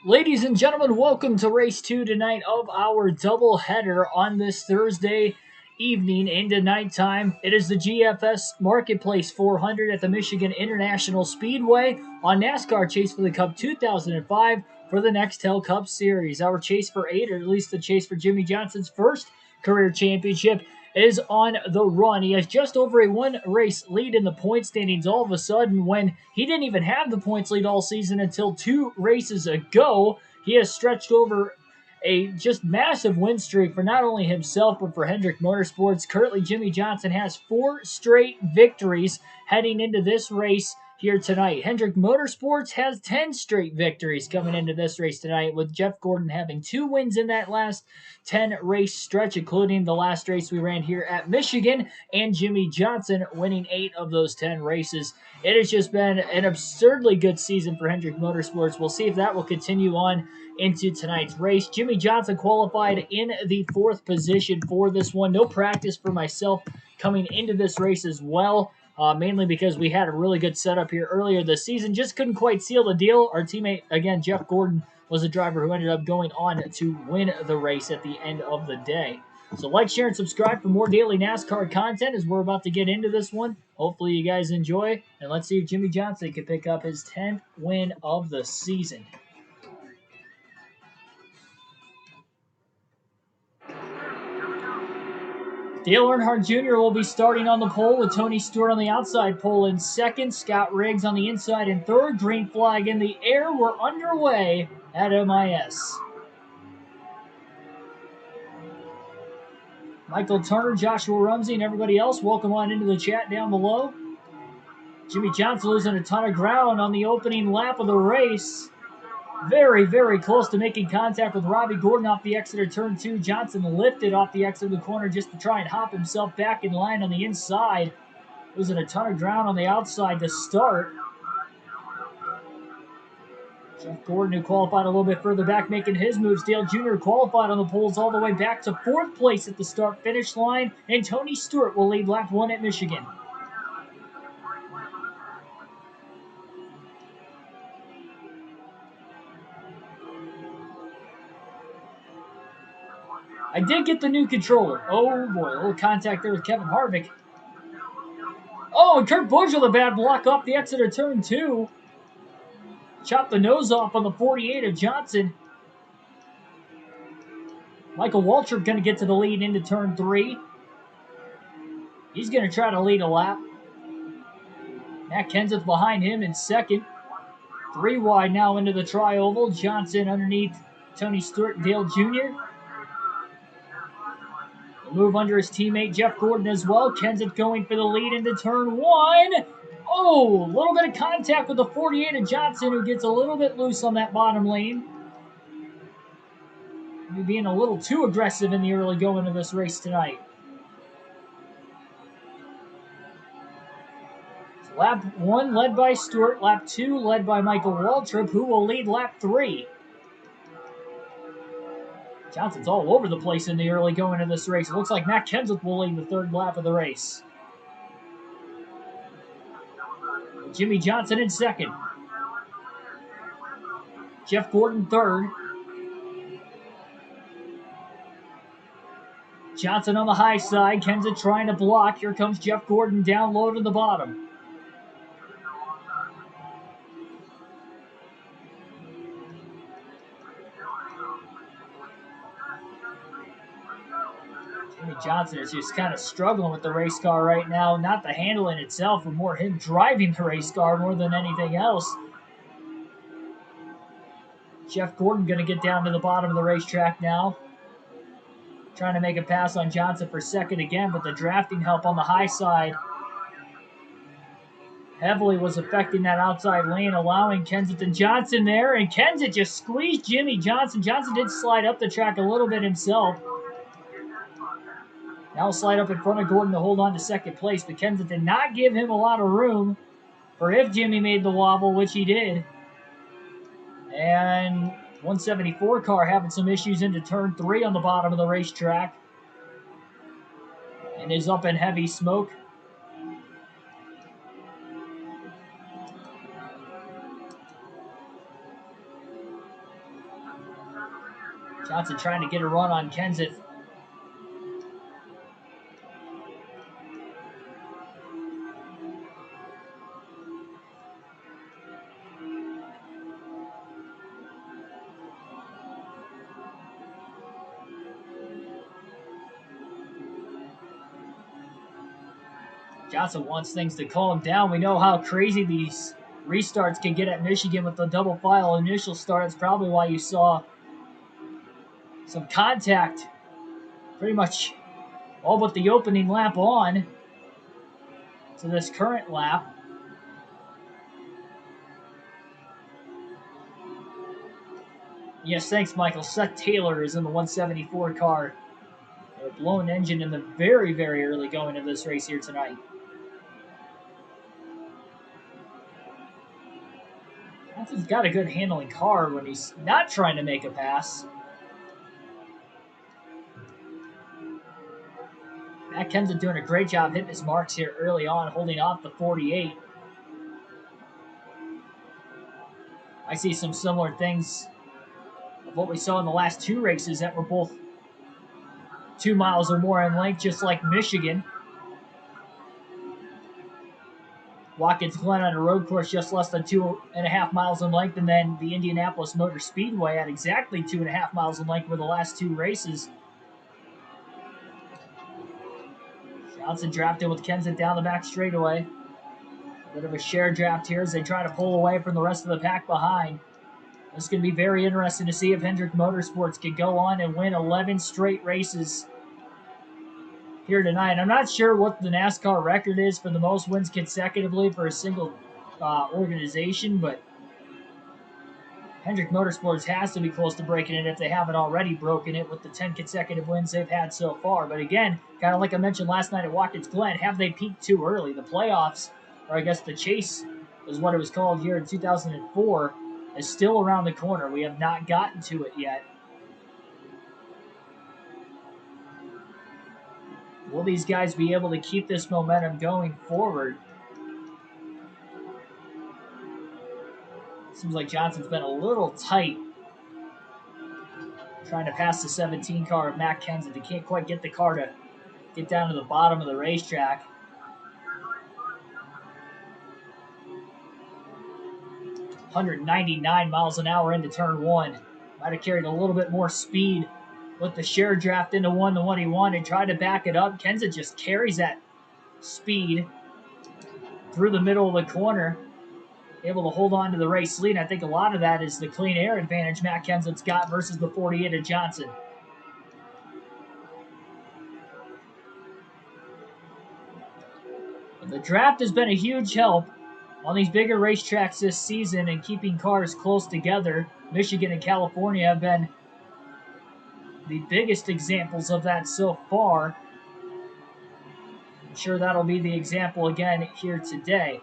Ladies and gentlemen, welcome to race 2 tonight of our doubleheader on this Thursday evening into nighttime. It is the GFS Marketplace 400 at the Michigan International Speedway on NASCAR Chase for the Cup 2005 for the Nextel Cup Series. Our chase for 8, or at least the chase for Jimmie Johnson's first career championship, is on the run. He has just over a one-race lead in the point standings all of a sudden when he didn't even have the points lead all season until 2 races ago. He has stretched over a just massive win streak for not only himself but for Hendrick Motorsports. Currently, Jimmie Johnson has 4 straight victories heading into this race here tonight. Hendrick Motorsports has 10 straight victories coming into this race tonight, with Jeff Gordon having 2 wins in that last 10 race stretch, including the last race we ran here at Michigan, and Jimmie Johnson winning 8 of those 10 races. It has just been an absurdly good season for Hendrick Motorsports. We'll see if that will continue on into tonight's race. Jimmie Johnson qualified in the 4th position for this one. No practice for myself coming into this race as well. Mainly because we had a really good setup here earlier this season. Just couldn't quite seal the deal. Our teammate, again, Jeff Gordon, was the driver who ended up going on to win the race at the end of the day. So like, share, and subscribe for more daily NASCAR content as we're about to get into this one. Hopefully you guys enjoy, and let's see if Jimmie Johnson can pick up his 10th win of the season. Dale Earnhardt Jr. will be starting on the pole, with Tony Stewart on the outside pole in second, Scott Riggs on the inside in third. Green flag in the air. We're underway at MIS. Michael Turner, Joshua Rumsey, and everybody else, welcome on into the chat down below. Jimmie Johnson losing a ton of ground on the opening lap of the race. Very, very close to making contact with Robbie Gordon off the exit of turn 2. Johnson lifted off the exit of the corner just to try and hop himself back in line on the inside. Losing a ton of ground on the outside to start. Jeff Gordon, who qualified a little bit further back, making his moves. Dale Jr. qualified on the poles all the way back to 4th place at the start-finish line. And Tony Stewart will lead lap 1 at Michigan. I did get the new controller. Oh boy, a little contact there with Kevin Harvick. Oh, and Kurt Busch with a bad block off the exit of turn 2. Chopped the nose off on the 48 of Johnson. Michael Waltrip going to get to the lead into turn 3. He's going to try to lead a lap. Matt Kenseth behind him in second. 3 wide now into the tri-oval. Johnson underneath Tony Stewart and Dale Jr. A move under his teammate Jeff Gordon as well. Kenseth going for the lead into turn 1. Oh, a little bit of contact with the 48 of Johnson, who gets a little bit loose on that bottom lane. Maybe being a little too aggressive in the early going of this race tonight. So lap 1 led by Stewart. Lap 2 led by Michael Waltrip, who will lead lap 3. Johnson's all over the place in the early going of this race. It looks like Matt Kenseth will lead the 3rd lap of the race. Jimmie Johnson in 2nd. Jeff Gordon 3rd. Johnson on the high side. Kenseth trying to block. Here comes Jeff Gordon down low to the bottom. Jimmie Johnson is just kind of struggling with the race car right now. Not the handling itself, but more him driving the race car more than anything else. Jeff Gordon going to get down to the bottom of the racetrack now. Trying to make a pass on Johnson for 2nd again, but the drafting help on the high side heavily was affecting that outside lane, allowing Kenseth and Johnson there. And Kenseth just squeezed Jimmie Johnson. Johnson did slide up the track a little bit himself. Now he'll slide up in front of Gordon to hold on to 2nd place, but Kenseth did not give him a lot of room for if Jimmie made the wobble, which he did. And 174 car having some issues into turn 3 on the bottom of the racetrack. And is up in heavy smoke. Johnson trying to get a run on Kenseth. Johnson wants things to calm down. We know how crazy these restarts can get at Michigan with the double file initial start. That's probably why you saw some contact pretty much all but the opening lap on to this current lap. Yes, thanks, Michael. Seth Taylor is in the 174 car. A blown engine in the very, very early going of this race here tonight. Johnson's got a good handling car when he's not trying to make a pass. Matt Kenseth doing a great job hitting his marks here early on, holding off the 48. I see some similar things of what we saw in the last two races that were both 2 miles or more in length, just like Michigan. Watkins Glen on a road course just less than 2.5 miles in length, and then the Indianapolis Motor Speedway at exactly 2.5 miles in length were the last two races. Johnson drafted with Kenseth down the back straightaway. Bit of a share draft here as they try to pull away from the rest of the pack behind. It's going to be very interesting to see if Hendrick Motorsports can go on and win 11 straight races here tonight. I'm not sure what the NASCAR record is for the most wins consecutively for a single organization, but Hendrick Motorsports has to be close to breaking it if they haven't already broken it with the 10 consecutive wins they've had so far. But again, kind of like I mentioned last night at Watkins Glen, have they peaked too early? The playoffs, or I guess the chase is what it was called here in 2004, is still around the corner. We have not gotten to it yet. Will these guys be able to keep this momentum going forward? Seems like Johnson's been a little tight trying to pass the 17 car of Matt Kenseth. He can't quite get the car to get down to the bottom of the racetrack. 199 miles an hour into turn one. Might have carried a little bit more speed with the share draft into one than what he wanted. Tried to back it up. Kenseth just carries that speed through the middle of the corner, able to hold on to the race lead. I think a lot of that is the clean air advantage Matt Kenseth's got versus the 48 of Johnson. The draft has been a huge help on these bigger racetracks this season and keeping cars close together. Michigan and California have been the biggest examples of that so far. I'm sure that'll be the example again here today.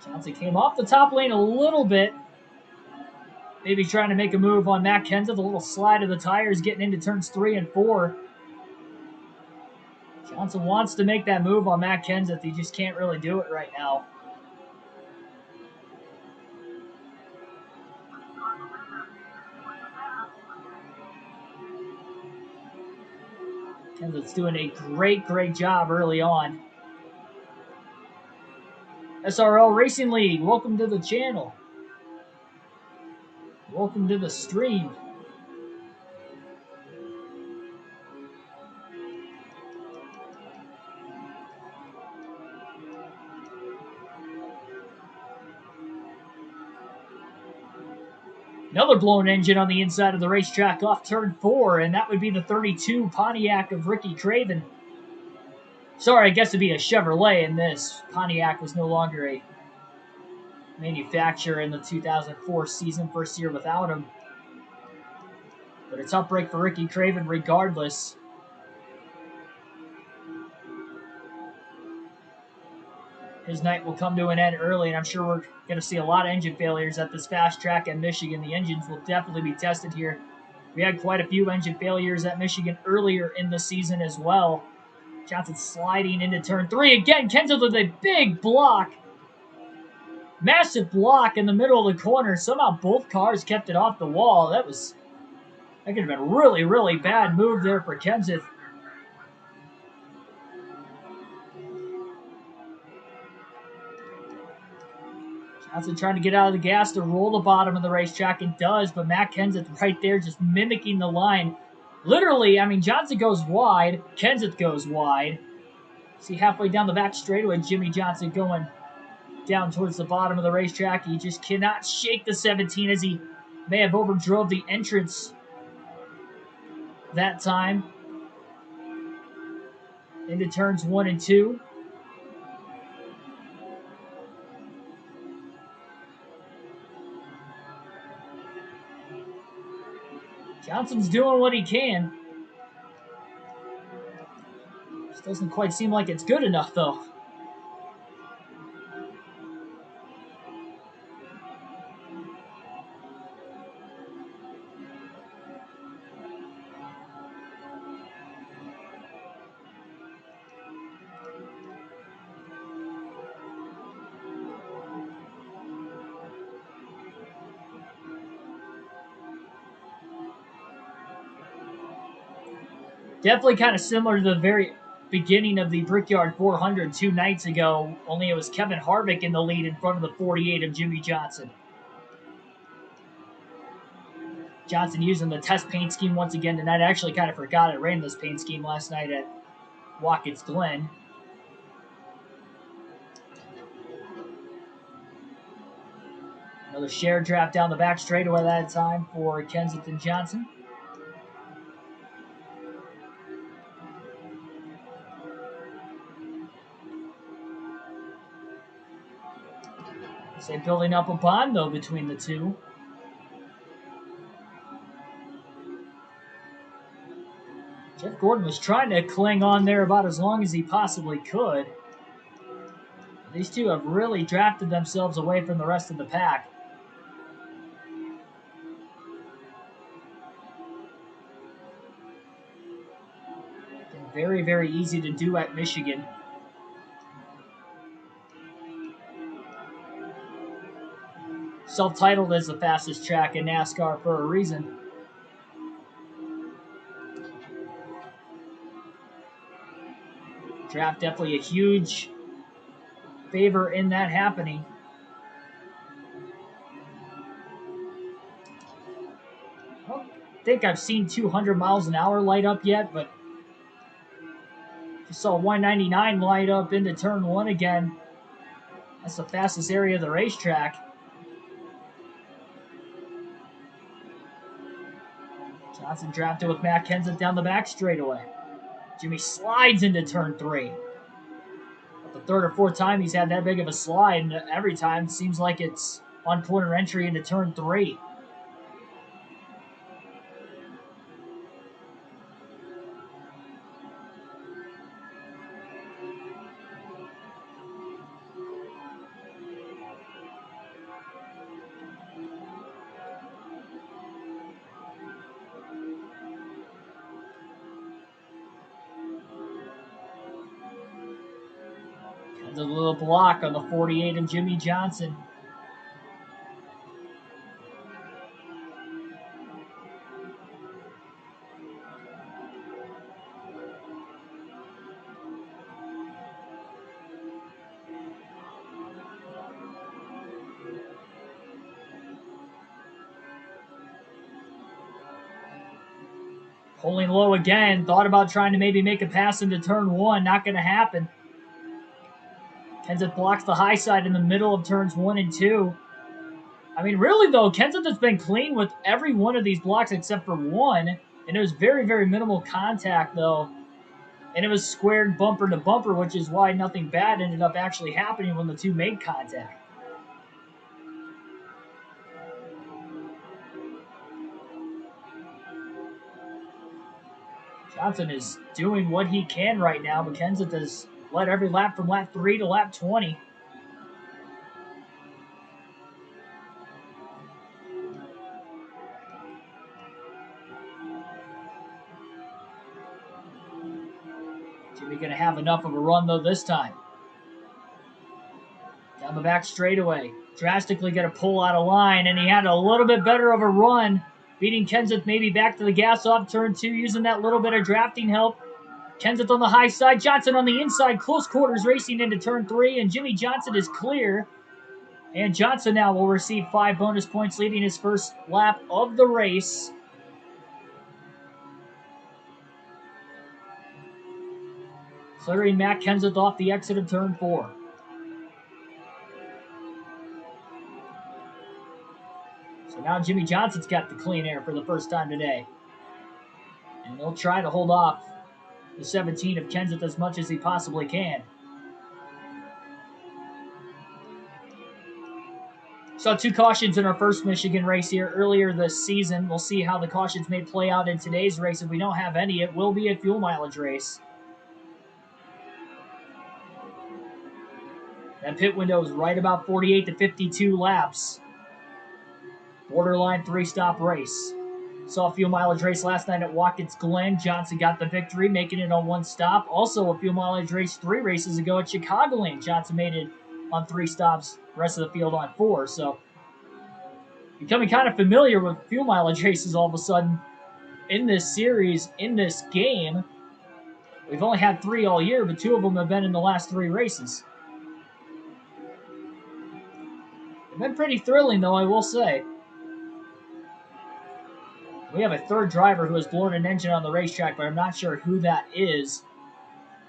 Johnson came off the top lane a little bit. Maybe trying to make a move on Matt Kenseth. A little slide of the tires getting into turns 3 and 4. Johnson wants to make that move on Matt Kenseth. He just can't really do it right now. Kenseth's doing a great job early on. SRL Racing League, welcome to the channel. Welcome to the stream. Another blown engine on the inside of the racetrack off turn 4, and that would be the 32 Pontiac of Ricky Craven. Sorry, I guess it'd be a Chevrolet in this. Pontiac was no longer a manufacturer in the 2004 season, first year without him. But a tough break for Ricky Craven regardless. His night will come to an end early, and I'm sure we're going to see a lot of engine failures at this fast track in Michigan. The engines will definitely be tested here We had quite a few engine failures at Michigan earlier in the season as well. Johnson sliding into turn 3 again. Kenseth with a big block. Massive block in the middle of the corner. Somehow both cars kept it off the wall. That could have been a really, really bad move there for Kenseth. Johnson trying to get out of the gas to roll the bottom of the racetrack and does, but Matt Kenseth right there just mimicking the line. Literally, I mean, Johnson goes wide, Kenseth goes wide. See, halfway down the back straightaway, Jimmy Johnson going down towards the bottom of the racetrack. He just cannot shake the 17 as he may have overdrove the entrance that time into turns 1 and 2. Johnson's doing what he can. Just doesn't quite seem like it's good enough, though. Definitely kind of similar to the very beginning of the Brickyard 400 2 nights ago, only it was Kevin Harvick in the lead in front of the 48 of Jimmy Johnson. Johnson using the test paint scheme once again tonight. I actually kind of forgot I ran this paint scheme last night at Watkins Glen. Another share draft down the back straightaway that time for Kenseth and Johnson. Say building up a bond, though, between the two. Jeff Gordon was trying to cling on there about as long as he possibly could. These two have really drafted themselves away from the rest of the pack. Very, very easy to do at Michigan. Self-titled as the fastest track in NASCAR for a reason. Draft definitely a huge favor in that happening. I don't think I've seen 200 miles an hour light up yet, but just saw 199 light up into turn 1 again. That's the fastest area of the racetrack. Johnson drafted with Matt Kenseth down the back straightaway. Jimmy slides into turn 3. But the third or fourth time he's had that big of a slide, and every time it seems like it's on corner entry into turn 3. A little block on the 48 of Jimmy Johnson. Pulling low again. Thought about trying to maybe make a pass into turn 1. Not going to happen. Kenseth blocks the high side in the middle of turns 1 and 2. I mean, really, though, Kenseth has been clean with every one of these blocks except for one. And it was very, very minimal contact, though. And it was squared bumper to bumper, which is why nothing bad ended up actually happening when the two made contact. Johnson is doing what he can right now, but Kenseth has led every lap from lap 3 to lap 20. Jimmy going to have enough of a run, though, this time. Down the back straightaway. Drastically going to pull out of line, and he had a little bit better of a run. Beating Kenseth maybe back to the gas off turn 2, using that little bit of drafting help. Kenseth on the high side, Johnson on the inside, close quarters racing into turn 3, and Jimmy Johnson is clear. And Johnson now will receive 5 bonus points, leading his first lap of the race. Clearing Matt Kenseth off the exit of turn 4. So now Jimmy Johnson's got the clean air for the first time today. And he'll try to hold off the 17 of Kenseth as much as he possibly can. Saw 2 cautions in our first Michigan race here earlier this season. We'll see how the cautions may play out in today's race. If we don't have any, it will be a fuel mileage race. That pit window is right about 48 to 52 laps. Borderline 3-stop race. Saw a fuel mileage race last night at Watkins Glen. Johnson got the victory, making it on 1 stop. Also a fuel mileage race 3 races ago at Chicagoland. Johnson made it on 3 stops, rest of the field on 4. So becoming kind of familiar with fuel mileage races all of a sudden in this series, in this game. We've only had 3 all year, but 2 of them have been in the last 3 races. They've been pretty thrilling, though, I will say. We have a 3rd driver who has blown an engine on the racetrack, but I'm not sure who that is.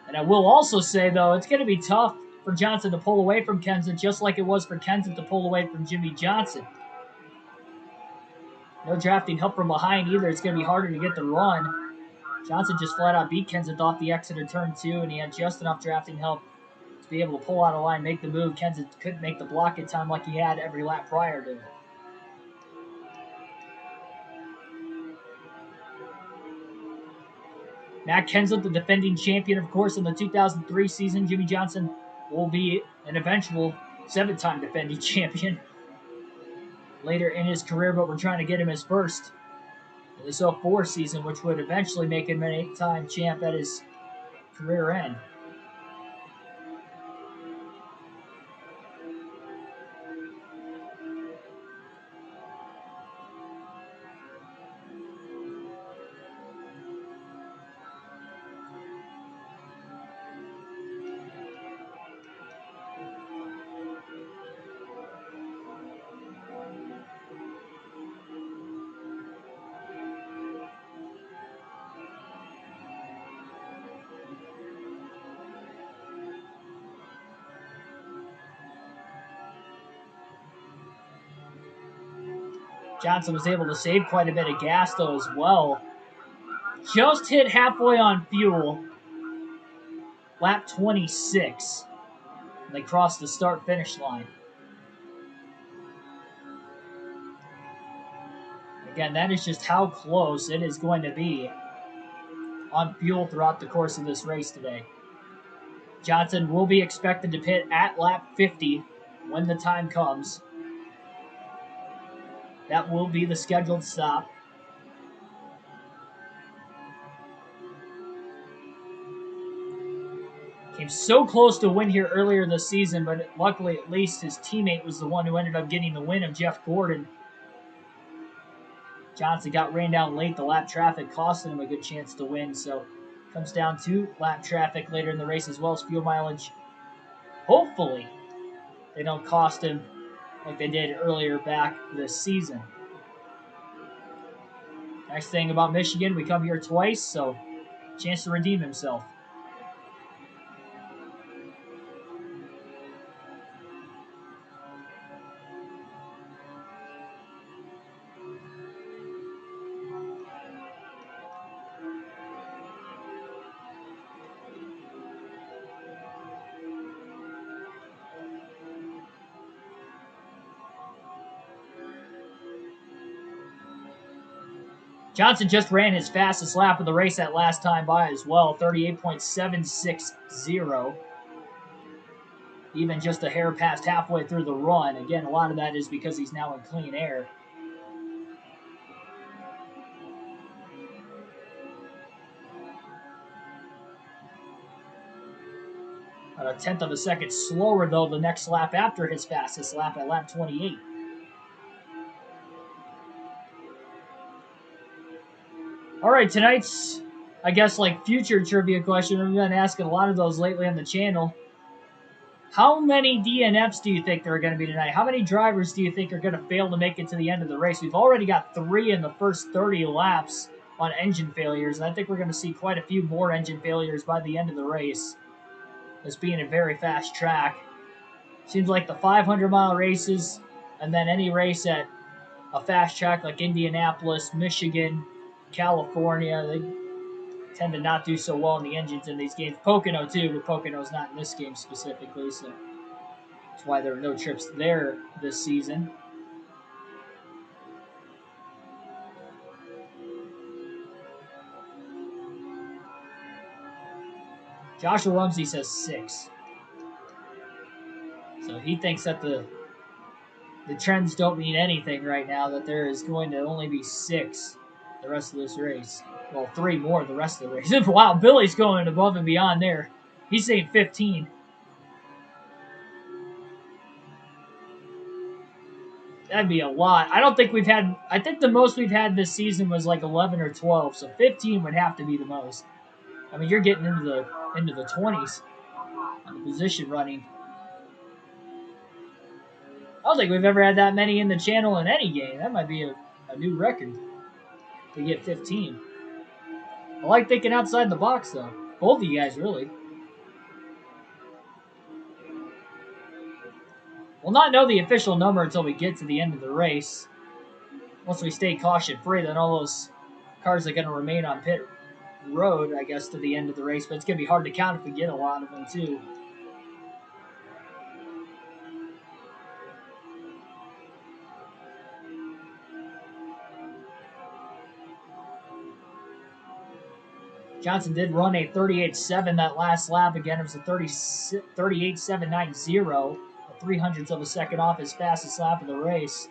And I will also say, though, it's going to be tough for Johnson to pull away from Kenseth, just like it was for Kenseth to pull away from Jimmy Johnson. No drafting help from behind either. It's going to be harder to get the run. Johnson just flat out beat Kenseth off the exit of turn 2, and he had just enough drafting help to be able to pull out a line, make the move. Kenseth couldn't make the block in time like he had every lap prior to it. Matt Kenseth, the defending champion, of course, in the 2003 season. Jimmy Johnson will be an eventual 7-time defending champion later in his career, but we're trying to get him his first in the 04 season, which would eventually make him an 8-time champ at his career end. Johnson was able to save quite a bit of gas, though, as well. Just hit halfway on fuel. Lap 26. They crossed the start-finish line. Again, that is just how close it is going to be on fuel throughout the course of this race today. Johnson will be expected to pit at lap 50 when the time comes. That will be the scheduled stop. Came so close to win here earlier this season, but luckily at least his teammate was the one who ended up getting the win of Jeff Gordon. Johnson got ran down late. The lap traffic costing him a good chance to win, so comes down to lap traffic later in the race as well as fuel mileage. Hopefully they don't cost him like they did earlier back this season. Nice thing about Michigan, we come here twice, so chance to redeem himself. Johnson just ran his fastest lap of the race that last time by as well, 38.760. Even just a hair past halfway through the run. Again, a lot of that is because he's now in clean air. A tenth of a second slower, though, the next lap after his fastest lap at lap 28. All right, tonight's, I guess, like future trivia question. We've been asking a lot of those lately on the channel. How many DNFs do you think there are going to be tonight? How many drivers do you think are going to fail to make it to the end of the race? We've already got 3 in the first 30 laps on engine failures, and I think we're going to see quite a few more engine failures by the end of the race. This being a very fast track. Seems like the 500-mile races, and then any race at a fast track like Indianapolis, Michigan, California, they tend to not do so well in the engines in these games. Pocono, too, but Pocono's not in this game specifically, so that's why there are no trips there this season. Joshua Rumsey says 6. So he thinks that the trends don't mean anything right now, that there is going to only be 6 the rest of this race. Well, 3 more the rest of the race. Wow, Billy's going above and beyond there. He's saying 15. That'd be a lot. I don't think we've had... I think the most we've had this season was like 11 or 12, so 15 would have to be the most. I mean, you're getting into the 20s on the position running. I don't think we've ever had that many in the channel in any game. That might be a new record to get 15. I like thinking outside the box, though. Both of you guys, really. We'll not know the official number until we get to the end of the race. Once we stay caution-free, then all those cars are going to remain on pit road, I guess, to the end of the race. But it's going to be hard to count if we get a lot of them, too. Johnson did run a 38.7 that last lap. Again, it was a 38.790, 0.03 of a second off his fastest lap of the race.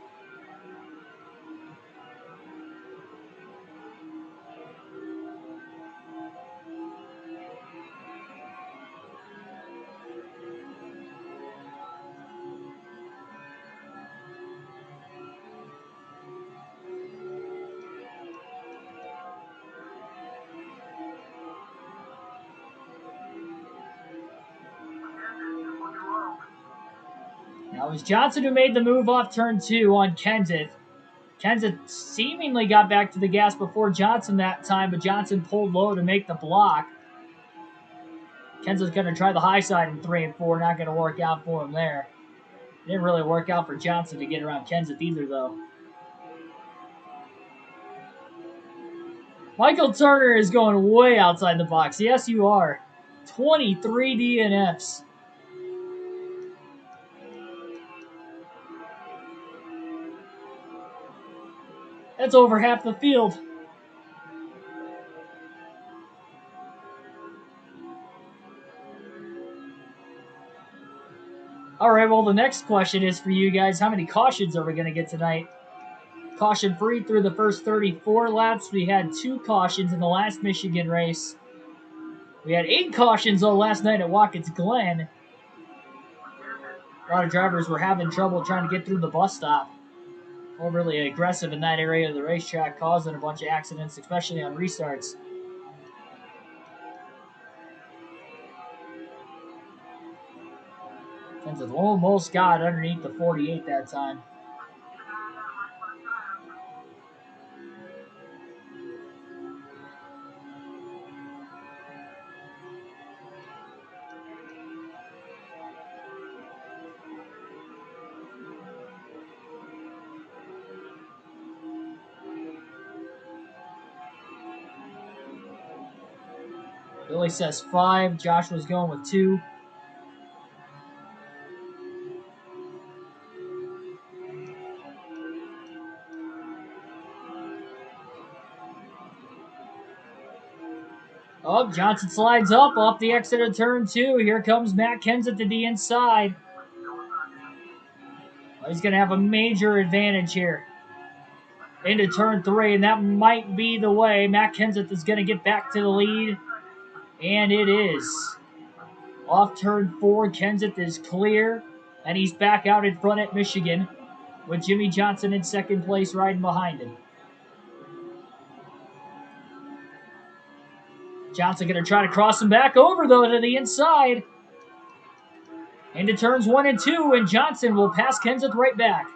Now it was Johnson who made the move off turn 2 on Kenseth. Kenseth seemingly got back to the gas before Johnson that time, but Johnson pulled low to make the block. Kenseth's going to try the high side in 3 and 4. Not going to work out for him there. Didn't really work out for Johnson to get around Kenseth either, though. Michael Turner is going way outside the box. Yes, you are. 23 DNFs. That's over half the field. All right, well, the next question is for you guys. How many cautions are we going to get tonight? Caution free through the first 34 laps. We had 2 cautions in the last Michigan race. We had 8 cautions, though, last night at Watkins Glen. A lot of drivers were having trouble trying to get through the bus stop. Overly aggressive in that area of the racetrack, causing a bunch of accidents, especially on restarts. Kenseth almost got underneath the 48 that time. Billy says 5. Joshua's going with 2. Oh, Johnson slides up off the exit of turn 2. Here comes Matt Kenseth to the inside. Oh, he's going to have a major advantage here into turn 3, and that might be the way. Matt Kenseth is going to get back to the lead, and it is. Off turn 4, Kenseth is clear, and he's back out in front at Michigan with Jimmy Johnson in second place riding behind him. Johnson going to try to cross him back over, though, to the inside. Into turns 1 and 2, and Johnson will pass Kenseth right back.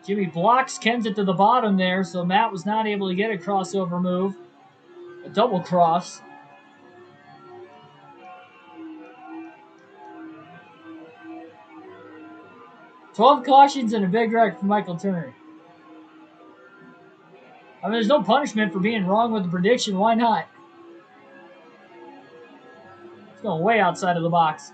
Jimmy blocks Kenseth to the bottom there, so Matt was not able to get a crossover move. A double cross. "12 cautions and a big wreck for Michael Turner." I mean, there's no punishment for being wrong with the prediction. Why not? It's going way outside of the box.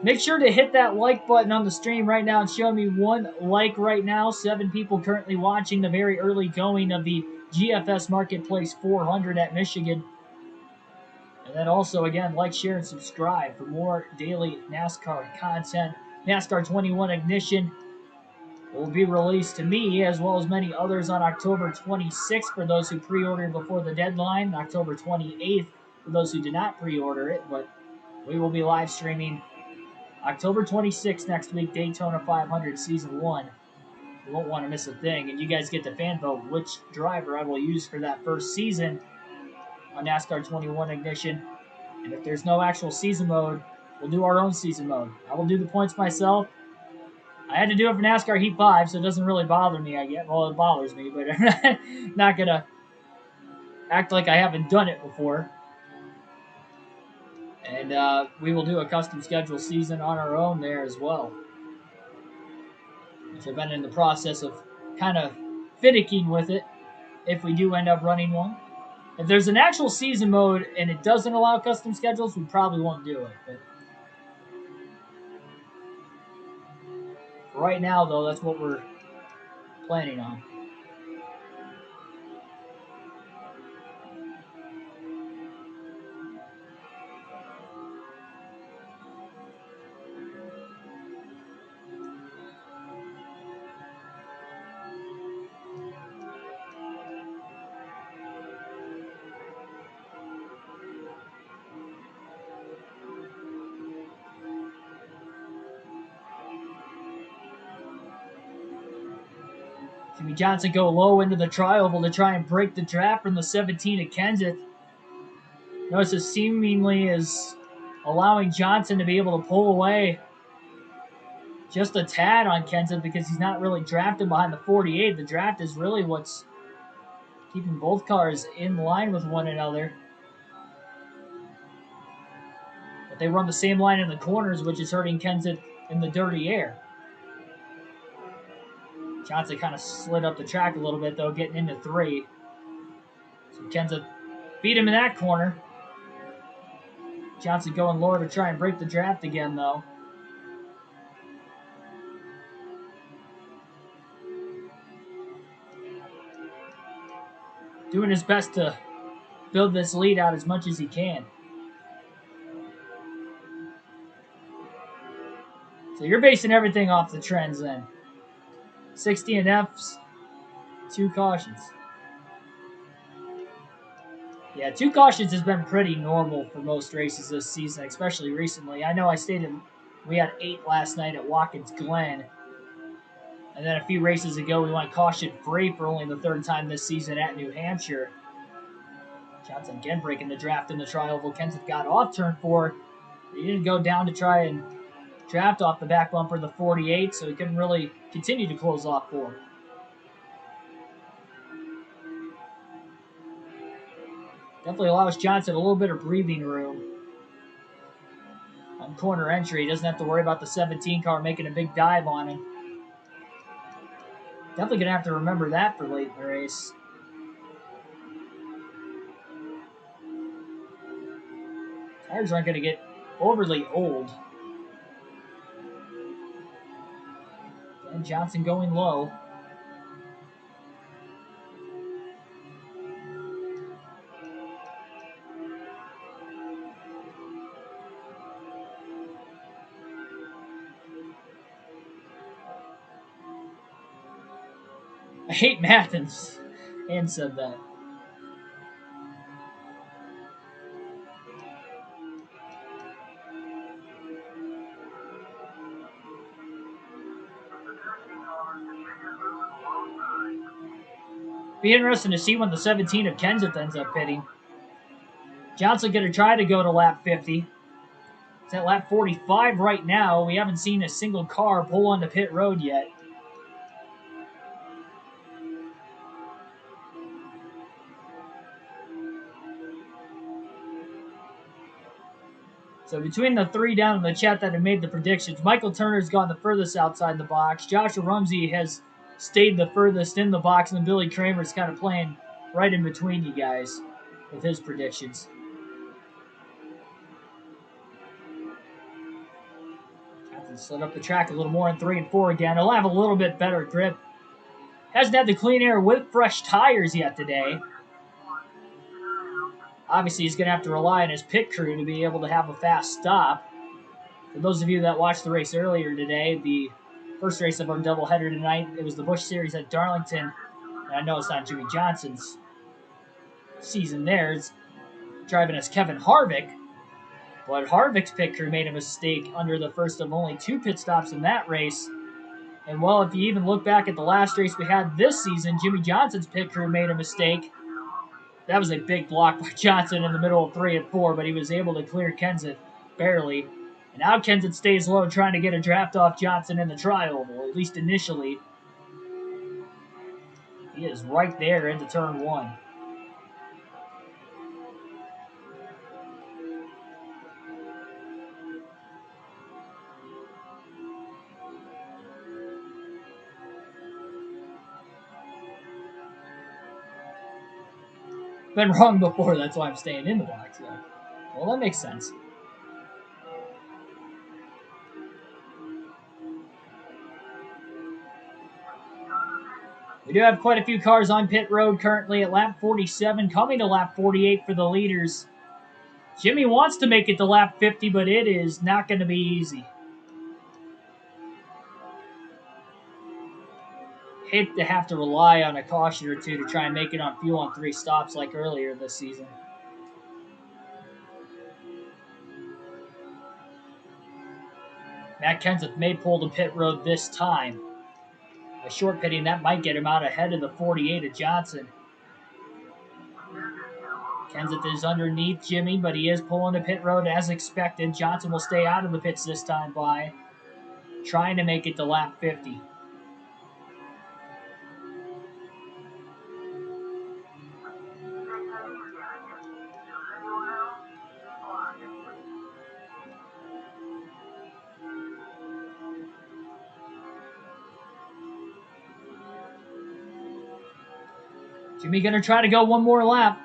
Make sure to hit that like button on the stream right now and show me 1 like right now. 7 people currently watching the very early going of the GFS Marketplace 400 at Michigan. And then also, again, like, share, and subscribe for more daily NASCAR content. NASCAR 21 Ignition will be released to me as well as many others on October 26th for those who pre-ordered before the deadline, October 28th for those who did not pre-order it, but we will be live streaming October 26th next week, Daytona 500 Season 1. You won't want to miss a thing, and you guys get to fan vote which driver I will use for that first season on NASCAR 21 Ignition. And if there's no actual season mode, we'll do our own season mode. I will do the points myself. I had to do it for NASCAR Heat 5, so it doesn't really bother me, I guess. Well, it bothers me, but I'm not going to act like I haven't done it before. And we will do a custom schedule season on our own there as well, which I've been in the process of kind of finicking with it if we do end up running one. If there's an actual season mode and it doesn't allow custom schedules, we probably won't do it. But right now, though, that's what we're planning on. Jimmy Johnson go low into the tri-oval to try and break the draft from the 17 of Kenseth. Notice it seemingly is allowing Johnson to be able to pull away just a tad on Kenseth because he's not really drafted behind the 48. The draft is really what's keeping both cars in line with one another. But they run the same line in the corners, which is hurting Kenseth in the dirty air. Johnson kind of slid up the track a little bit, though, getting into 3. So Kenseth beat him in that corner. Johnson going lower to try and break the draft again, though. Doing his best to build this lead out as much as he can. So you're basing everything off the trends then. 60 DNFs, 2 cautions. Yeah, 2 cautions has been pretty normal for most races this season, especially recently. I know I stated we had 8 last night at Watkins Glen. And then a few races ago, we went caution-free for only the 3rd time this season at New Hampshire. Johnson again breaking the draft in the tri-oval. Kenseth got off turn 4. He didn't go down to try and draft off the back bumper, the 48, so he couldn't really continue to close off 4. Definitely allows Johnson a little bit of breathing room on corner entry. He doesn't have to worry about the 17 car making a big dive on him. Definitely going to have to remember that for late in the race. Tires aren't going to get overly old. And Johnson going low. I hate Mathens. and said that. Be interesting to see when the 17 of Kenseth ends up pitting. Johnson going to try to go to lap 50. It's at lap 45 right now. We haven't seen a single car pull onto pit road yet. So between the three down in the chat that have made the predictions, Michael Turner's gone the furthest outside the box. Joshua Rumsey has stayed the furthest in the box, and then Billy Kramer's kind of playing right in between you guys with his predictions. Johnson slid up the track a little more in 3 and 4 again. He'll have a little bit better grip. Hasn't had the clean air with fresh tires yet today. Obviously, he's going to have to rely on his pit crew to be able to have a fast stop. For those of you that watched the race earlier today, the first race of our doubleheader tonight, it was the Busch Series at Darlington. And I know it's not Jimmy Johnson's season there. It's driving as Kevin Harvick. But Harvick's pit crew made a mistake under the first of only 2 pit stops in that race. And, well, if you even look back at the last race we had this season, Jimmy Johnson's pit crew made a mistake. That was a big block by Johnson in the middle of 3 and 4, but he was able to clear Kenseth barely. And now Kenseth stays low, trying to get a draft off Johnson in the tri-oval, at least initially. He is right there into turn 1. Been wrong before, that's why I'm staying in the box. So. Well, that makes sense. We do have quite a few cars on pit road currently at lap 47, coming to lap 48 for the leaders. Jimmy wants to make it to lap 50, but it is not going to be easy. Hate to have to rely on a caution or two to try and make it on fuel on 3 stops like earlier this season. Matt Kenseth may pull the pit road this time. A short pitting, that might get him out ahead of the 48 of Johnson. Kenseth is underneath Jimmy, but he is pulling the pit road as expected. Johnson will stay out of the pits this time by trying to make it to lap 50. Jimmy going to try to go one more lap.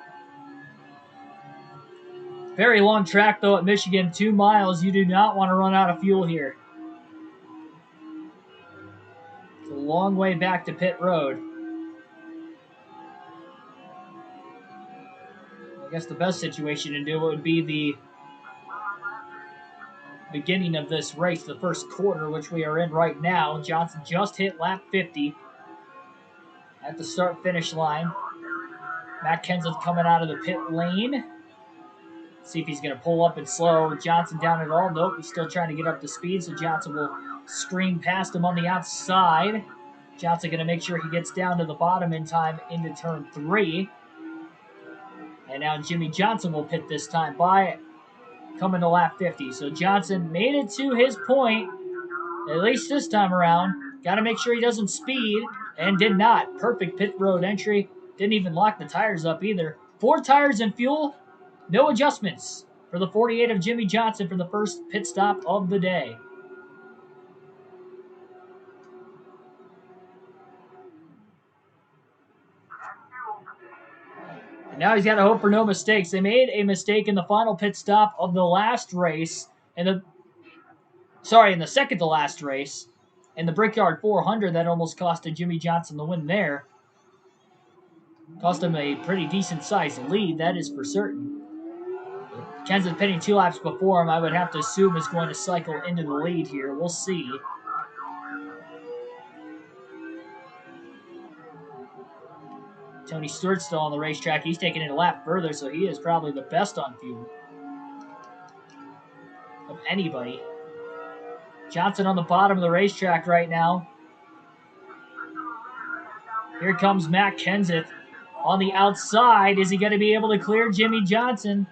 Very long track, though, at Michigan. 2 miles. You do not want to run out of fuel here. It's a long way back to pit road. I guess the best situation to do it would be the beginning of this race, the first quarter, which we are in right now. Johnson just hit lap 50 at the start-finish line. Matt Kenseth coming out of the pit lane. See if he's going to pull up and slow Johnson down at all. Nope, he's still trying to get up to speed, so Johnson will scream past him on the outside. Johnson going to make sure he gets down to the bottom in time into turn 3. And now Jimmy Johnson will pit this time by coming to lap 50. So Johnson made it to his point, at least this time around. Got to make sure he doesn't speed, and did not. Perfect pit road entry. Didn't even lock the tires up either. 4 tires and fuel. No adjustments for the 48 of Jimmy Johnson for the first pit stop of the day. And now he's got to hope for no mistakes. They made a mistake in the final pit stop of the last race, in the second to last race, in the Brickyard 400 that almost costed Jimmy Johnson the win there. Cost him a pretty decent-sized lead, that is for certain. Kenseth pitting 2 laps before him, I would have to assume is going to cycle into the lead here. We'll see. Tony Stewart's still on the racetrack. He's taking it a lap further, so he is probably the best on fuel of anybody. Johnson on the bottom of the racetrack right now. Here comes Matt Kenseth on the outside. Is he going to be able to clear Jimmy Johnson?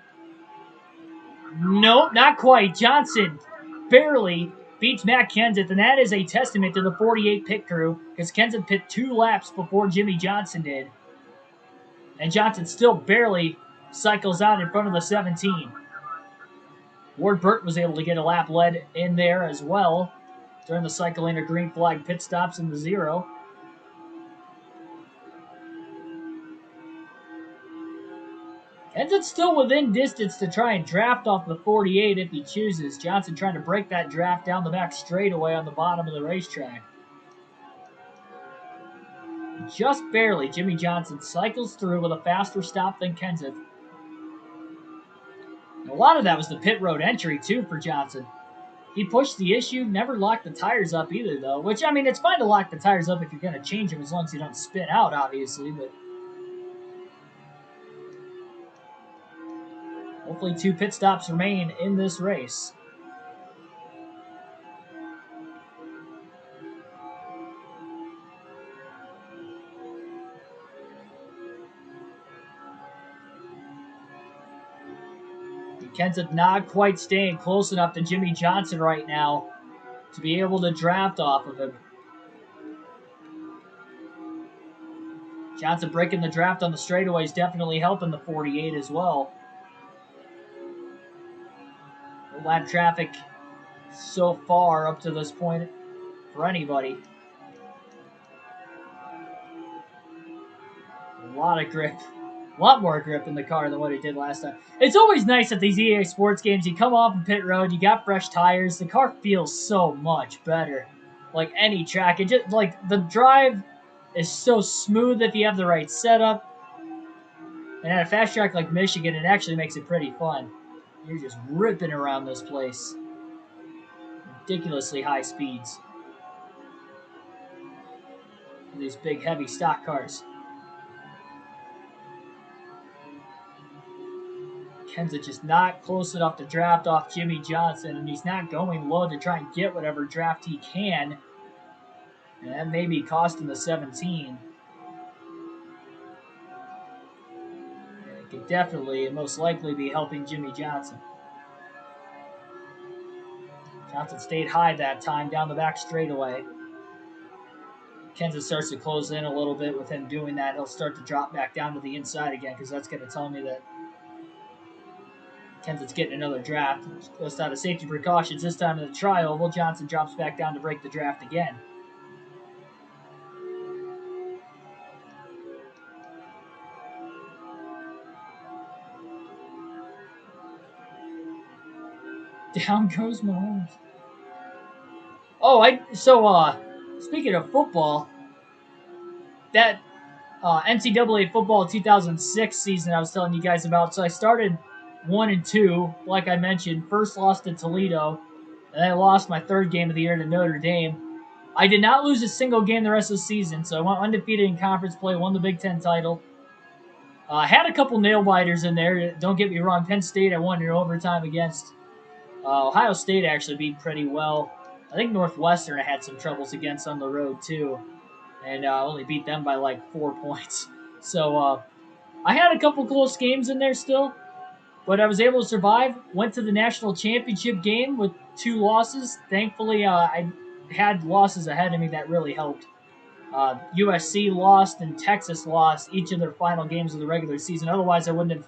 Nope, not quite. Johnson barely beats Matt Kenseth, and that is a testament to the 48 pit crew, because Kenseth pit 2 laps before Jimmy Johnson did. And Johnson still barely cycles out in front of the 17. Ward Burt was able to get a lap led in there as well during the cycling of green flag pit stops in the 0. Kenseth's still within distance to try and draft off the 48 if he chooses. Johnson trying to break that draft down the back straightaway on the bottom of the racetrack. Just barely, Jimmy Johnson cycles through with a faster stop than Kenseth. A lot of that was the pit road entry, too, for Johnson. He pushed the issue, never locked the tires up either, though. Which, I mean, it's fine to lock the tires up if you're going to change them as long as you don't spin out, obviously, but hopefully 2 pit stops remain in this race. Kenseth not quite staying close enough to Jimmy Johnson right now to be able to draft off of him. Johnson breaking the draft on the straightaway is definitely helping the 48 as well. The lap traffic so far up to this point for anybody. A lot of grip. A lot more grip in the car than what it did last time. It's always nice at these EA Sports games. You come off of pit road, you got fresh tires. The car feels so much better. Like any track. It just, like, the drive is so smooth if you have the right setup. And at a fast track like Michigan, it actually makes it pretty fun. You're just ripping around this place. Ridiculously high speeds. These big, heavy stock cars. Kenseth just not close enough to draft off Jimmy Johnson, and he's not going low to try and get whatever draft he can. And that may be costing the 17. It could definitely and most likely be helping Jimmy Johnson. Johnson stayed high that time down the back straightaway. Kenseth starts to close in a little bit with him doing that. He'll start to drop back down to the inside again, because that's going to tell me that Kenseth's getting another draft. Just out of safety precautions this time in the tri-oval, Johnson drops back down to break the draft again. Down goes Mahomes. Oh, speaking of football, that NCAA football 2006 season I was telling you guys about, so I started 1-2, like I mentioned. First lost to Toledo, and I lost my 3rd game of the year to Notre Dame. I did not lose a single game the rest of the season, so I went undefeated in conference play, won the Big Ten title. Had a couple nail-biters in there, don't get me wrong. Penn State I won in overtime against. Ohio State actually beat pretty well. I think Northwestern I had some troubles against on the road too, and only beat them by like 4 points. So I had a couple close games in there still, but I was able to survive. Went to the national championship game with 2 losses. Thankfully, I had losses ahead of me that really helped. USC lost and Texas lost each of their final games of the regular season. Otherwise, I wouldn't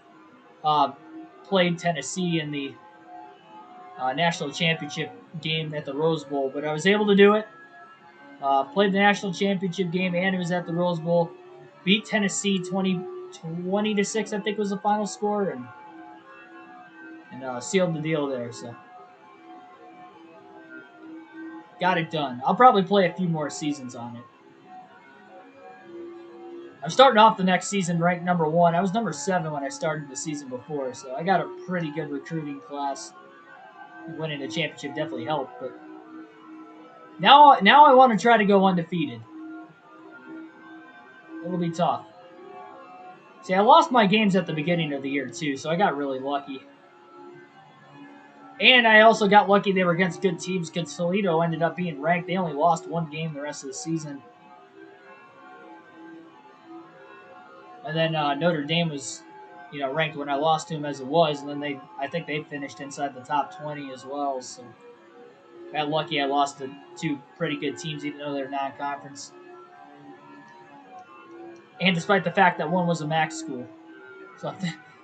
have played Tennessee in the national championship game at the Rose Bowl. But I was able to do it. Played the national championship game, and it was at the Rose Bowl. Beat Tennessee 20-6, I think was the final score, and sealed the deal there. So got it done. I'll probably play a few more seasons on it. I'm starting off the next season ranked number 1. I was number 7 when I started the season before, so I got a pretty good recruiting class. Winning the championship definitely helped, but now I want to try to go undefeated. It'll be tough. See, I lost my games at the beginning of the year, too, so I got really lucky. And I also got lucky they were against good teams because Toledo ended up being ranked. They only lost one game the rest of the season. And then Notre Dame was, ranked when I lost to them as it was, and then I think they finished inside the top 20 as well. So I got lucky I lost to two pretty good teams, even though they're non-conference. And despite the fact that one was a MAC school. So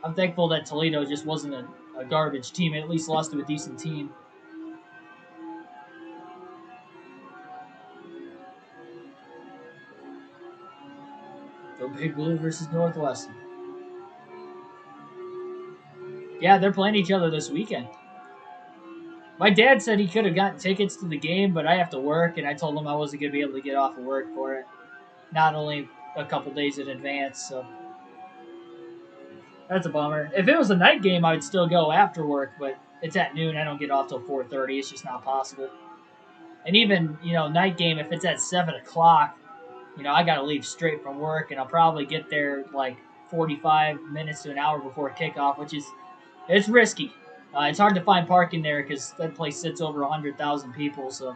I'm thankful that Toledo just wasn't a garbage team. It at least lost to a decent team. Go Big Blue versus Northwestern. Yeah, they're playing each other this weekend. My dad said he could have gotten tickets to the game, but I have to work, and I told him I wasn't going to be able to get off of work for it. Not only a couple days in advance, so that's a bummer. If it was a night game, I would still go after work, but it's at noon. I don't get off till 4:30. It's just not possible. And even night game, if it's at 7 o'clock, I got to leave straight from work, and I'll probably get there like 45 minutes to an hour before kickoff, which is it's risky. It's hard to find parking there because that place sits over 100,000 people, so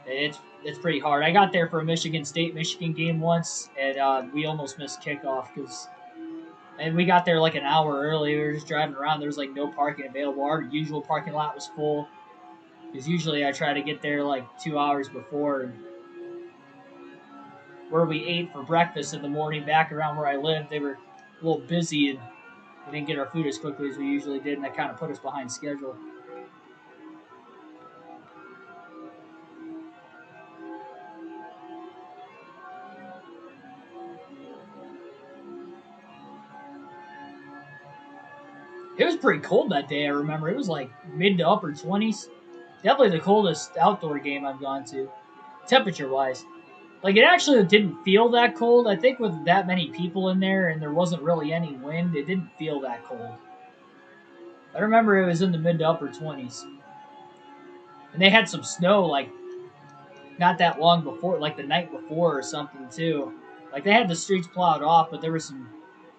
it's pretty hard. I got there for a Michigan game once, and we almost missed kickoff and we got there like an hour early. We were just driving around. There was like no parking available. Our usual parking lot was full because usually I try to get there like 2 hours before. Where we ate for breakfast in the morning back around where I lived, they were a little busy and we didn't get our food as quickly as we usually did, and that kind of put us behind schedule. It was pretty cold that day, I remember. It was like mid to upper 20s. Definitely the coldest outdoor game I've gone to, temperature wise. Like, it actually didn't feel that cold. I think with that many people in there and there wasn't really any wind, it didn't feel that cold. I remember it was in the mid to upper 20s. And they had some snow, like, not that long before, like the night before or something, too. Like, they had the streets plowed off, but there was some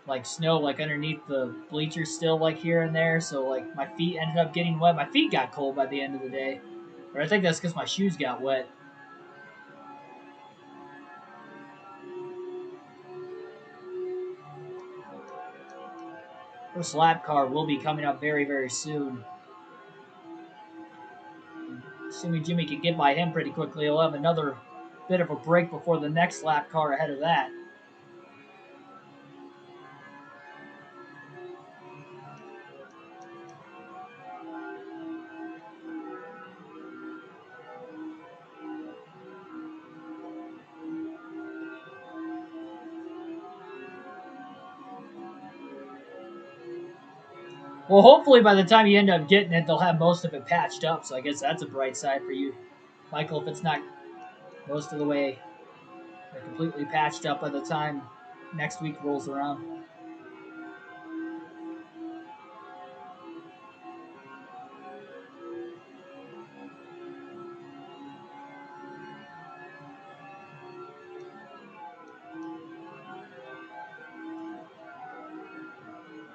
like snow like underneath the bleachers still like here and there, so like my feet ended up getting wet. My feet got cold by the end of the day, but I think that's because my shoes got wet. First lap car will be coming up very, very soon. Assuming Jimmy can get by him pretty quickly, he'll have another bit of a break before the next lap car ahead of that. Well, hopefully by the time you end up getting it, they'll have most of it patched up, so I guess that's a bright side for you, Michael, if it's not most of the way completely patched up by the time next week rolls around.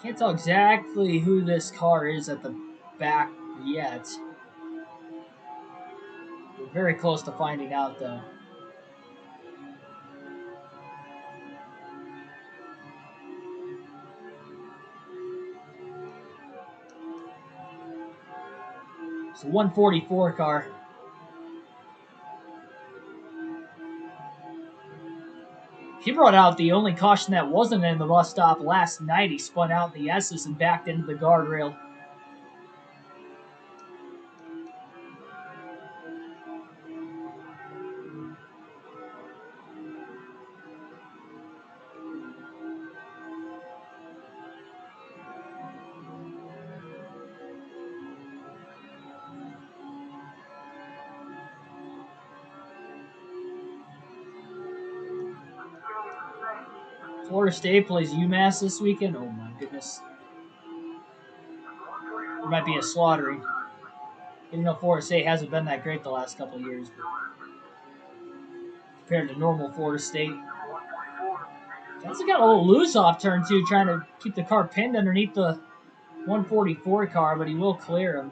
Can't tell exactly who this car is at the back yet. We're very close to finding out, though. It's a 144 car. He brought out the only caution that wasn't in the bus stop last night. He spun out the S's and backed into the guardrail. Florida State plays UMass this weekend. Oh my goodness. There might be a slaughtering. Even though Florida State hasn't been that great the last couple of years. But compared to normal Florida State. Johnson got a little loose off turn 2, trying to keep the car pinned underneath the 144 car, but he will clear him.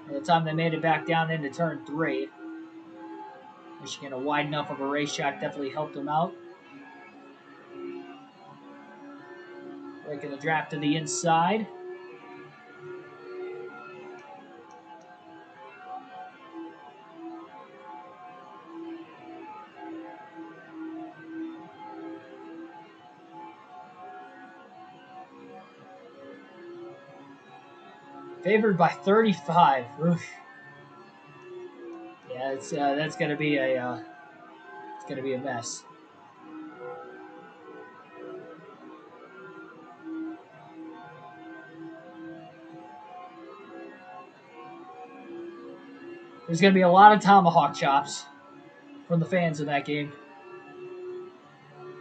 By the time they made it back down into turn 3, Michigan, a wide enough of a racetrack, definitely helped him out. Breaking the draft to the inside. Favored by 35. Oof. Yeah, that's gonna be a it's gonna be a mess. There's gonna be a lot of tomahawk chops from the fans in that game.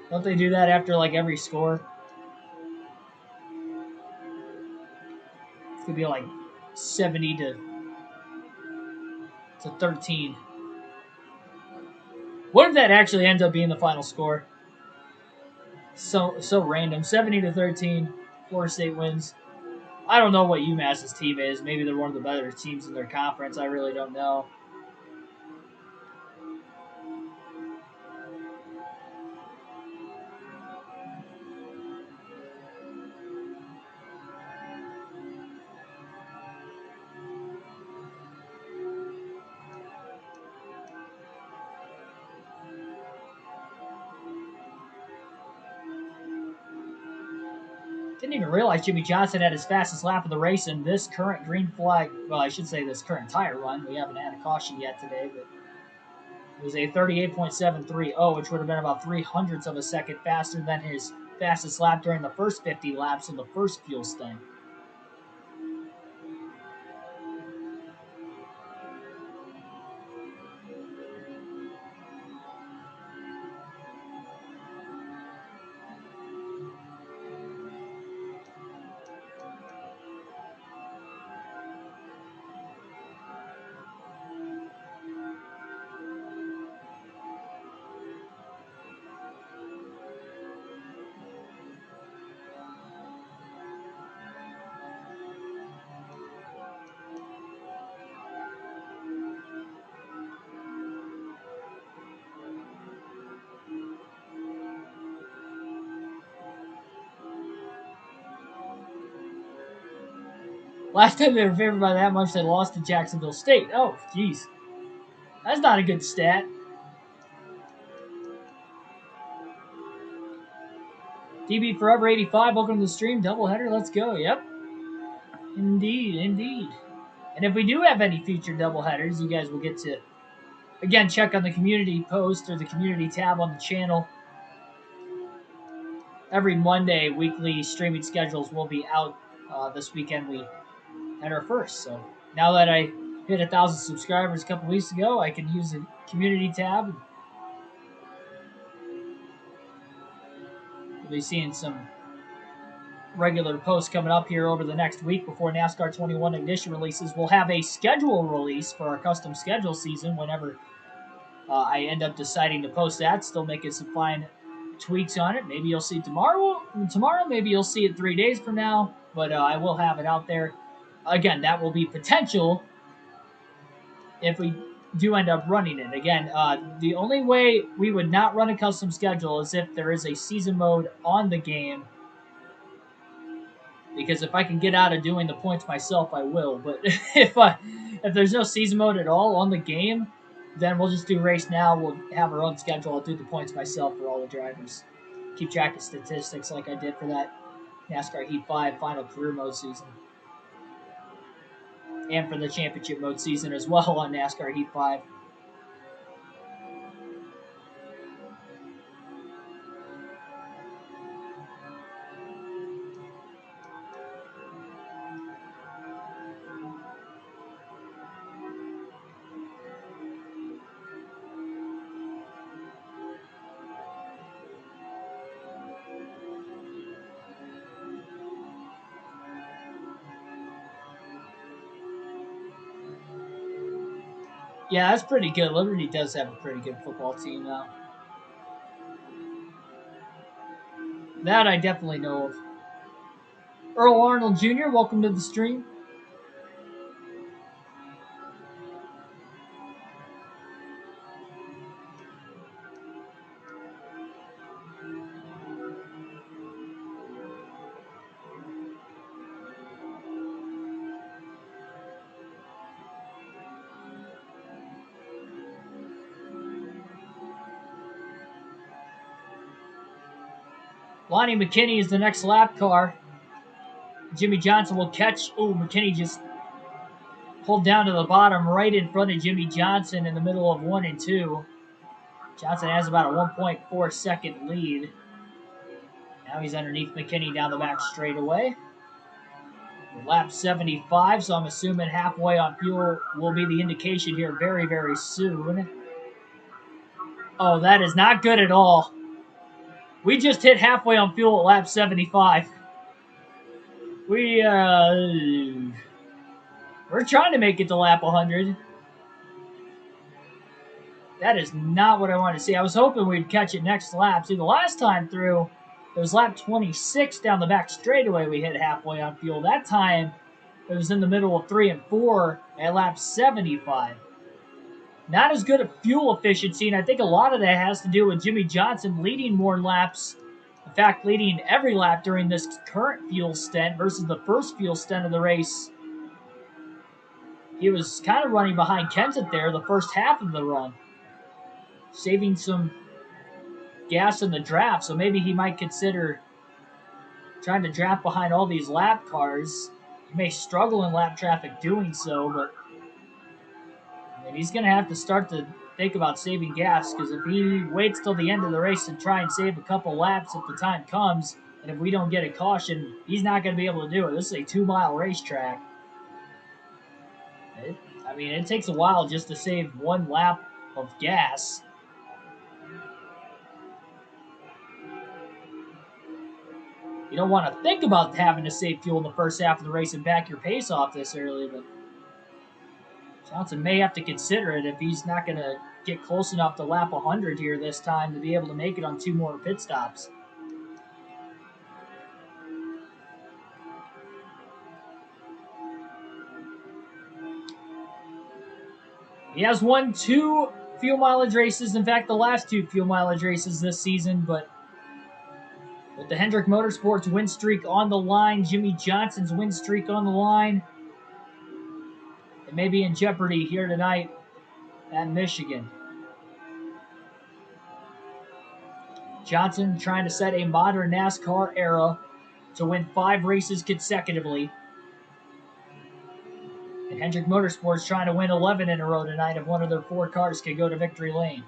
Don't they do that after like every score? It's gonna be like 70 to 13. What if that actually ends up being the final score? So random. 70 to 13. Florida State wins. I don't know what UMass's team is. Maybe they're one of the better teams in their conference. I really don't know. Didn't even realize Jimmy Johnson had his fastest lap of the race in this current green flag. Well, I should say this current tire run. We haven't had a caution yet today, but it was a 38.730, which would have been about 0.03 of a second faster than his fastest lap during the first 50 laps in the first fuel stint. Last time they were favored by that much, they lost to Jacksonville State. Oh, jeez. That's not a good stat. DB Forever 85, welcome to the stream. Doubleheader, let's go. Yep. Indeed, indeed. And if we do have any future doubleheaders, you guys will get to, again, check on the community post or the community tab on the channel. Every Monday, weekly streaming schedules will be out. This weekend, we had our first. So now that I hit 1,000 subscribers a couple weeks ago, I can use the community tab. We'll be seeing some regular posts coming up here over the next week before NASCAR 21 Ignition releases. We'll have a schedule release for our custom schedule season whenever I end up deciding to post that. Still making some fine tweaks on it. Maybe you'll see it tomorrow. Maybe you'll see it 3 days from now. But I will have it out there. Again, that will be potential if we do end up running it. Again, the only way we would not run a custom schedule is if there is a season mode on the game. Because if I can get out of doing the points myself, I will. But if there's no season mode at all on the game, then we'll just do race now. We'll have our own schedule. I'll do the points myself for all the drivers. Keep track of statistics like I did for that NASCAR Heat 5 final career mode season. And for the championship mode season as well on NASCAR Heat 5. Yeah, that's pretty good. Liberty does have a pretty good football team now. That I definitely know of. Earl Arnold Jr., welcome to the stream. Lonnie McKinney is the next lap car. Jimmy Johnson will catch. Oh, McKinney just pulled down to the bottom right in front of Jimmy Johnson in the middle of 1 and 2. Johnson has about a 1.4 second lead. Now he's underneath McKinney down the back straightaway. Lap 75, so I'm assuming halfway on fuel will be the indication here very, very soon. Oh, that is not good at all. We just hit halfway on fuel at lap 75. We're trying to make it to lap 100. That is not what I wanted to see. I was hoping we'd catch it next lap. See, the last time through, it was lap 26 down the back straightaway we hit halfway on fuel. That time, it was in the middle of 3 and 4 at lap 75. Not as good at fuel efficiency, and I think a lot of that has to do with Jimmy Johnson leading more laps. In fact, leading every lap during this current fuel stint versus the first fuel stint of the race. He was kind of running behind Kenseth there the first half of the run, saving some gas in the draft, so maybe he might consider trying to draft behind all these lap cars. He may struggle in lap traffic doing so, but I mean, he's going to have to start to think about saving gas, because if he waits till the end of the race to try and save a couple laps if the time comes, and if we don't get a caution, he's not going to be able to do it. This is a 2-mile racetrack. It takes a while just to save 1 lap of gas. You don't want to think about having to save fuel in the first half of the race and back your pace off this early, but Johnson may have to consider it if he's not going to get close enough to lap 100 here this time to be able to make it on 2 more pit stops. He has won 2 fuel mileage races, in fact, the last 2 fuel mileage races this season, but with the Hendrick Motorsports win streak on the line, Jimmy Johnson's win streak on the line, it may be in jeopardy here tonight at Michigan. Johnson trying to set a modern NASCAR era to win 5 races consecutively. And Hendrick Motorsports trying to win 11 in a row tonight if one of their 4 cars can go to victory lane.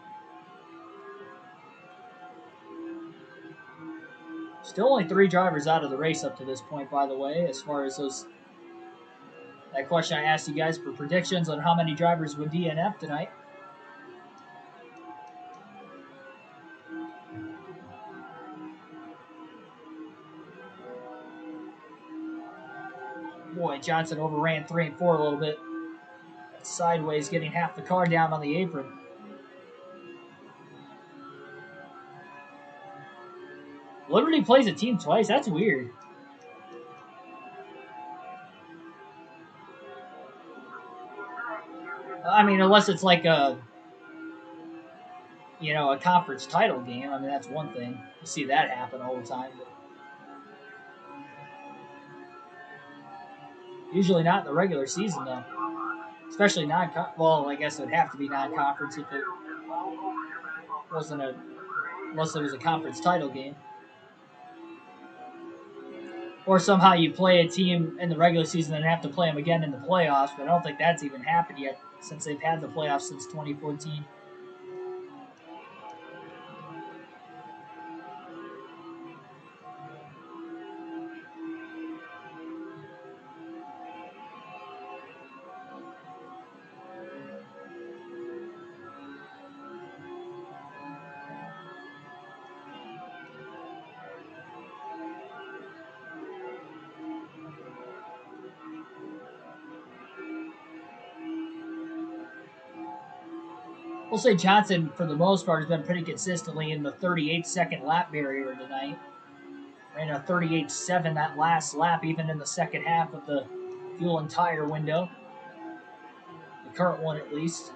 Still only 3 drivers out of the race up to this point, by the way, as far as that question I asked you guys for predictions on how many drivers would DNF tonight. Boy, Johnson overran 3 and 4 a little bit. Sideways, getting half the car down on the apron. Liberty plays a team twice. That's weird. I mean, unless it's like a conference title game. I mean, that's one thing. You see that happen all the time. But usually not in the regular season, though. Especially well, I guess it would have to be non-conference if it wasn't unless it was a conference title game. Or somehow you play a team in the regular season and have to play them again in the playoffs, but I don't think that's even happened yet since they've had the playoffs since 2014. We'll say Johnson, for the most part, has been pretty consistently in the 38-second lap barrier tonight. Ran a 38.7 that last lap, even in the second half of the fuel and tire window. The current one, at least.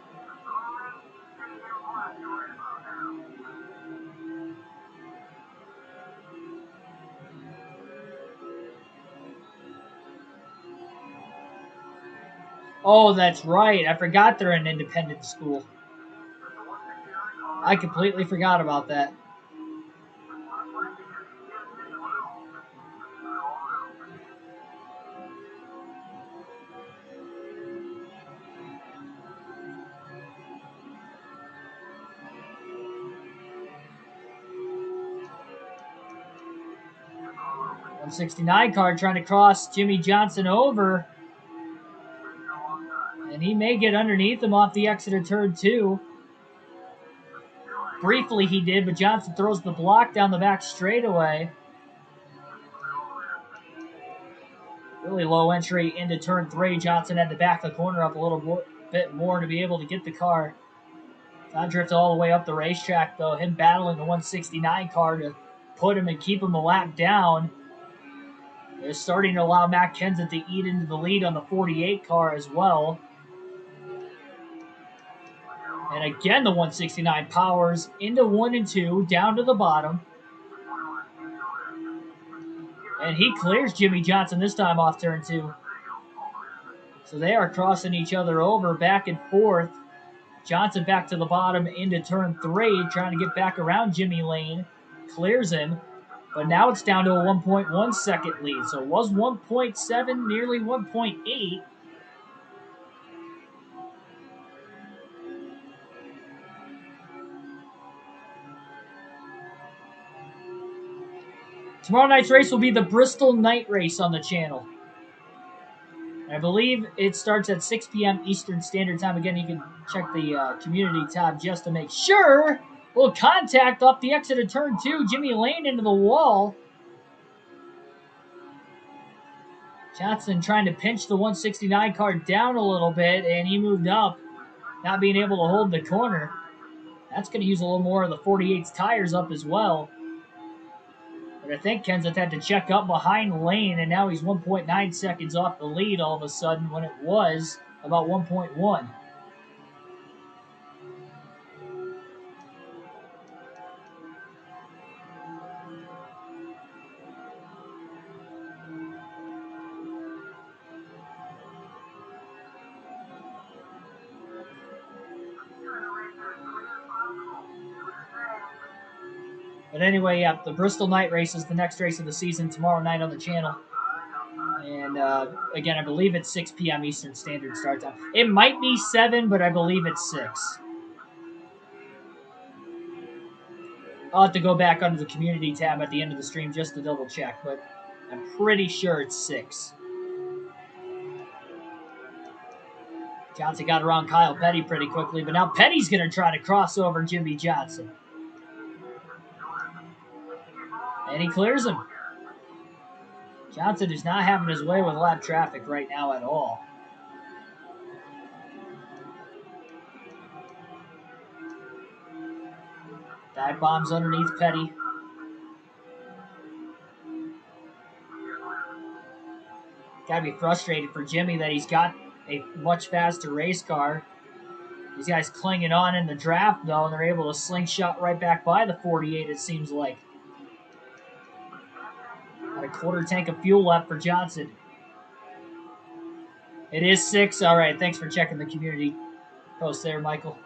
Oh, that's right. I forgot they're an independent school. I completely forgot about that. .169 car trying to cross Jimmy Johnson over. And he may get underneath him off the exit of turn 2. Briefly he did, but Johnson throws the block down the back straightaway. Really low entry into turn 3. Johnson had to back the corner up a little bit more to be able to get the car. Not drift all the way up the racetrack, though. Him battling the 169 car to put him and keep him a lap down. They're starting to allow Matt Kenseth to eat into the lead on the 48 car as well. And again, the 169 powers into 1 and 2, down to the bottom. And he clears Jimmy Johnson this time off turn 2. So they are crossing each other over back and forth. Johnson back to the bottom into turn 3, trying to get back around Jimmy Lane. Clears him. But now it's down to a 1.1 second lead. So it was 1.7, nearly 1.8. Tomorrow night's race will be the Bristol night race on the channel. I believe it starts at 6 p.m. Eastern Standard Time. Again, you can check the community tab just to make sure. Little contact off the exit of turn 2. Jimmy Lane into the wall. Johnson trying to pinch the 169 car down a little bit, and he moved up, not being able to hold the corner. That's going to use a little more of the 48's tires up as well. But I think Kenseth had to check up behind Lane, and now he's 1.9 seconds off the lead all of a sudden when it was about 1.1. But anyway, yeah, the Bristol night race is the next race of the season tomorrow night on the channel. And again, I believe it's 6 p.m. Eastern Standard start time. It might be 7, but I believe it's 6. I'll have to go back under the community tab at the end of the stream just to double check, but I'm pretty sure it's 6. Johnson got around Kyle Petty pretty quickly, but now Petty's going to try to cross over Jimmy Johnson. And he clears him. Johnson is not having his way with lap traffic right now at all. Dive bombs underneath Petty. Got to be frustrated for Jimmy that he's got a much faster race car. These guys clinging on in the draft, though, and they're able to slingshot right back by the 48, it seems like. Got a quarter tank of fuel left for Johnson. It is 6. All right, thanks for checking the community post there, Michael.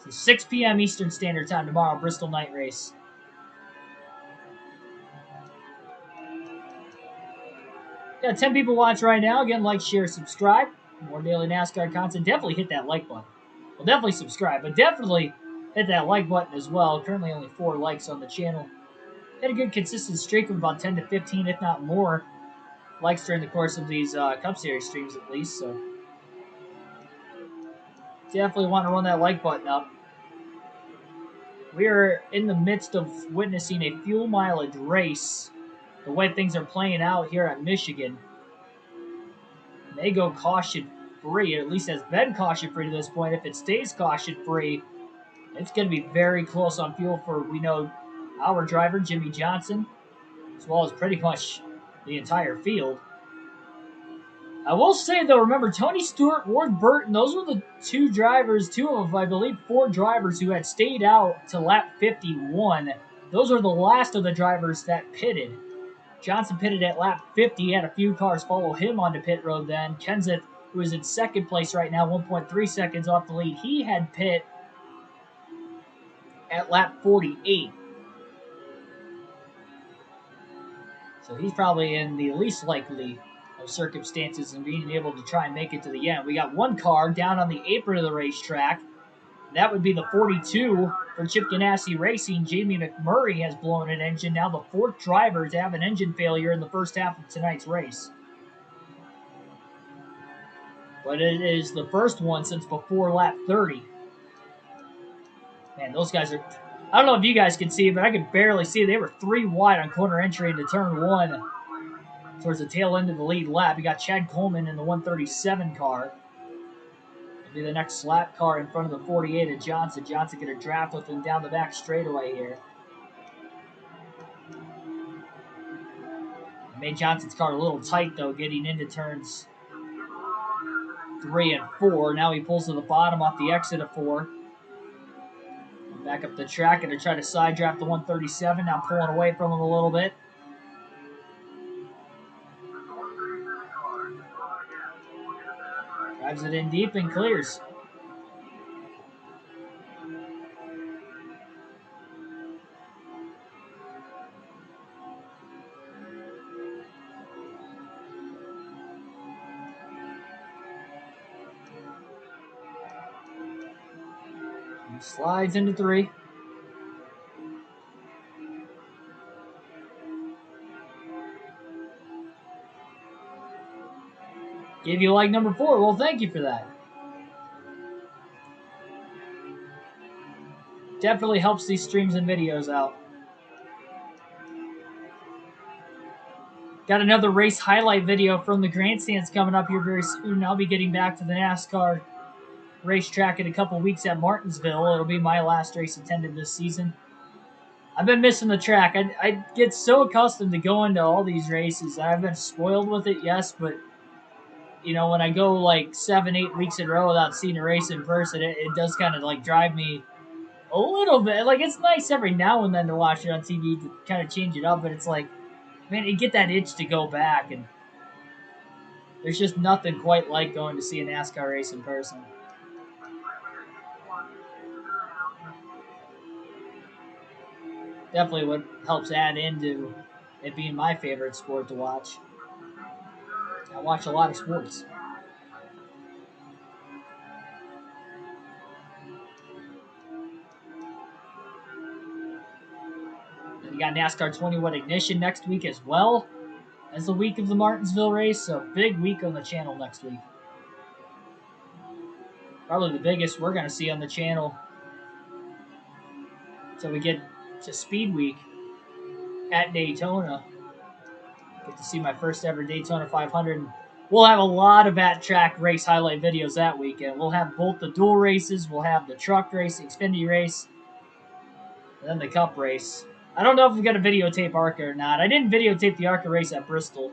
So 6 p.m. Eastern Standard Time tomorrow, Bristol night race. Got 10 people watch right now. Again, like, share, subscribe. More daily NASCAR content. Definitely hit that like button. Well, definitely subscribe, but definitely hit that like button as well. Currently only 4 likes on the channel. Had a good consistent streak of about 10 to 15, if not more, likes during the course of these Cup Series streams at least. So definitely want to run that like button up. We are in the midst of witnessing a fuel mileage race. The way things are playing out here at Michigan. May go caution-free, or at least has been caution-free to this point. If it stays caution-free, it's going to be very close on fuel for, we know, our driver, Jimmy Johnson, as well as pretty much the entire field. I will say, though, remember, Tony Stewart, Ward Burton, those were the two drivers, two of, I believe, four drivers who had stayed out to lap 51. Those were the last of the drivers that pitted. Johnson pitted at lap 50. He had a few cars follow him onto pit road then. Kenseth, who is in second place right now, 1.3 seconds off the lead, he had pit at lap 48. So he's probably in the least likely of circumstances and being able to try and make it to the end. We got one car down on the apron of the racetrack. That would be the 42 for Chip Ganassi Racing. Jamie Mcmurray has blown an engine. Now the fourth driver to have an engine failure in the first half of tonight's race. But it is the first one since before lap 30. Man, those guys are... I don't know if you guys can see it, but I can barely see it. They were 3 wide on corner entry into turn 1 towards the tail end of the lead lap. You got Chad Coleman in the 137 car. It'll be the next lap car in front of the 48 of Johnson. Johnson going to draft with him down the back straightaway here. Made Johnson's car a little tight, though, getting into turns 3 and 4. Now he pulls to the bottom off the exit of 4. Back up the track and to try to side draft the 137. Now pulling away from him a little bit. Drives it in deep and clears. He slides into 3. Gave you like number 4. Well, thank you for that. Definitely helps these streams and videos out. Got another race highlight video from the grandstands coming up here very soon. I'll be getting back to the NASCAR racetrack in a couple weeks at Martinsville. It'll be my last race attended this season. I've been missing the track. I get so accustomed to going to all these races. I've been spoiled with it, yes, but you know, when I go like 7-8 weeks in a row without seeing a race in person, it does kind of like drive me a little bit. Like, it's nice every now and then to watch it on TV to kind of change it up, but it's like, man, you get that itch to go back, and there's just nothing quite like going to see a NASCAR race in person. Definitely what helps add into it being my favorite sport to watch. I watch a lot of sports. And you got NASCAR 21 Ignition next week as well as the week of the Martinsville race. So big week on the channel next week. Probably the biggest we're going to see on the channel until we get to Speed Week at Daytona. Get to see my first ever Daytona 500. We'll have a lot of at-track race highlight videos that weekend. We'll have both the dual races. We'll have the truck race, the Xfinity race, and then the Cup race. I don't know if we're going to videotape ARCA or not. I didn't videotape the ARCA race at Bristol.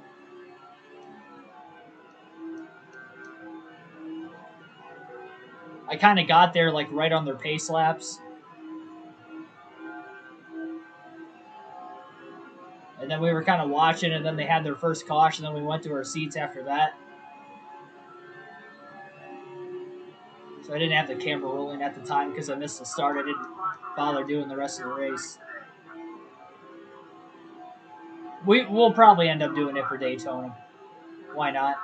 I kind of got there like right on their pace laps. And then we were kind of watching, and then they had their first caution, and then we went to our seats after that. So I didn't have the camera rolling at the time because I missed the start. I didn't bother doing the rest of the race. We'll probably end up doing it for Daytona. Why not?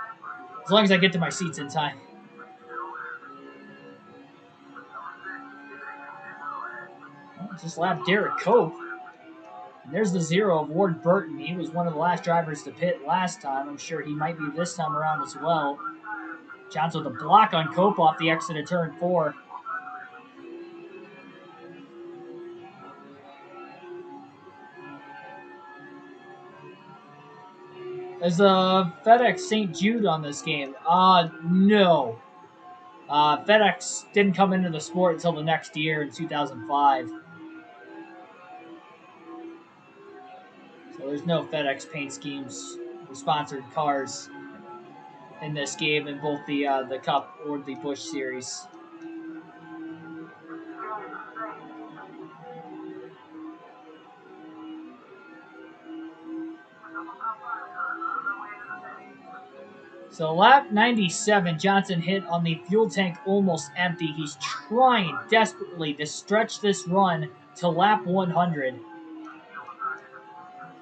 As long as I get to my seats in time. Well, just lapped Derek Cope. And there's the 0 of Ward Burton. He was one of the last drivers to pit last time. I'm sure he might be this time around as well. Johnson with a block on Cope off the exit of turn 4. Is FedEx St. Jude on this game? No. FedEx didn't come into the sport until the next year in 2005. So there's no FedEx paint schemes or sponsored cars in this game in both the Cup or the Busch Series. So lap 97, Johnson hit on the fuel tank almost empty. He's trying desperately to stretch this run to lap 100.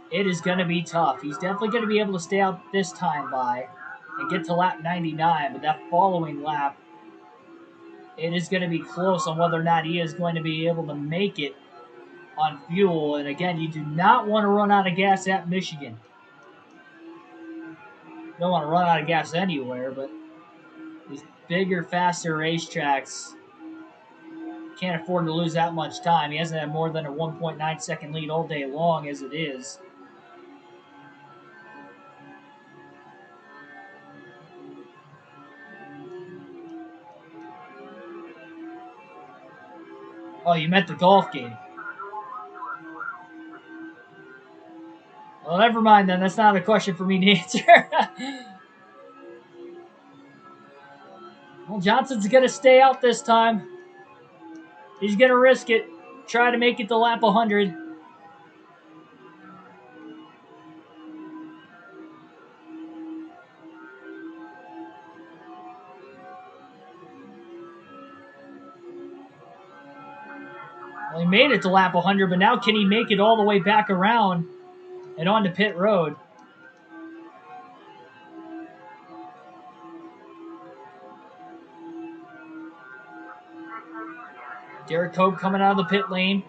It is going to be tough. He's definitely going to be able to stay out this time by and get to lap 99, but that following lap, it is going to be close on whether or not he is going to be able to make it on fuel. And again, you do not want to run out of gas at Michigan. You don't want to run out of gas anywhere, but these bigger, faster racetracks can't afford to lose that much time. He hasn't had more than a 1.9 second lead all day long as it is. Oh, you meant the golf game. Well, never mind then. That's not a question for me to answer. Well, Johnson's going to stay out this time. He's going to risk it. Try to make it to lap 100. Well, he made it to lap 100, but now can he make it all the way back around and onto pit road? Derek Cope coming out of the pit lane.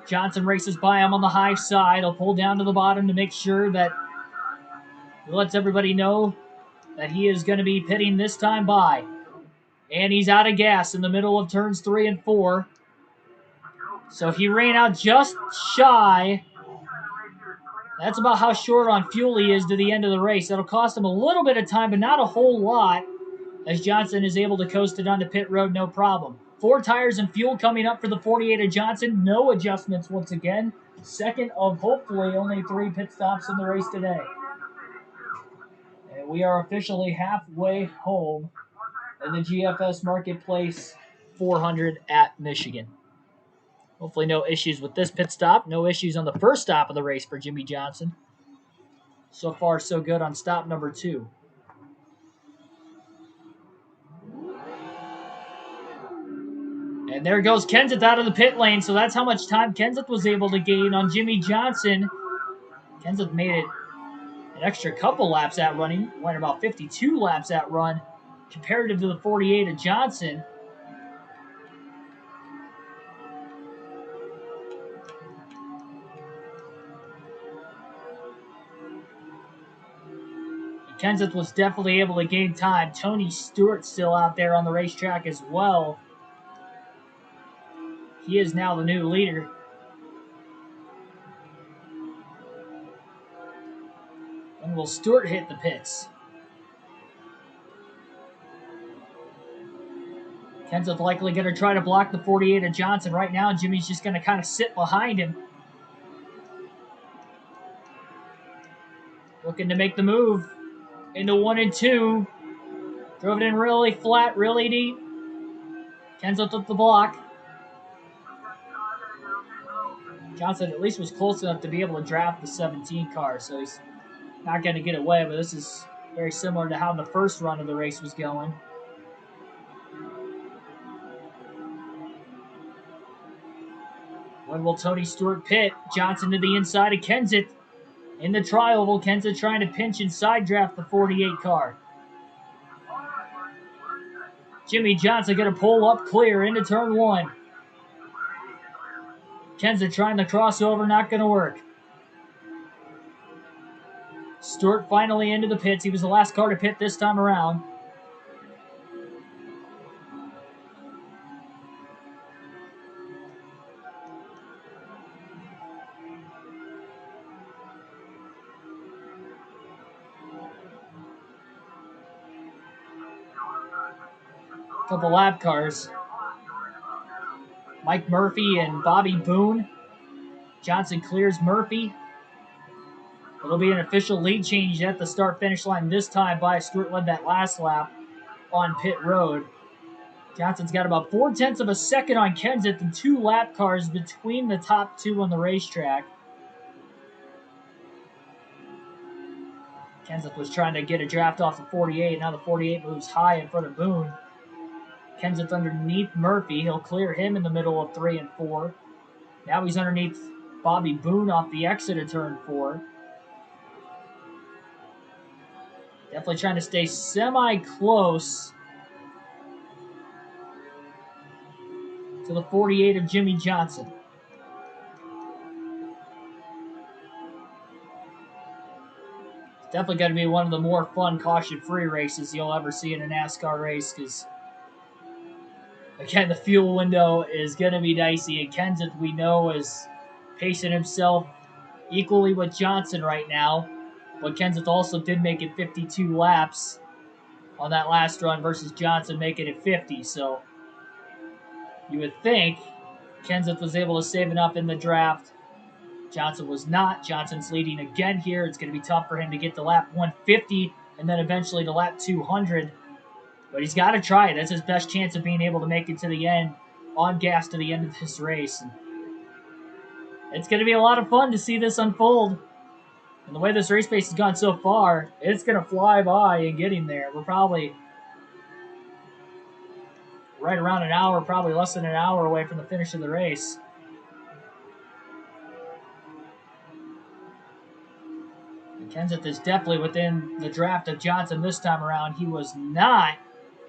Johnson races by him on the high side. He'll pull down to the bottom to make sure that he lets everybody know that he is going to be pitting this time by. And he's out of gas in the middle of turns 3 and 4. So he ran out just shy. That's about how short on fuel he is to the end of the race. That'll cost him a little bit of time, but not a whole lot, as Johnson is able to coast it onto pit road, no problem. 4 tires and fuel coming up for the 48 of Johnson. No adjustments once again. Second of hopefully only 3 pit stops in the race today. And we are officially halfway home in the GFS Marketplace 400 at Michigan. Hopefully no issues with this pit stop. No issues on the first stop of the race for Jimmy Johnson. So far, so good on stop number 2. And there goes Kenseth out of the pit lane, so that's how much time Kenseth was able to gain on Jimmy Johnson. Kenseth made it an extra couple laps that running, went about 52 laps that run, comparative to the 48 of Johnson. Kenseth was definitely able to gain time. Tony Stewart still out there on the racetrack as well. He is now the new leader. When will Stewart hit the pits? Kenseth likely going to try to block the 48 of Johnson right now. Jimmy's just going to kind of sit behind him. Looking to make the move into 1 and 2. Drove it in really flat, really deep. Kenseth took the block. Johnson at least was close enough to be able to draft the 17 car, so he's not going to get away, but this is very similar to how the first run of the race was going. When will Tony Stewart pit? Johnson to the inside of Kenseth. In the tri-oval, Kenseth trying to pinch and side draft the 48 car. Jimmy Johnson going to pull up clear into turn 1. Kenseth trying to cross over, not going to work. Stewart finally into the pits. He was the last car to pit this time around. Couple lap cars. Mike Murphy and Bobby Boone. Johnson clears Murphy. It'll be an official lead change at the start-finish line this time by Stewart. Led that last lap on pit road. Johnson's got about 0.4 of a second on Kenseth and 2 lap cars between the top 2 on the racetrack. Kenseth was trying to get a draft off the 48. Now the 48 moves high in front of Boone. Kenseth underneath Murphy. He'll clear him in the middle of 3 and 4. Now he's underneath Bobby Boone off the exit of turn 4. Definitely trying to stay semi-close to the 48 of Jimmy Johnson. It's definitely going to be one of the more fun caution-free races you'll ever see in a NASCAR race because, again, the fuel window is going to be dicey. And Kenseth, we know, is pacing himself equally with Johnson right now. But Kenseth also did make it 52 laps on that last run versus Johnson making it 50. So you would think Kenseth was able to save enough in the draft. Johnson was not. Johnson's leading again here. It's going to be tough for him to get to lap 150 and then eventually to lap 200. But he's got to try it. That's his best chance of being able to make it to the end on gas to the end of this race. And it's going to be a lot of fun to see this unfold. And the way this race pace has gone so far, it's going to fly by in getting there. We're probably right around an hour, probably less than an hour away from the finish of the race. And Kenseth is definitely within the draft of Johnson this time around. He was not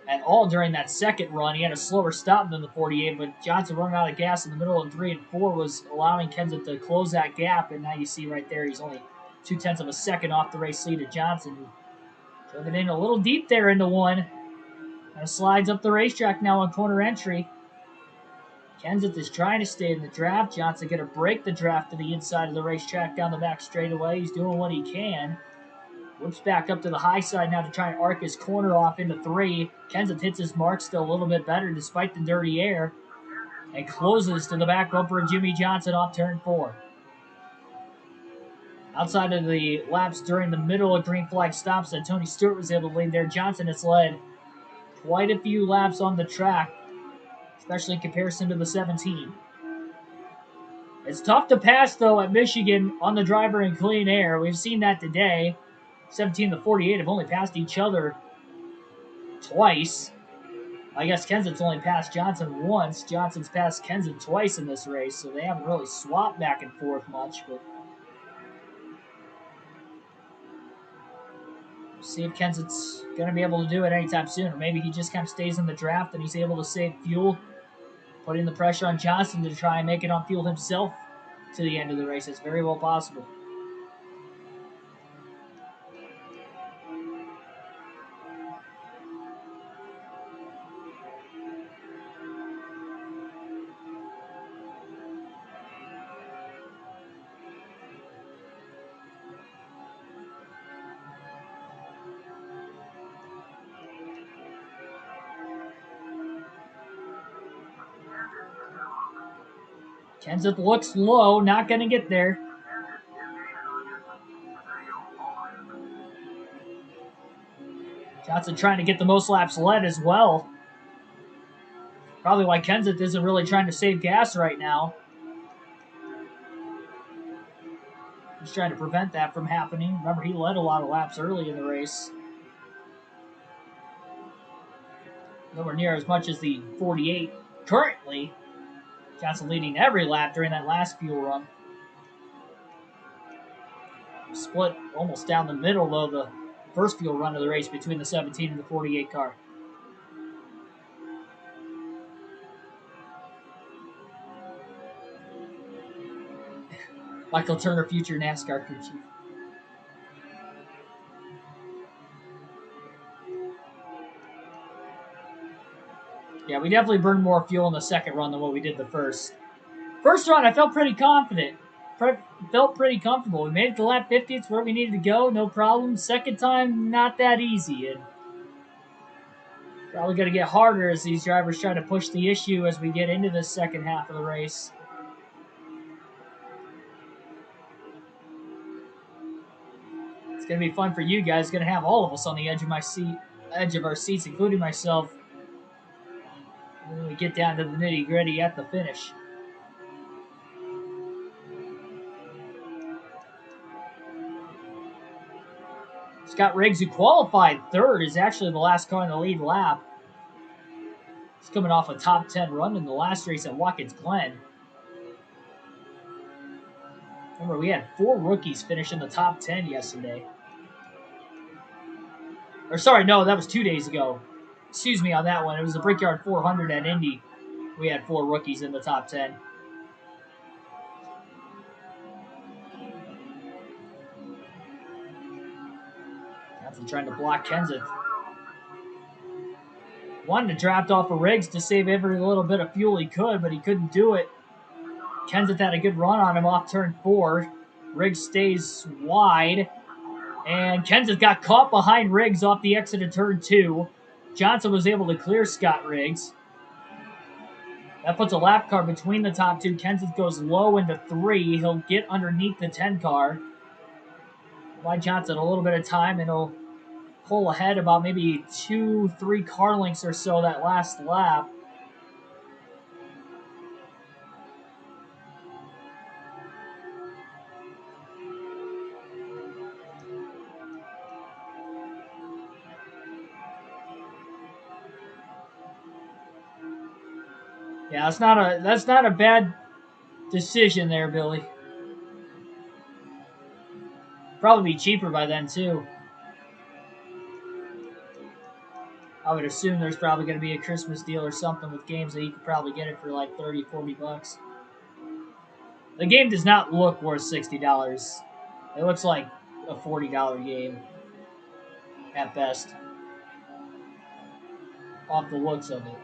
at all during that second run. He had a slower stop than the 48, but Johnson running out of gas in the middle of 3 and 4 was allowing Kenseth to close that gap. And now you see right there, he's only 0.2 of a second off the race lead of Johnson, who drove it in a little deep there into 1. And slides up the racetrack now on corner entry. Kenseth is trying to stay in the draft. Johnson going to break the draft to the inside of the racetrack down the back straightaway. He's doing what he can. Whips back up to the high side now to try and arc his corner off into 3. Kenseth hits his mark still a little bit better despite the dirty air. And closes to the back bumper of Jimmy Johnson off turn 4. Outside of the laps during the middle of green flag stops that Tony Stewart was able to lead there, Johnson has led quite a few laps on the track, especially in comparison to the 17. It's tough to pass, though, at Michigan on the driver in clean air. We've seen that today. 17 and the 48 have only passed each other twice. I guess Kenseth's only passed Johnson once. Johnson's passed Kenseth twice in this race, so they haven't really swapped back and forth much. But we'll see if Kenseth's going to be able to do it anytime soon. Or maybe he just kind of stays in the draft and he's able to save fuel, putting the pressure on Johnson to try and make it on fuel himself to the end of the race. It's very well possible. Kenseth looks low, not going to get there. Johnson trying to get the most laps led as well. Probably why Kenseth isn't really trying to save gas right now. He's trying to prevent that from happening. Remember, he led a lot of laps early in the race. Nowhere near as much as the 48 currently. Johnson leading every lap during that last fuel run. Split almost down the middle, though, the first fuel run of the race between the 17 and the 48 car. Michael Turner, future NASCAR crew chief. Yeah, we definitely burned more fuel in the second run than what we did the first. First run, I felt pretty confident. Felt pretty comfortable. We made it to lap 50. It's where we needed to go. No problem. Second time, not that easy. And probably going to get harder as these drivers try to push the issue as we get into the second half of the race. going to be fun for you guys. It's going to have all of us on the edge of our seats, including myself, when we get down to the nitty-gritty at the finish. Scott Riggs, who qualified third, is actually the last car in the lead lap. He's coming off a top 10 run in the last race at Watkins Glen. Remember, we had 4 rookies finish in the top 10 yesterday. Or sorry, no, that was 2 days ago. Excuse me on that one. It was the Brickyard 400 at Indy. We had 4 rookies in the top 10. Johnson trying to block Kenseth. Wanted to draft off of Riggs to save every little bit of fuel he could, but he couldn't do it. Kenseth had a good run on him off turn 4. Riggs stays wide. And Kenseth got caught behind Riggs off the exit of turn 2. Johnson was able to clear Scott Riggs. That puts a lap car between the top 2. Kenseth goes low into 3. He'll get underneath the 10 car. Buy Johnson a little bit of time, and he'll pull ahead about maybe 2-3 car lengths or so that last lap. Yeah, that's not a bad decision there, Billy. Probably be cheaper by then too. I would assume there's probably going to be a Christmas deal or something with games that you could probably get it for like $30-$40. The game does not look worth $60. It looks like a $40 game at best, off the looks of it.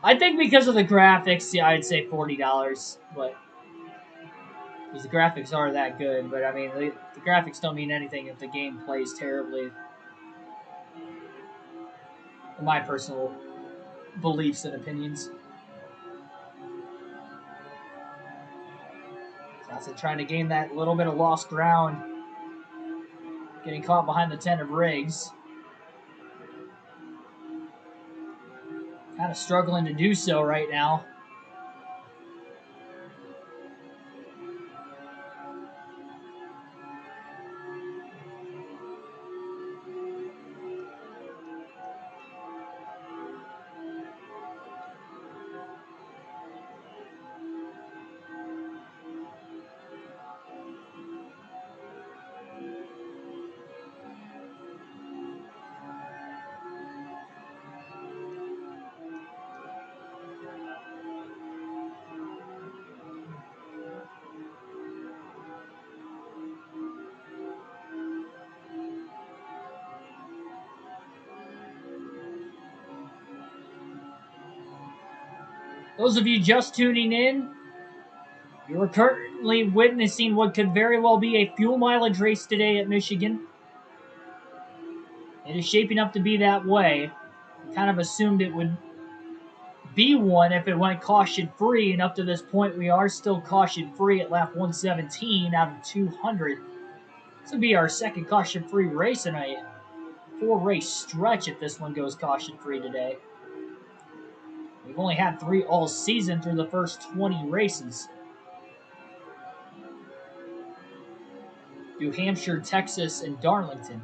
I think because of the graphics, yeah, I'd say $40, but because the graphics are that good. But I mean, the graphics don't mean anything if the game plays terribly. In my personal beliefs and opinions. Johnson trying to gain that little bit of lost ground. Getting caught behind the 10 of Riggs. Kind of struggling to do so right now. Those of you just tuning in, you are currently witnessing what could very well be a fuel mileage race today at Michigan. It is shaping up to be that way. We kind of assumed it would be one if it went caution-free, and up to this point, we are still caution-free at lap 117 out of 200. This will be our second caution-free race in a 4-race stretch if this one goes caution-free today. We've only had 3 all season through the first 20 races. New Hampshire, Texas, and Darlington.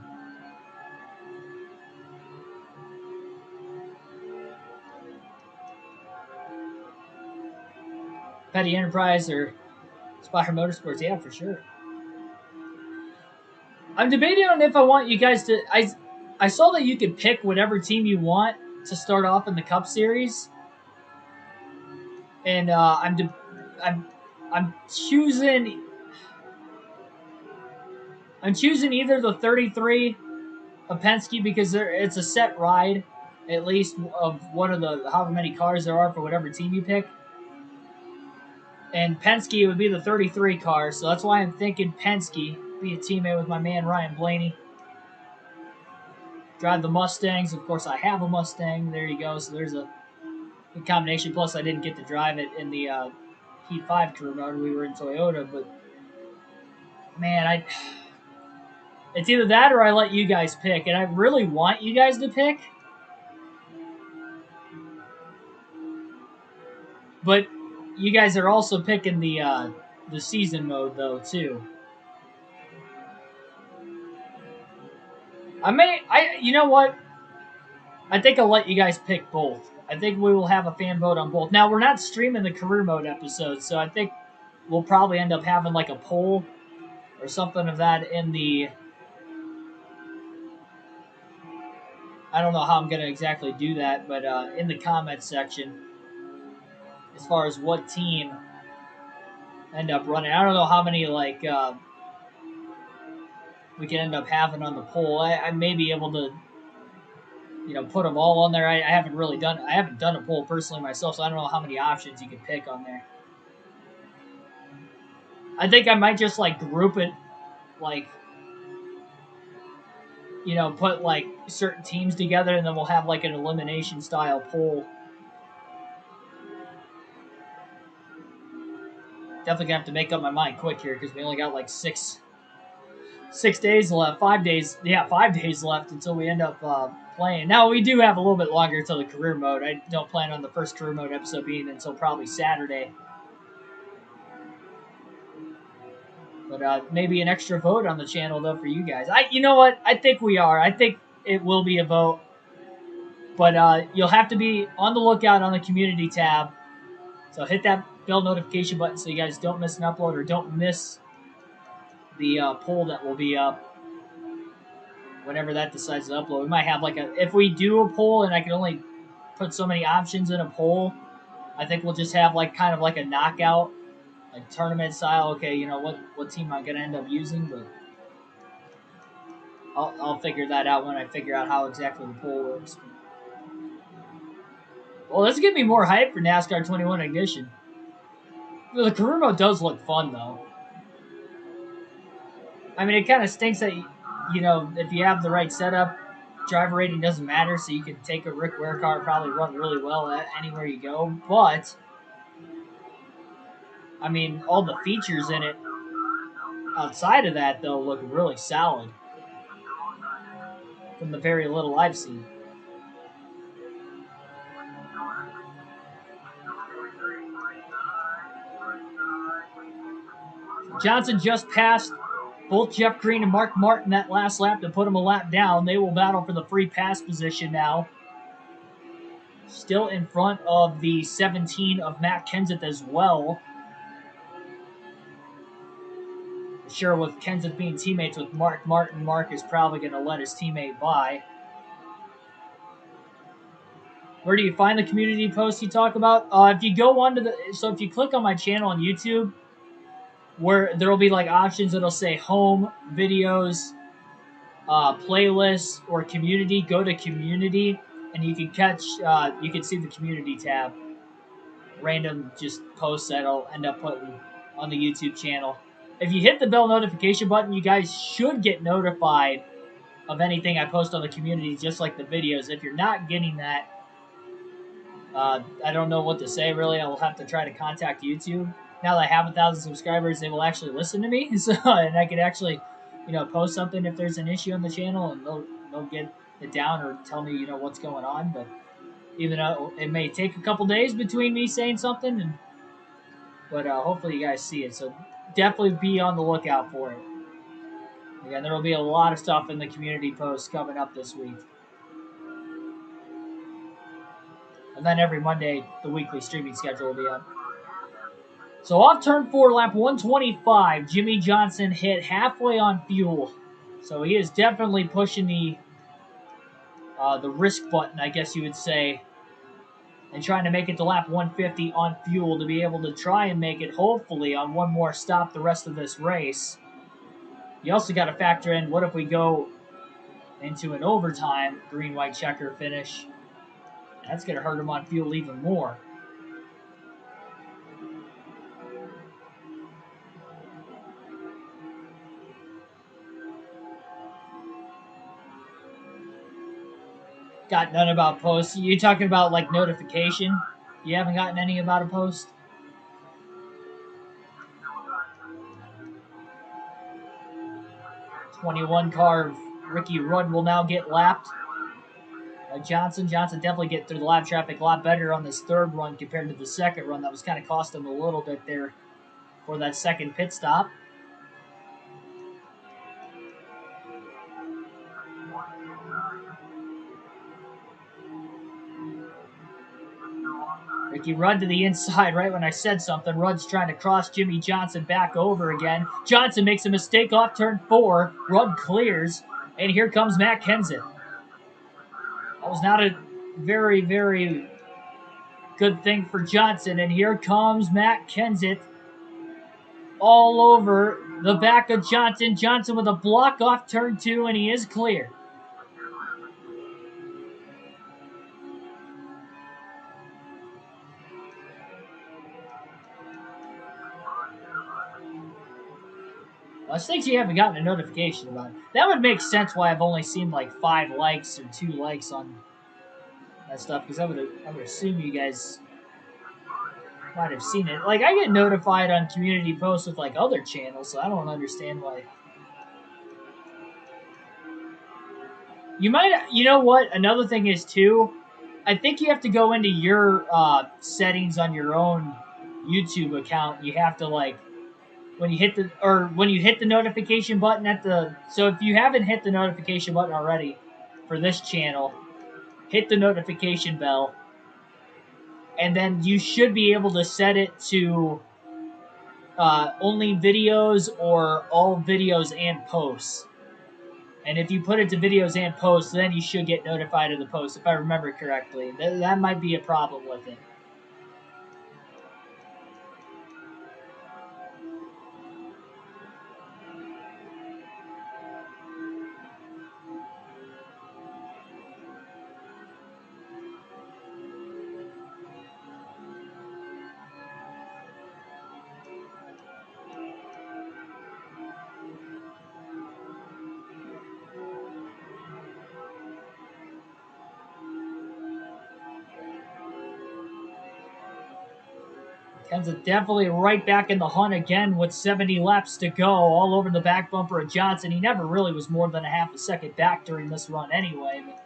Petty Enterprise or Spire Motorsports, yeah, for sure. I'm debating on if I want you guys to... I saw that you could pick whatever team you want to start off in the Cup Series. And I'm choosing... I'm choosing either the 33 of Penske because it's a set ride, at least of one of the however many cars there are for whatever team you pick. And Penske would be the 33 car, so that's why I'm thinking Penske. Be a teammate with my man Ryan Blaney. Drive the Mustangs. Of course, I have a Mustang. There you go. So there's a good combination. Plus, I didn't get to drive it in the Heat 5 career mode. We were in Toyota, but man, It's either that or I let you guys pick, and I really want you guys to pick. But you guys are also picking the season mode though too. You know what? I think I'll let you guys pick both. I think we will have a fan vote on both. Now we're not streaming the career mode episodes, so I think we'll probably end up having like a poll or something of that in the. I don't know how I'm gonna exactly do that, but in the comments section, as far as what team end up running, I don't know how many like we can end up having on the poll. I may be able to, put them all on there. I haven't really done. I haven't done a poll personally myself, so I don't know how many options you can pick on there. I think I might just like group it, like, put like certain teams together, and then we'll have like an elimination style poll. Definitely gonna have to make up my mind quick here because we only got like 6 days left. 5 days, yeah, 5 days left until we end up playing. Now we do have a little bit longer until the career mode. I don't plan on the first career mode episode being until probably Saturday. But maybe an extra vote on the channel though for you guys. You know what? I think we are. I think it will be a vote, but you'll have to be on the lookout on the community tab. So hit that bell notification button so you guys don't miss an upload or don't miss the poll that will be up whenever that decides to upload. We might have like if we do a poll and I can only put so many options in a poll, I think we'll just have like kind of like a knockout, like tournament style. Okay, what team I'm gonna end up using, but I'll figure that out when I figure out how exactly the poll works. Well, let's get me more hype for NASCAR 21 Ignition. The career mode does look fun though. I mean, it kind of stinks that if you have the right setup, driver rating doesn't matter, so you can take a Rick Ware car and probably run really well at anywhere you go. But I mean, all the features in it outside of that though look really solid from the very little I've seen. Johnson just passed both Jeff Green and Mark Martin that last lap to put him a lap down. They will battle for the free pass position now. Still in front of the 17 of Matt Kenseth as well. Sure, with Kenseth being teammates with Mark Martin, Mark is probably going to let his teammate by. Where do you find the community posts you talk about? If you go onto if you click on my channel on YouTube, where there will be like options that'll say home, videos, playlists, or community, go to community, and you can see the community tab. Random just posts that'll end up putting on the YouTube channel. If you hit the bell notification button, you guys should get notified of anything I post on the community, just like the videos. If you're not getting that, I don't know what to say, really. I will have to try to contact YouTube. Now that I have 1,000 subscribers, they will actually listen to me, and I could actually, post something if there's an issue on the channel, and they'll get it down or tell me, what's going on. But even though it may take a couple days between me saying something, but hopefully you guys see it. So definitely be on the lookout for it. Again, there will be a lot of stuff in the community posts coming up this week. And then every Monday, the weekly streaming schedule will be up. So off turn 4, lap 125, Jimmy Johnson hit halfway on fuel. So he is definitely pushing the risk button, I guess you would say, and trying to make it to lap 150 on fuel to be able to try and make it, hopefully, on one more stop the rest of this race. You also got to factor in, what if we go into an overtime green-white checker finish? That's going to hurt him on fuel even more. Got none about posts. You talking about like notification? You haven't gotten any about a post? 21 car of Ricky Rudd will now get lapped by Johnson. Johnson definitely get through the lap traffic a lot better on this third run compared to the second run. That was kind of cost him a little bit there for that second pit stop. Ricky Rudd to the inside right when I said something. Rudd's trying to cross Jimmy Johnson back over again. Johnson makes a mistake off turn 4. Rudd clears, and here comes Matt Kenseth. That was not a very, very good thing for Johnson, and here comes Matt Kenseth all over the back of Johnson. Johnson with a block off turn 2, and he is clear. Well, things you haven't gotten a notification about. That would make sense why I've only seen like 5 likes or 2 likes on that stuff, because I would assume you guys might have seen it. Like, I get notified on community posts with like other channels, so I don't understand why. You might, you know what? Another thing is too, I think you have to go into your settings on your own YouTube account. You have to like when you hit the notification button at the. So if you haven't hit the notification button already for this channel, hit the notification bell, and then you should be able to set it to only videos or all videos and posts. And if you put it to videos and posts, then you should get notified of the post, if I remember correctly. That might be a problem with it. Kenseth definitely right back in the hunt again with 70 laps to go, all over the back bumper of Johnson. He never really was more than a half a second back during this run anyway. But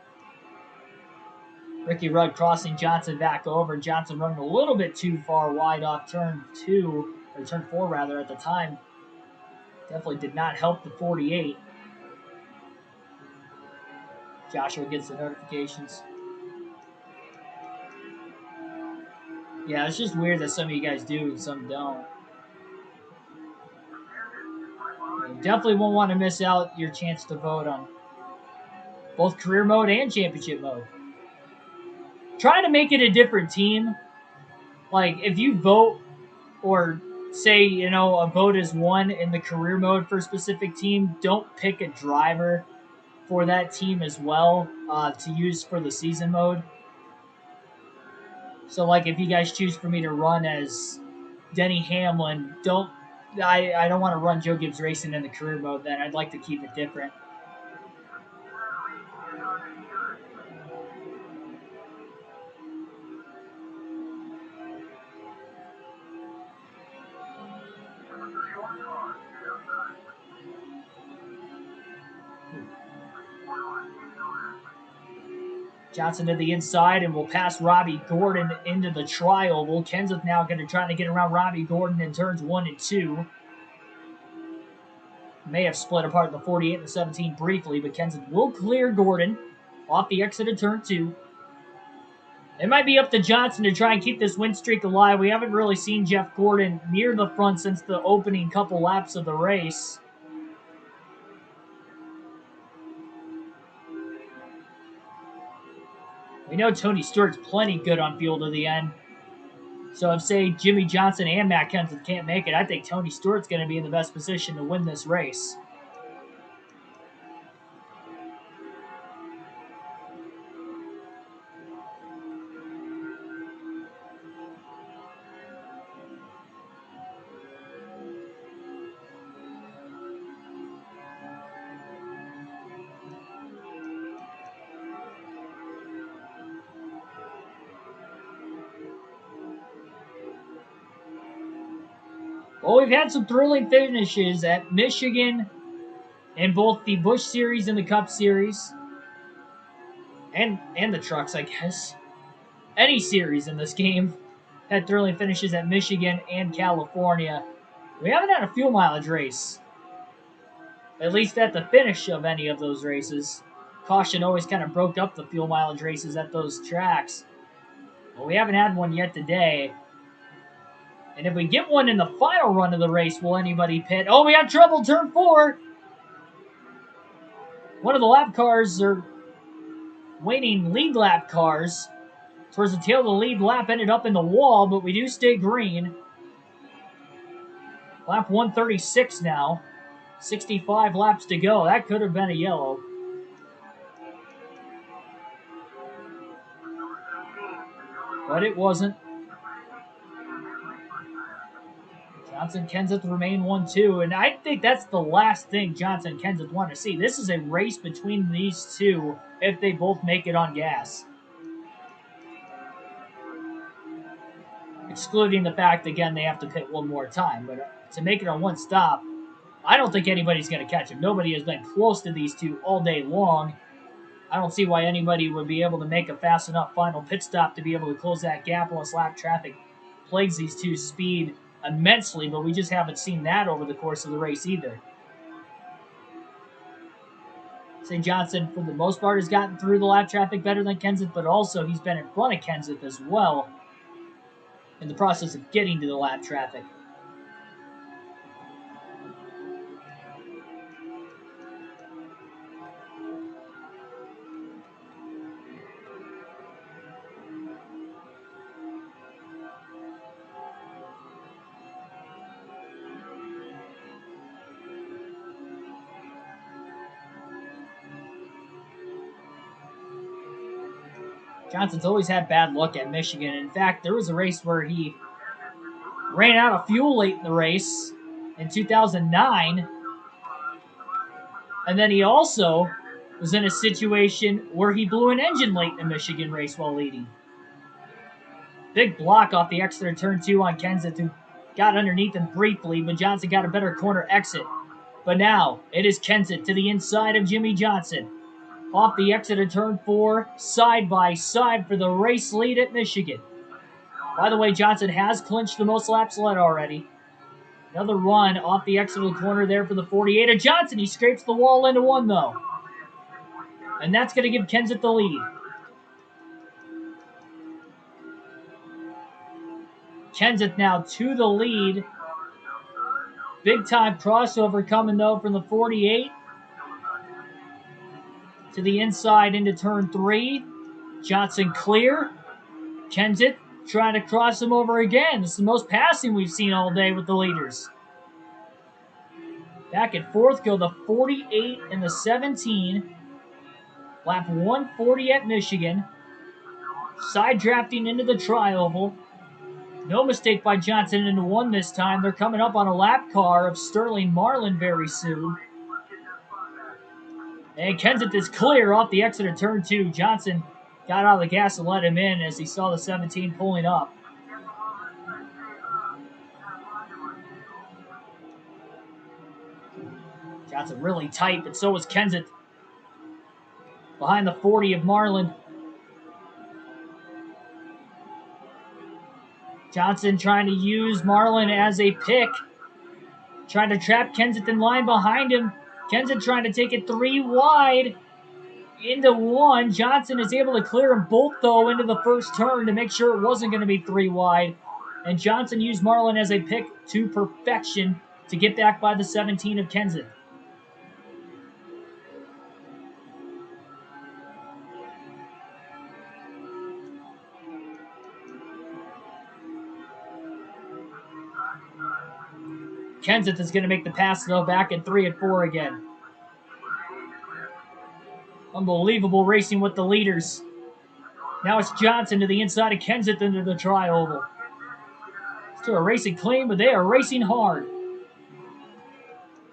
Ricky Rudd crossing Johnson back over. Johnson running a little bit too far wide off turn 2, or turn 4 rather, at the time. Definitely did not help the 48. Joshua gets the notifications. Yeah, it's just weird that some of you guys do and some don't. You definitely won't want to miss out your chance to vote on both career mode and championship mode. Try to make it a different team. Like, if you vote, or say, you know, a vote is won in the career mode for a specific team, don't pick a driver for that team as well to use for the season mode. So, like, if you guys choose for me to run as Denny Hamlin, I don't want to run Joe Gibbs Racing in the career mode then. I'd like to keep it different. Johnson to the inside and will pass Robbie Gordon into the tri-oval. Kenseth now going to try to get around Robbie Gordon in turns 1 and 2. May have split apart the 48 and the 17 briefly, but Kenseth will clear Gordon off the exit of turn 2. It might be up to Johnson to try and keep this win streak alive. We haven't really seen Jeff Gordon near the front since the opening couple laps of the race. We know Tony Stewart's plenty good on fuel to the end. So if, say, Jimmy Johnson and Matt Kenseth can't make it, I think Tony Stewart's going to be in the best position to win this race. Well, we've had some thrilling finishes at Michigan, in both the Busch Series and the Cup Series, and the trucks, I guess. Any series in this game had thrilling finishes at Michigan and California. We haven't had a fuel mileage race, at least at the finish of any of those races. Caution always kind of broke up the fuel mileage races at those tracks. But we haven't had one yet today. And if we get one in the final run of the race, will anybody pit? Oh, we have trouble, turn 4. One of the lap cars, or waiting lead lap cars, towards the tail of the lead lap, ended up in the wall, but we do stay green. Lap 136 now. 65 laps to go. That could have been a yellow. But it wasn't. Johnson Kenseth remain 1-2, and I think that's the last thing Johnson Kenseth want to see. This is a race between these two if they both make it on gas. Excluding the fact, again, they have to pit one more time. But to make it on one stop, I don't think anybody's going to catch him. Nobody has been close to these two all day long. I don't see why anybody would be able to make a fast enough final pit stop to be able to close that gap unless lap traffic plagues these two speed immensely, but we just haven't seen that over the course of the race either. St. Johnson, for the most part, has gotten through the lap traffic better than Kenseth, but also he's been in front of Kenseth as well in the process of getting to the lap traffic. Johnson's always had bad luck at Michigan. In fact, there was a race where he ran out of fuel late in the race in 2009. And then he also was in a situation where he blew an engine late in a Michigan race while leading. Big block off the exit of turn 2 on Kenseth, who got underneath him briefly, but Johnson got a better corner exit. But now, it is Kenseth to the inside of Jimmy Johnson. Off the exit of turn 4, side by side for the race lead at Michigan. By the way, Johnson has clinched the most laps led already. Another run off the exit of the corner there for the 48 of Johnson. He scrapes the wall into 1, though. And that's going to give Kenseth the lead. Kenseth now to the lead. Big time crossover coming, though, from the 48. To the inside into turn 3. Johnson clear. Kenseth trying to cross him over again. This is the most passing we've seen all day with the leaders. Back and forth go the 48 and the 17. Lap 140 at Michigan. Side drafting into the tri-oval. No mistake by Johnson into 1 this time. They're coming up on a lap car of Sterling Marlin very soon. And Kenseth is clear off the exit of turn 2. Johnson got out of the gas and let him in as he saw the 17 pulling up. Johnson really tight, but so was Kenseth. Behind the 40 of Marlin. Johnson trying to use Marlin as a pick. Trying to trap Kenseth in line behind him. Kenseth trying to take it 3 wide into 1. Johnson is able to clear them both, though, into the first turn to make sure it wasn't going to be 3 wide. And Johnson used Marlin as a pick to perfection to get back by the 17 of Kenseth. Kenseth is going to make the pass, though, back in 3 and 4 again. Unbelievable racing with the leaders. Now it's Johnson to the inside of Kenseth into the tri-oval. Still are racing clean, but they are racing hard.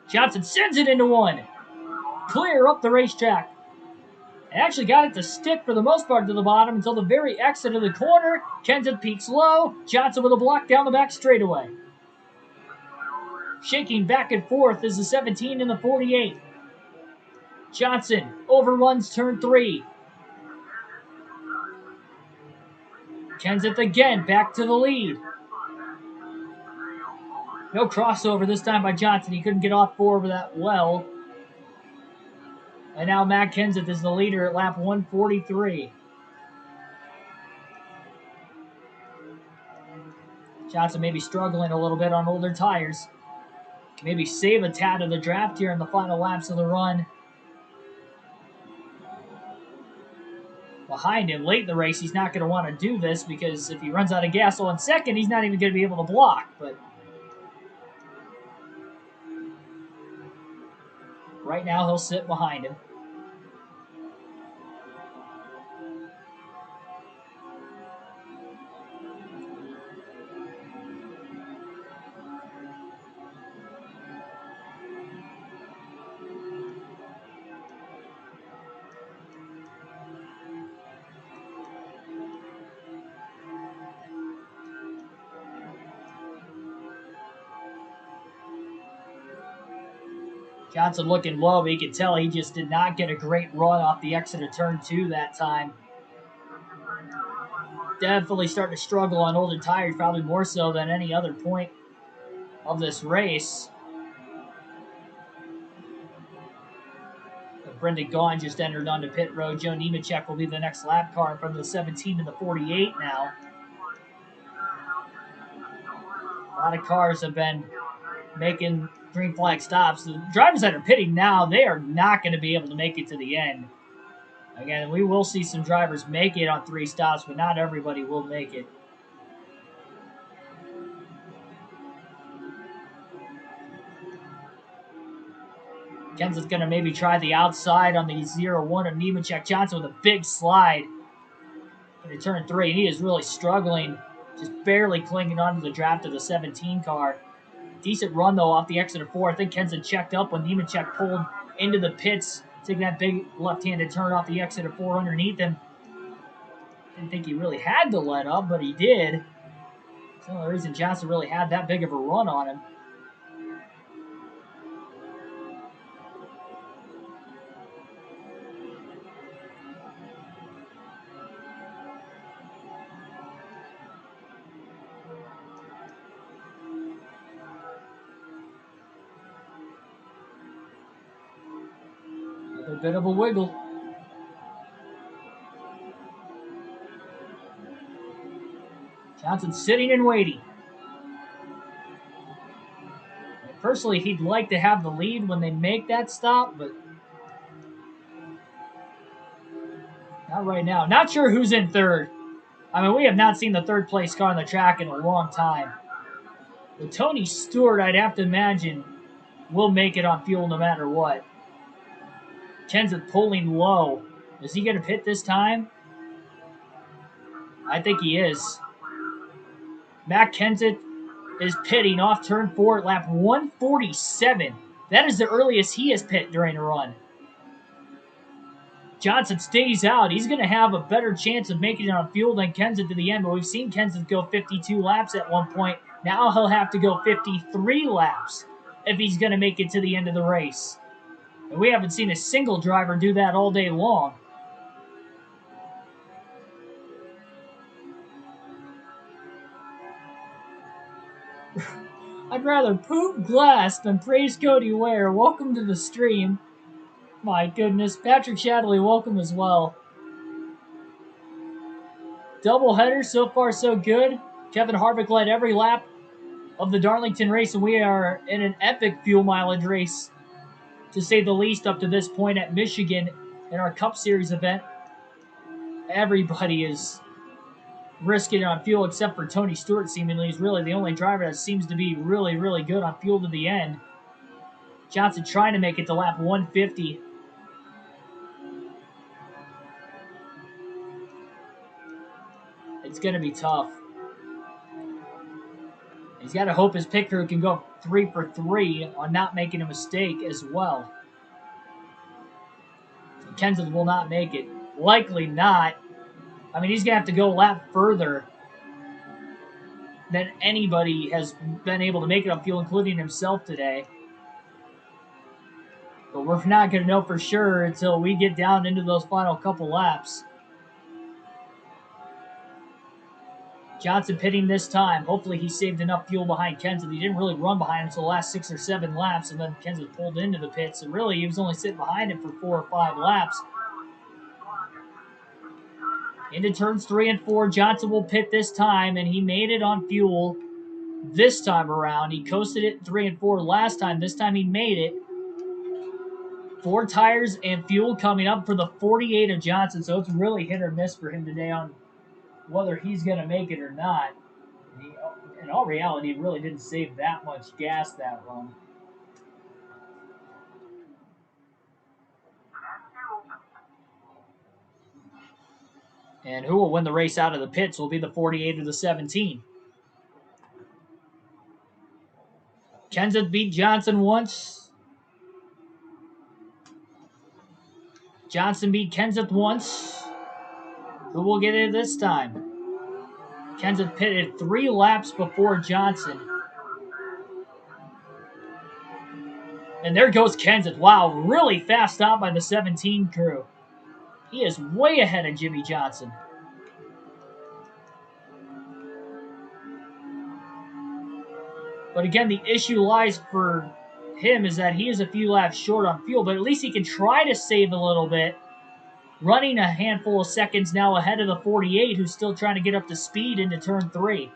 Johnson sends it into 1. Clear up the racetrack. Actually got it to stick for the most part to the bottom until the very exit of the corner. Kenseth peaks low. Johnson with a block down the back straightaway. Shaking back and forth is the 17 and the 48. Johnson overruns turn 3. Kenseth again, back to the lead. No crossover this time by Johnson. He couldn't get off 4 that well. And now Matt Kenseth is the leader at lap 143. Johnson may be struggling a little bit on older tires. Maybe save a tad of the draft here in the final laps of the run. Behind him late in the race, he's not going to want to do this because if he runs out of gas on second, he's not even going to be able to block. But right now, he'll sit behind him. Johnson looking low, but you can tell he just did not get a great run off the exit of turn 2 that time. Definitely starting to struggle on older tires, probably more so than any other point of this race. Brendan Gaughan just entered onto pit road. Joe Nemechek will be the next lap car from the 17 to the 48 now. A lot of cars have been making green flag stops. The drivers that are pitting now, they are not going to be able to make it to the end. Again, we will see some drivers make it on 3 stops, but not everybody will make it. Kenseth's going to maybe try the outside on the 0-1 of Nemechek. Johnson with a big slide into turn 3. He is really struggling, just barely clinging onto the draft of the 17 car. Decent run, though, off the exit of 4. I think Kenseth checked up when Nemechek pulled into the pits, taking that big left-handed turn off the exit of 4 underneath him. Didn't think he really had to let up, but he did. That's the only reason Johnson really had that big of a run on him. A bit of a wiggle. Johnson sitting and waiting. Personally, he'd like to have the lead when they make that stop, but not right now. Not sure who's in third. I mean, we have not seen the third place car on the track in a long time. But Tony Stewart, I'd have to imagine, will make it on fuel no matter what. Kenseth pulling low. Is he going to pit this time? I think he is. Matt Kenseth is pitting off turn 4 at lap 147. That is the earliest he has pit during a run. Johnson stays out. He's going to have a better chance of making it on fuel than Kenseth to the end, but we've seen Kenseth go 52 laps at one point. Now he'll have to go 53 laps if he's going to make it to the end of the race. And we haven't seen a single driver do that all day long. I'd rather poop glass than praise Cody Ware. Welcome to the stream. My goodness. Patrick Shadley, welcome as well. Doubleheader, so far so good. Kevin Harvick led every lap of the Darlington race, and we are in an epic fuel mileage race, to say the least, up to this point at Michigan in our Cup Series event. Everybody is risking it on fuel except for Tony Stewart, seemingly. He's really the only driver that seems to be really, really good on fuel to the end. Johnson trying to make it to lap 150. It's going to be tough. He's got to hope his pit crew can go 3 for 3 on not making a mistake as well. Kenseth will not make it. Likely not. I mean, he's going to have to go a lap further than anybody has been able to make it on fuel, including himself today. But we're not going to know for sure until we get down into those final couple laps. Johnson pitting this time. Hopefully he saved enough fuel behind Kenseth. He didn't really run behind him until the last 6 or 7 laps, and then Kenseth pulled into the pits. And really, he was only sitting behind him for 4 or 5 laps. Into turns 3 and 4, Johnson will pit this time, and he made it on fuel this time around. He coasted it 3 and 4 last time. This time he made it. 4 tires and fuel coming up for the 48 of Johnson, so it's really hit or miss for him today on whether he's going to make it or not. In all reality, he really didn't save that much gas that run. And who will win the race out of the pits will be the 48 or the 17. Kenseth beat Johnson once. Johnson beat Kenseth once. Who will get it this time? Kenseth pitted 3 laps before Johnson. And there goes Kenseth. Wow, really fast stop by the 17 crew. He is way ahead of Jimmy Johnson. But again, the issue lies for him is that he is a few laps short on fuel, but at least he can try to save a little bit. Running a handful of seconds now ahead of the 48, who's still trying to get up to speed into turn 3.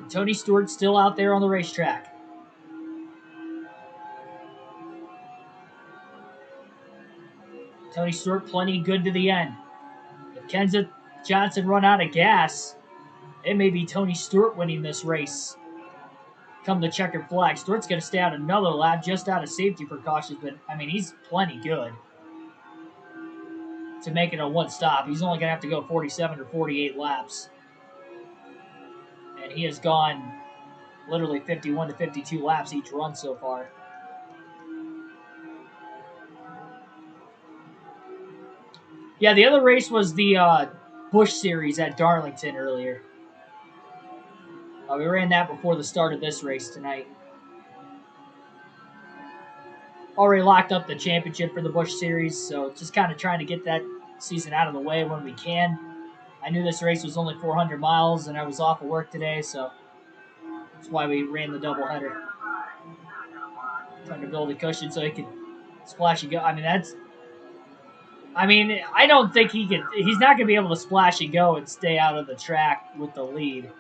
And Tony Stewart's still out there on the racetrack. Tony Stewart plenty good to the end. If Kenseth Johnson run out of gas, it may be Tony Stewart winning this race. Come the checkered flag. Stewart's going to stay out another lap just out of safety precautions, but, I mean, he's plenty good to make it a one stop. He's only going to have to go 47 or 48 laps. And he has gone literally 51 to 52 laps each run so far. Yeah, the other race was the Busch Series at Darlington earlier. We ran that before the start of this race tonight. Already locked up the championship for the Busch Series, so just kind of trying to get that season out of the way when we can. I knew this race was only 400 miles, and I was off of work today, so that's why we ran the doubleheader. Trying to build a cushion so he could splash and go. I don't think he's not going to be able to splash and go and stay out of the track with the lead.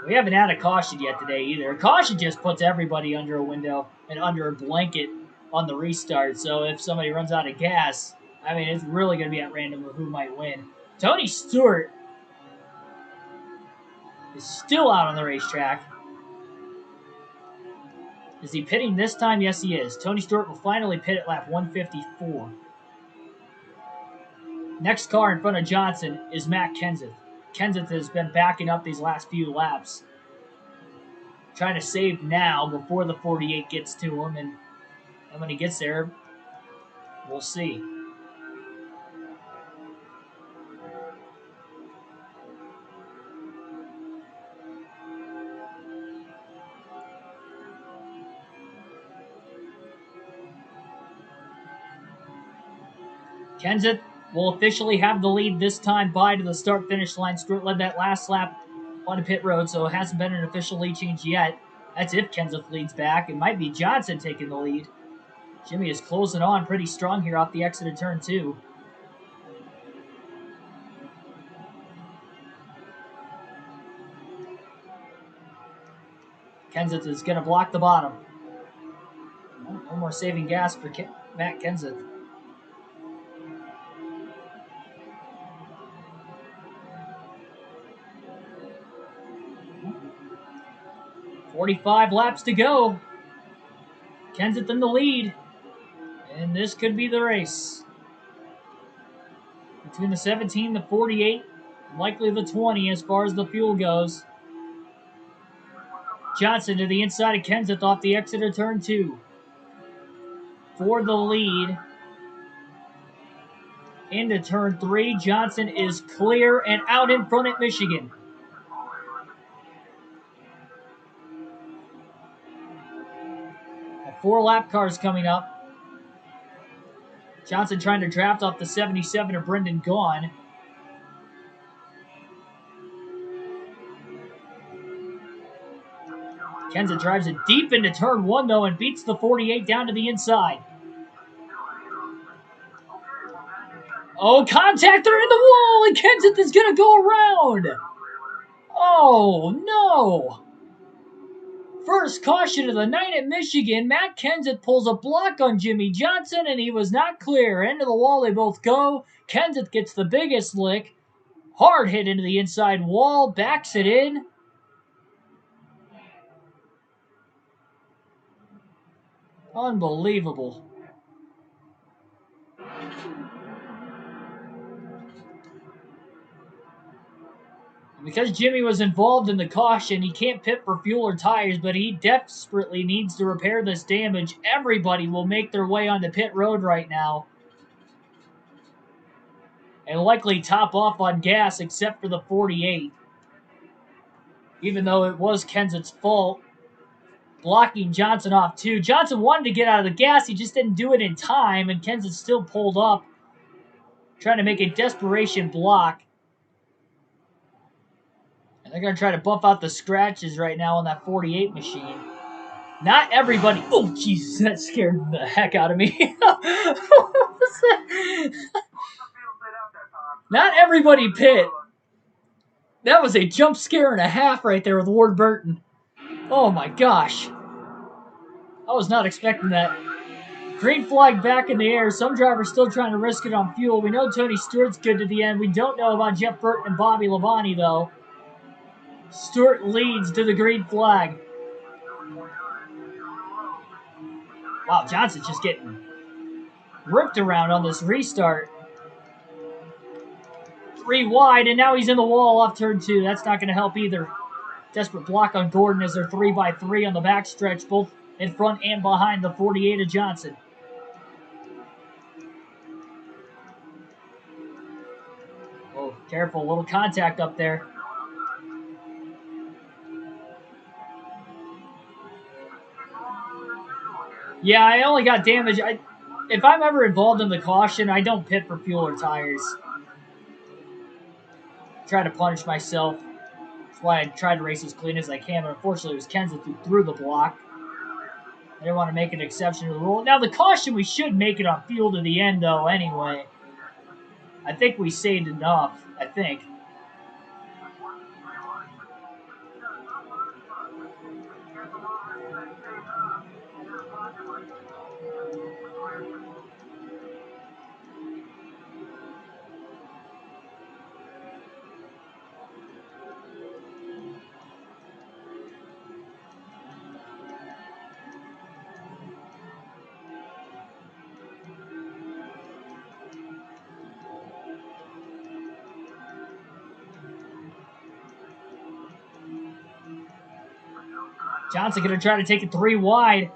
We haven't had a caution yet today either. A caution just puts everybody under a window and under a blanket on the restart. So if somebody runs out of gas, it's really going to be at random who might win. Tony Stewart is still out on the racetrack. Is he pitting this time? Yes, he is. Tony Stewart will finally pit at lap 154. Next car in front of Johnson is Matt Kenseth. Kenseth has been backing up these last few laps. Trying to save now before the 48 gets to him. And when he gets there, we'll see. Kenseth will officially have the lead this time by to the start-finish line. Stewart led that last lap on the pit road, so it hasn't been an official lead change yet. That's if Kenseth leads back. It might be Johnson taking the lead. Jimmy is closing on pretty strong here off the exit of turn 2. Kenseth is going to block the bottom. No more saving gas for Matt Kenseth. .45 laps to go. Kenseth in the lead. And this could be the race. Between the 17, the 48, likely the 20 as far as the fuel goes. Johnson to the inside of Kenseth off the exit of turn 2. For the lead. Into turn 3. Johnson is clear and out in front at Michigan. A 4 lap cars coming up. Johnson trying to draft off the 77 of Brendan Gaughan. Kenseth drives it deep into turn 1, though, and beats the 48 down to the inside. Oh, contact! They're in the wall, and Kenseth is going to go around! Oh, no! First caution of the night at Michigan. Matt Kenseth pulls a block on Jimmy Johnson, and he was not clear. Into the wall they both go. Kenseth gets the biggest lick. Hard hit into the inside wall. Backs it in. Unbelievable. Because Jimmy was involved in the caution, he can't pit for fuel or tires, but he desperately needs to repair this damage. Everybody will make their way onto pit road right now. And likely top off on gas except for the 48. Even though it was Kenseth's fault. Blocking Johnson off too. Johnson wanted to get out of the gas, he just didn't do it in time, and Kenseth still pulled up. Trying to make a desperation block. And they're going to try to buff out the scratches right now on that 48 machine. Not everybody... Oh, Jesus, that scared the heck out of me. Not everybody pit. That was a jump scare and a half right there with Ward Burton. Oh, my gosh. I was not expecting that. Green flag back in the air. Some drivers still trying to risk it on fuel. We know Tony Stewart's good to the end. We don't know about Jeff Burton and Bobby Labonte, though. Stewart leads to the green flag. Wow, Johnson's just getting ripped around on this restart. 3 wide, and now he's in the wall off turn 2. That's not going to help either. Desperate block on Gordon as they're 3x3 on the backstretch, both in front and behind the 48 of Johnson. Oh, careful, a little contact up there. Yeah, I only got damage. If I'm ever involved in the caution, I don't pit for fuel or tires. Try to punish myself. That's why I tried to race as clean as I can, but unfortunately it was Kenseth who threw the block. I didn't want to make an exception to the rule. Now, the caution, we should make it on fuel to the end, though, anyway. I think we saved enough, I think. Johnson going to try to take it 3 wide.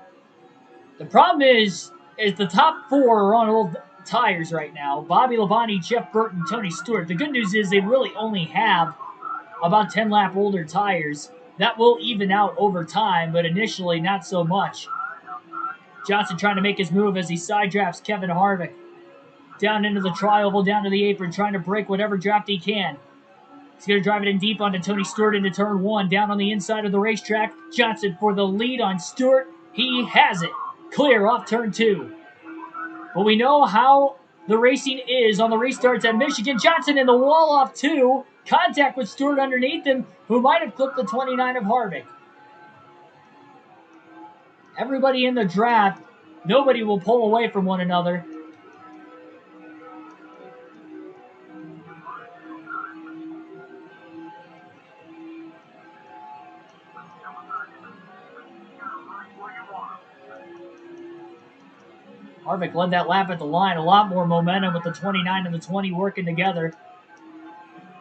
The problem is the top 4 are on old tires right now. Bobby Labonte, Jeff Burton, Tony Stewart. The good news is they really only have about 10 lap older tires. That will even out over time, but initially not so much. Johnson trying to make his move as he side drafts Kevin Harvick. Down into the tri-oval, down to the apron, trying to break whatever draft he can. He's going to drive it in deep onto Tony Stewart into turn 1. Down on the inside of the racetrack. Johnson for the lead on Stewart. He has it. Clear off turn 2. But we know how the racing is on the restarts at Michigan. Johnson in the wall off 2. Contact with Stewart underneath him, who might have clipped the 29 of Harvick. Everybody in the draft, nobody will pull away from one another. Harvick led that lap at the line. A lot more momentum with the 29 and the 20 working together.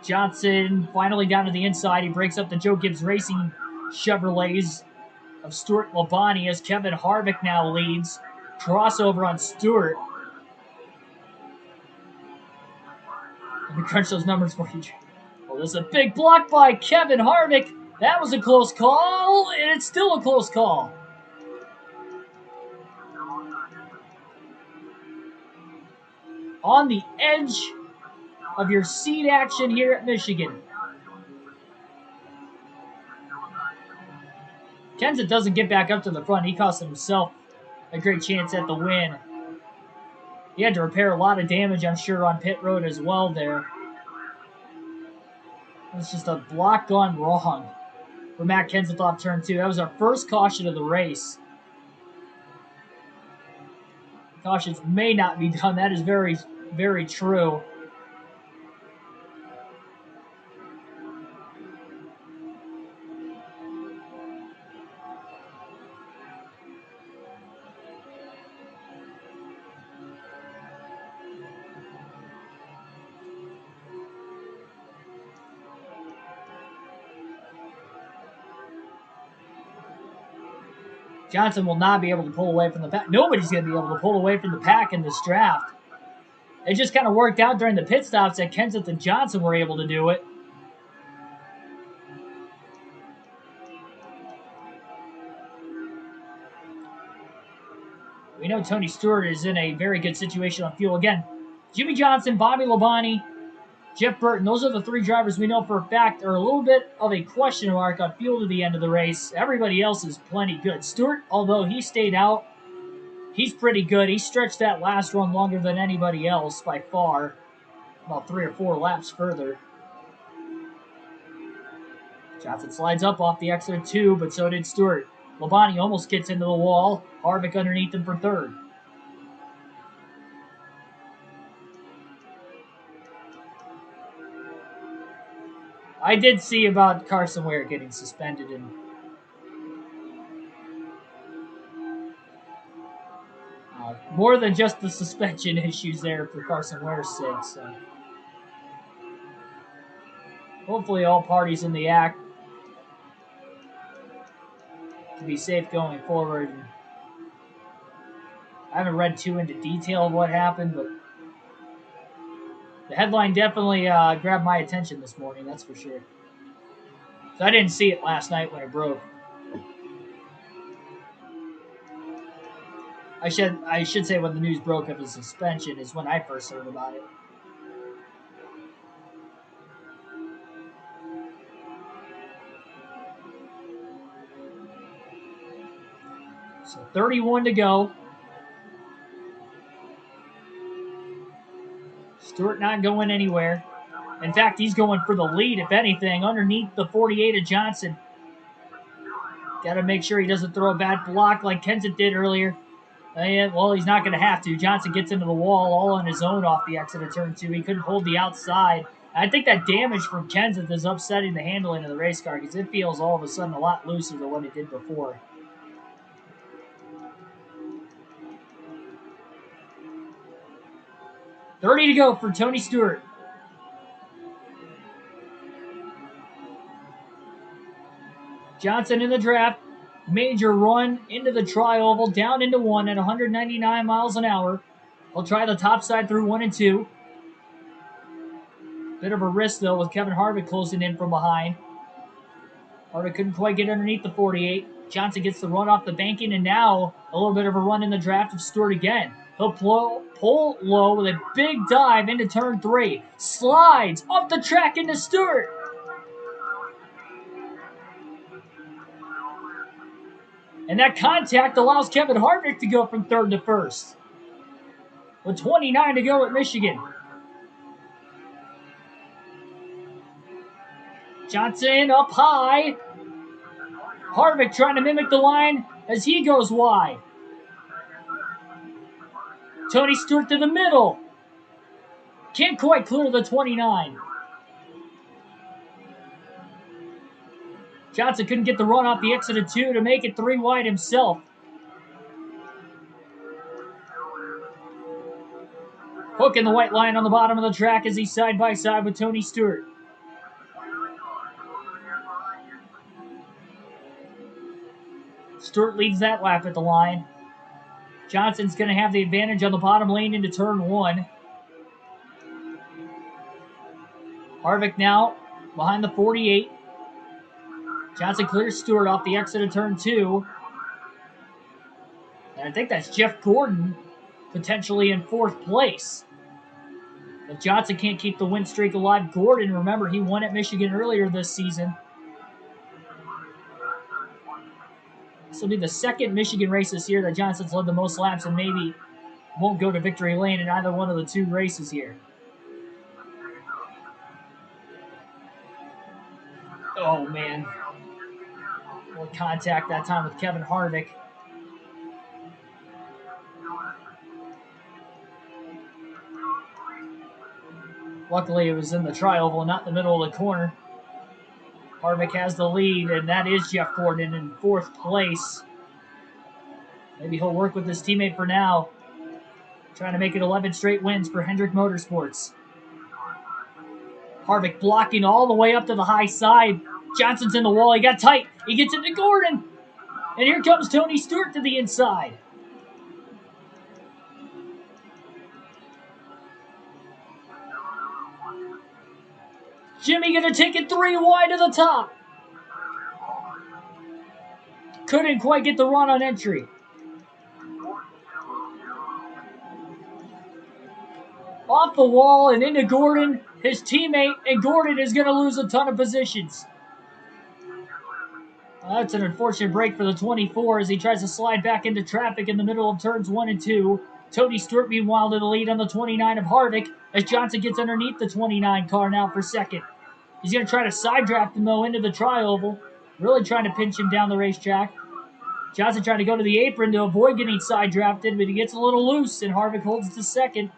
Johnson finally down to the inside. He breaks up the Joe Gibbs Racing Chevrolets of Stuart Labonte as Kevin Harvick now leads. Crossover on Stewart. Let me crunch those numbers for you. Well, there's a big block by Kevin Harvick. That was a close call, and it's still a close call. on the edge of your seat action here at Michigan. Kenseth doesn't get back up to the front. He cost himself a great chance at the win. He had to repair a lot of damage, I'm sure, on pit road as well there. It's just a block gone wrong for Matt Kenseth off turn 2. That was our first caution of the race. Cautions may not be done. That is very, very true. Johnson will not be able to pull away from the pack. Nobody's going to be able to pull away from the pack in this draft. It just kind of worked out during the pit stops that Kenseth and Johnson were able to do it. We know Tony Stewart is in a very good situation on fuel. Again, Jimmy Johnson, Bobby Labonte, Jeff Burton, those are the 3 drivers we know for a fact are a little bit of a question mark on fuel to the end of the race. Everybody else is plenty good. Stewart, although he stayed out, he's pretty good. He stretched that last run longer than anybody else by far. About 3 or 4 laps further. Johnson slides up off the exit of 2, but so did Stewart. Labonte almost gets into the wall. Harvick underneath him for 3rd. I did see about Carson Ware getting suspended and more than just the suspension issues there for Carson Ware's sake. So hopefully all parties in the act can be safe going forward. I haven't read too into detail of what happened, but the headline definitely grabbed my attention this morning, that's for sure. So I didn't see it last night when it broke. I should say when the news broke of the suspension is when I first heard about it. So 31 to go. Stewart not going anywhere. In fact, he's going for the lead, if anything, underneath the 48 of Johnson. Got to make sure he doesn't throw a bad block like Kenseth did earlier. Well, he's not going to have to. Johnson gets into the wall all on his own off the exit of turn 2. He couldn't hold the outside. I think that damage from Kenseth is upsetting the handling of the race car because it feels all of a sudden a lot looser than what it did before. $30 to go for Tony Stewart. Johnson in the draft. Major run into the tri-oval, down into 1 at 199 miles an hour. He'll try the top side through 1 and 2. Bit of a risk, though, with Kevin Harvick closing in from behind. Harvick couldn't quite get underneath the 48. Johnson gets the run off the banking, and now a little bit of a run in the draft of Stewart again. He'll pull low with a big dive into turn 3. Slides up the track into Stewart. And that contact allows Kevin Harvick to go from 3rd to 1st. With 29 to go at Michigan. Johnson up high. Harvick trying to mimic the line as he goes wide. Tony Stewart to the middle. Can't quite clear the 29. Johnson couldn't get the run off the exit of 2 to make it 3 wide himself. Hook in the white line on the bottom of the track as he's side by side with Tony Stewart. Stewart leads that lap at the line. Johnson's going to have the advantage on the bottom lane into turn 1. Harvick now behind the 48. Johnson clears Stewart off the exit of turn 2. And I think that's Jeff Gordon potentially in 4th place. If Johnson can't keep the win streak alive, Gordon, remember, he won at Michigan earlier this season. This will be the second Michigan race this year that Johnson's led the most laps and maybe won't go to victory lane in either one of the two races here. Oh, man. Well, contact that time with Kevin Harvick. Luckily, it was in the trioval, not in the middle of the corner. Harvick has the lead, and that is Jeff Gordon in fourth place. Maybe he'll work with his teammate for now. Trying to make it 11 straight wins for Hendrick Motorsports. Harvick blocking all the way up to the high side. Johnson's in the wall. He got tight. He gets into Gordon. And here comes Tony Stewart to the inside. Jimmy going to take it 3 wide to the top. Couldn't quite get the run on entry. Off the wall and into Gordon, his teammate, and Gordon is going to lose a ton of positions. That's an unfortunate break for the 24 as he tries to slide back into traffic in the middle of turns 1 and 2. Tony Stewart, meanwhile, to the lead on the 29 of Harvick as Johnson gets underneath the 29 car now for second. He's going to try to side draft him, though, into the tri-oval. Really trying to pinch him down the racetrack. Johnson trying to go to the apron to avoid getting side drafted, but he gets a little loose, and Harvick holds to second.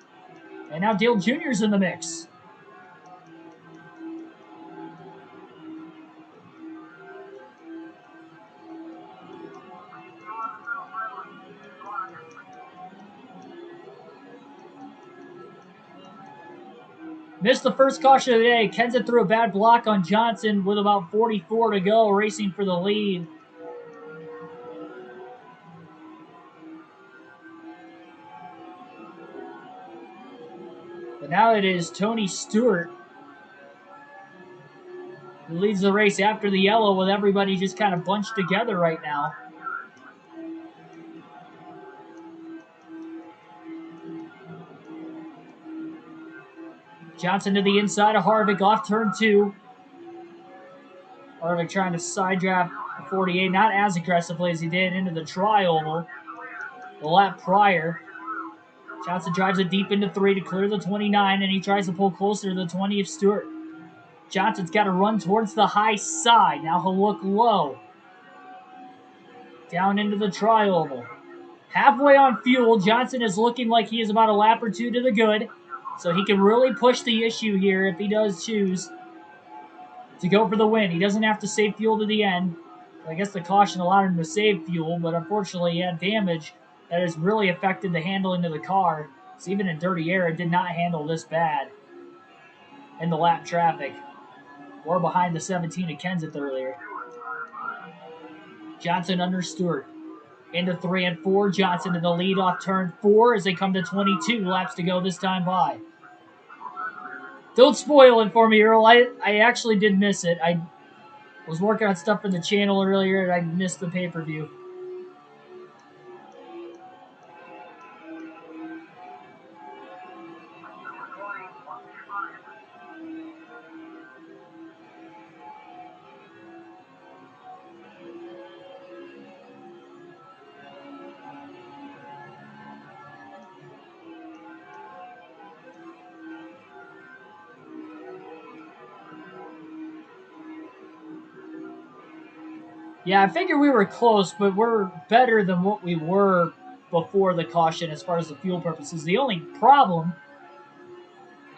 And now Dale Jr.'s in the mix. Missed the first caution of the day. Kenseth threw a bad block on Johnson with about 44 to go, racing for the lead. But now it is Tony Stewart who leads the race after the yellow, with everybody just kind of bunched together right now. Johnson to the inside of Harvick off turn 2. Harvick trying to side draft 48, not as aggressively as he did into the tri-oval the lap prior. Johnson drives it deep into 3 to clear the 29, and he tries to pull closer to the 20 of Stewart. Johnson's got to run towards the high side. Now he'll look low. Down into the tri-oval. Halfway on fuel, Johnson is looking like he is about a lap or 2 to the good. So he can really push the issue here if he does choose to go for the win. He doesn't have to save fuel to the end. I guess the caution allowed him to save fuel, but unfortunately he had damage that has really affected the handling of the car. So even in dirty air, it did not handle this bad in the lap traffic. Or behind the 17 of Kenseth earlier. Johnson under Stewart. Into 3 and 4. Johnson in the lead off turn 4 as they come to 22 laps to go this time by. Don't spoil it for me, Earl. I actually did miss it. I was working on stuff for the channel earlier and I missed the pay-per-view. Yeah, I figured we were close, but we're better than what we were before the caution as far as the fuel purposes. The only problem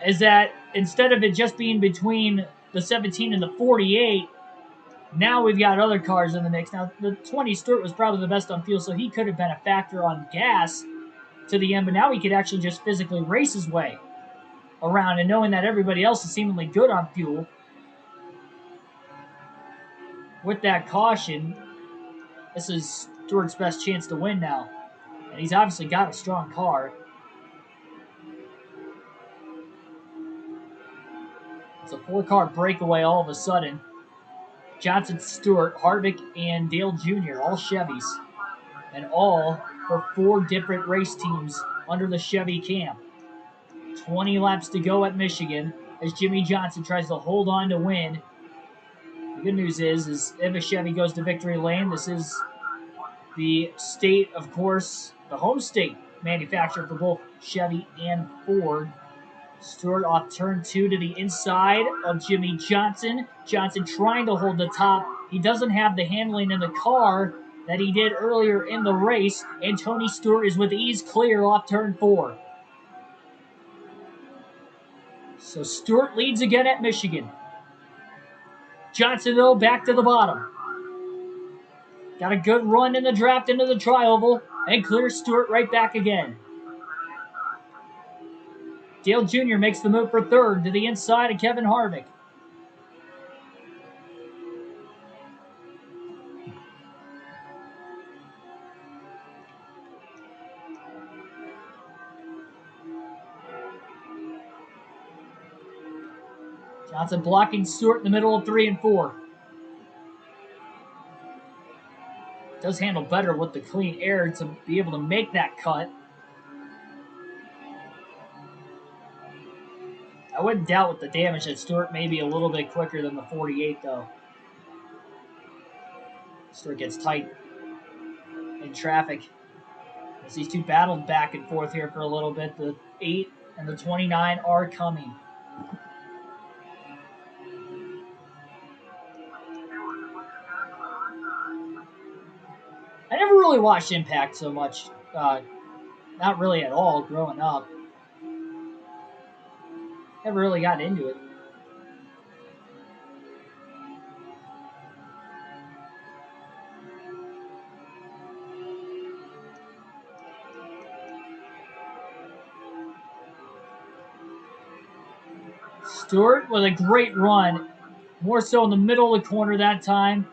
is that instead of it just being between the 17 and the 48, now we've got other cars in the mix. Now, the 20 Stewart was probably the best on fuel, so he could have been a factor on gas to the end, but now he could actually just physically race his way around, and knowing that everybody else is seemingly good on fuel, with that caution, this is Stewart's best chance to win now. And he's obviously got a strong car. It's a 4-car breakaway all of a sudden. Johnson, Stewart, Harvick, and Dale Jr., all Chevys. And all for 4 different race teams under the Chevy camp. 20 laps to go at Michigan as Jimmy Johnson tries to hold on to win. The good news is if a Chevy goes to victory lane, this is the state, of course, the home state manufacturer for both Chevy and Ford. Stewart off turn 2 to the inside of Jimmy Johnson. Johnson trying to hold the top. He doesn't have the handling in the car that he did earlier in the race, and Tony Stewart is with ease clear off turn 4. So Stewart leads again at Michigan. Johnson, though, back to the bottom. Got a good run in the draft into the tri-oval, and clears Stewart right back again. Dale Jr. makes the move for third to the inside of Kevin Harvick. Johnson blocking Stewart in the middle of 3 and 4. Does handle better with the clean air to be able to make that cut. I wouldn't doubt with the damage that Stewart may be a little bit quicker than the 48, though. Stewart gets tight in traffic as these two battled back and forth here for a little bit. The 8 and the 29 are coming. I never really watched Impact so much. Not really at all growing up. Never really got into it. Stewart with a great run. More so in the middle of the corner that time.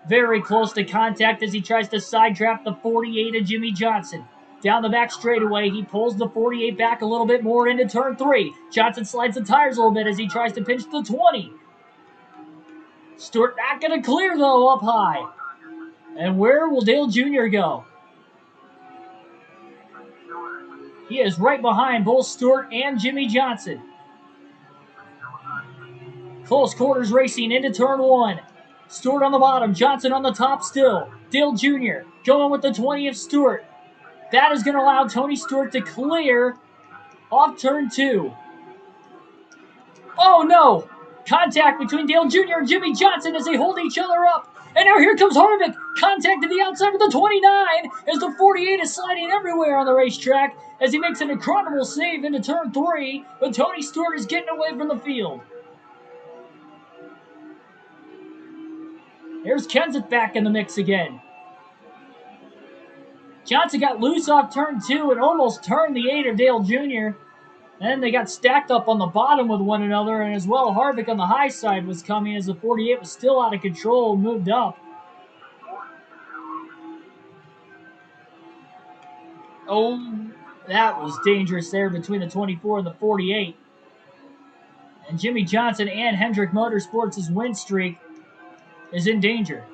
Very close to contact as he tries to side draft the 48 of Jimmy Johnson. Down the back straightaway, he pulls the 48 back a little bit more into turn 3. Johnson slides the tires a little bit as he tries to pinch the 20. Stewart not going to clear, though, up high. And where will Dale Jr. go? He is right behind both Stewart and Jimmy Johnson. Close quarters racing into turn 1. Stewart on the bottom, Johnson on the top still. Dale Jr. going with the 20 of Stewart. That is going to allow Tony Stewart to clear off turn 2. Oh no! Contact between Dale Jr. and Jimmy Johnson as they hold each other up. And now here comes Harvick. Contact to the outside of the 29 as the 48 is sliding everywhere on the racetrack as he makes an incredible save into turn 3. But Tony Stewart is getting away from the field. There's Kenseth back in the mix again. Johnson got loose off turn 2 and almost turned the 8 of Dale Jr. And they got stacked up on the bottom with one another, and as well, Harvick on the high side was coming as the 48 was still out of control, moved up. Oh, that was dangerous there between the 24 and the 48. And Jimmy Johnson and Hendrick Motorsports' win streak is in danger.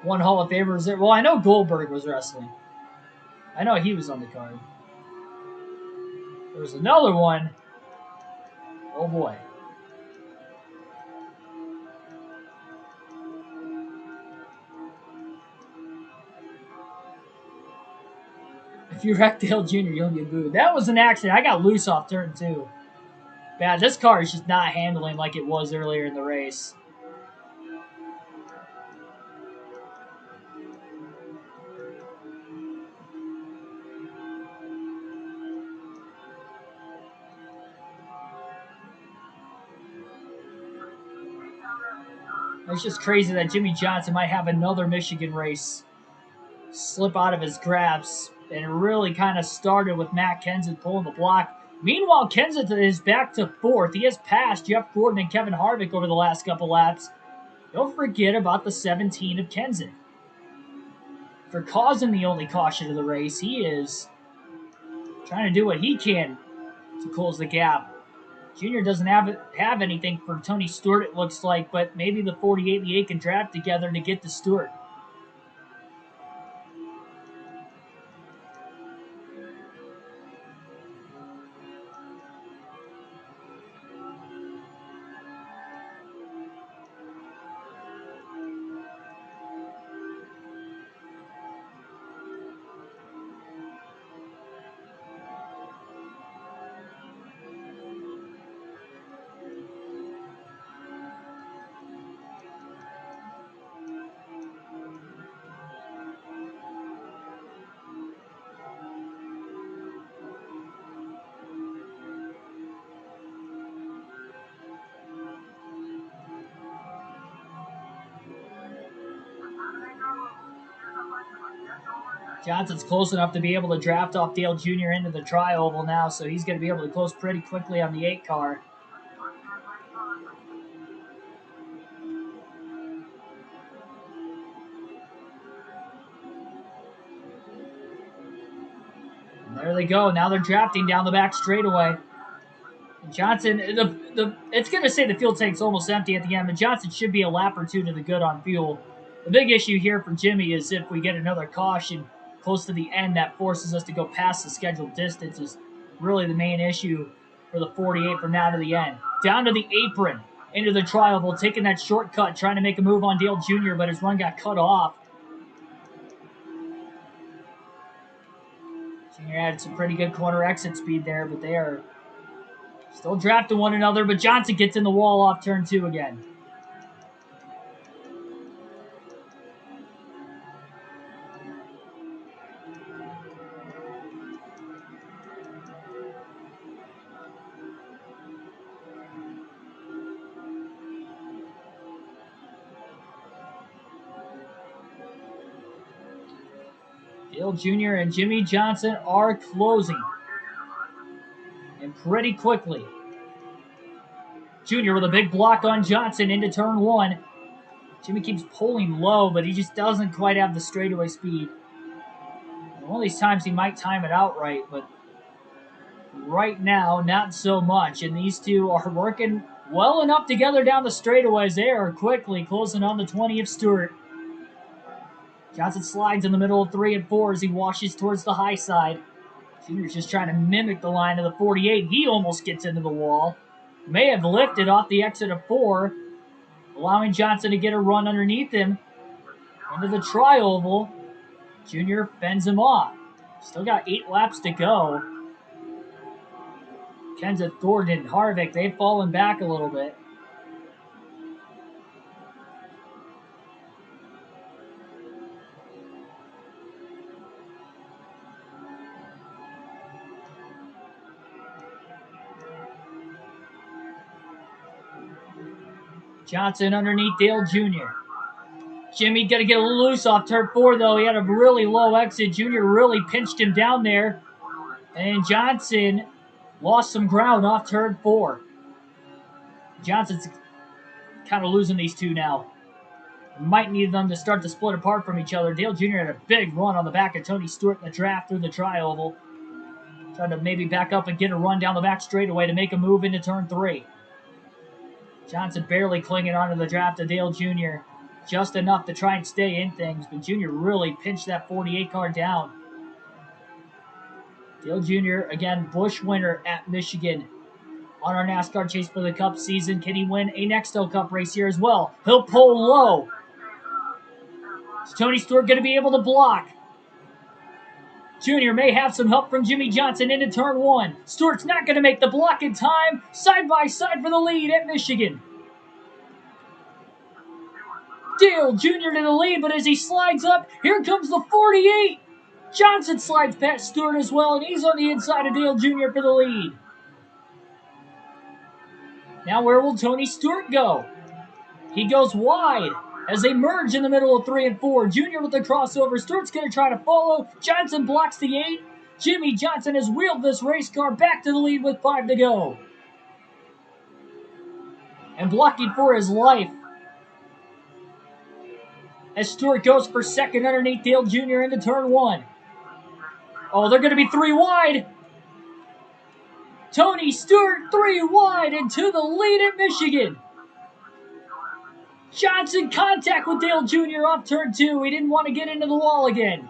One Hall of Famer was there. Well, I know Goldberg was wrestling. I know he was on the card. There was another one. Oh boy. If you wreck Dale Jr., you'll get booed. That was an accident. I got loose off turn 2. Bad. This car is just not handling like it was earlier in the race. It's just crazy that Jimmy Johnson might have another Michigan race slip out of his grasp. And it really kind of started with Matt Kenseth pulling the block. Meanwhile, Kenseth is back to 4th. He has passed Jeff Gordon and Kevin Harvick over the last couple laps. Don't forget about the 17 of Kenseth. For causing the only caution of the race, he is trying to do what he can to close the gap Junior doesn't have anything for Tony Stewart, it looks like, but maybe the 48 and the 8 can draft together to get to Stewart. Johnson's close enough to be able to draft off Dale Jr. into the tri-oval now, so he's going to be able to close pretty quickly on the 8 car. And there they go. Now they're drafting down the back straightaway. Johnson, it's going to say the fuel tank's almost empty at the end, but Johnson should be a lap or two to the good on fuel. The big issue here for Jimmy is if we get another caution close to the end that forces us to go past the scheduled distance is really the main issue for the 48 from now to the end. Down to the apron, into the tri-oval, taking that shortcut, trying to make a move on Dale Jr., but his run got cut off. Jr. had some pretty good corner exit speed there, but they are still drafting one another, but Johnson gets in the wall off turn 2 again. Dale Jr. and Jimmy Johnson are closing. And pretty quickly. Jr. with a big block on Johnson into turn 1. Jimmy keeps pulling low, but he just doesn't quite have the straightaway speed. And one of these times he might time it out right, but right now, not so much. And these two are working well enough together down the straightaways. They are quickly closing on the 20 of Stewart. Johnson slides in the middle of 3 and 4 as he washes towards the high side. Junior's just trying to mimic the line of the 48. He almost gets into the wall. May have lifted off the exit of 4, allowing Johnson to get a run underneath him into the tri-oval. Junior fends him off. Still got 8 laps to go. Kenseth Gordon and Harvick, they've fallen back a little bit. Johnson underneath Dale Jr. Jimmy got to get a little loose off turn 4, though. He had a really low exit. Jr. really pinched him down there. And Johnson lost some ground off turn 4. Johnson's kind of losing these two now. Might need them to start to split apart from each other. Dale Jr. had a big run on the back of Tony Stewart in the draft through the tri-oval. Trying to maybe back up and get a run down the back straightaway to make a move into turn 3. Johnson barely clinging onto the draft of Dale Jr. Just enough to try and stay in things, but Jr. really pinched that 48 car down. Dale Jr., again, Busch winner at Michigan on our NASCAR Chase for the Cup season. Can he win a Nextel Cup race here as well? He'll pull low. Is Tony Stewart going to be able to block? Jr. may have some help from Jimmy Johnson into turn 1. Stewart's not going to make the block in time. Side by side for the lead at Michigan. Dale Jr. to the lead, but as he slides up, here comes the 48. Johnson slides past Stewart as well, and he's on the inside of Dale Jr. for the lead. Now where will Tony Stewart go? He goes wide as they merge in the middle of 3 and 4. Jr. with the crossover. Stewart's going to try to follow. Johnson blocks the 8. Jimmy Johnson has wheeled this race car back to the lead with 5 to go. And blocking for his life as Stewart goes for second underneath Dale Jr. into turn 1. Oh, they're going to be 3 wide. Tony Stewart 3 wide into the lead at Michigan. Johnson contact with Dale Jr. off turn 2. He didn't want to get into the wall again.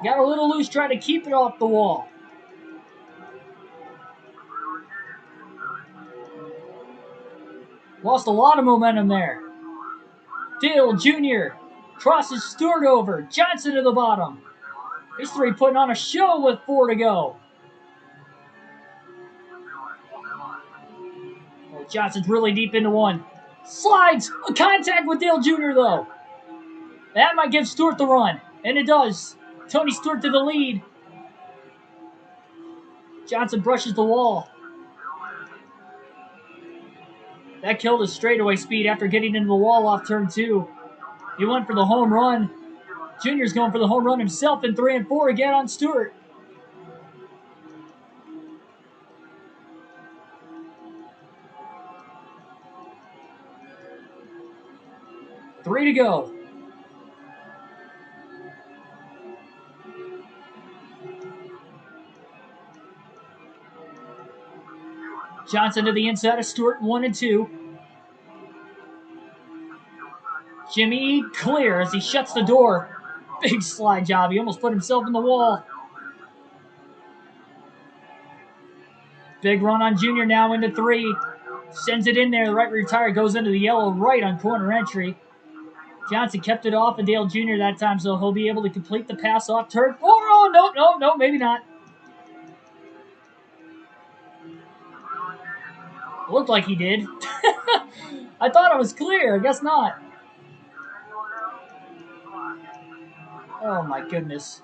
Got a little loose trying to keep it off the wall. Lost a lot of momentum there. Dale Jr. crosses Stewart over. Johnson to the bottom. These three putting on a show with 4 to go. Oh, Johnson's really deep into 1. Slides. A contact with Dale Jr. though. That might give Stewart the run. And it does. Tony Stewart to the lead. Johnson brushes the wall. That killed his straightaway speed after getting into the wall off turn 2. He went for the home run. Junior's going for the home run himself in 3 and 4 again on Stewart. Three to go. Johnson to the inside of Stewart, 1 and 2. Jimmy clear as he shuts the door. Big slide job. He almost put himself in the wall. Big run on Junior now into 3. Sends it in there. The right rear tire goes into the yellow right on corner entry. Johnson kept it off of Dale Jr. that time, so he'll be able to complete the pass off turn 4. Oh, no, maybe not. Looked like he did. I thought it was clear. I guess not. Oh, my goodness.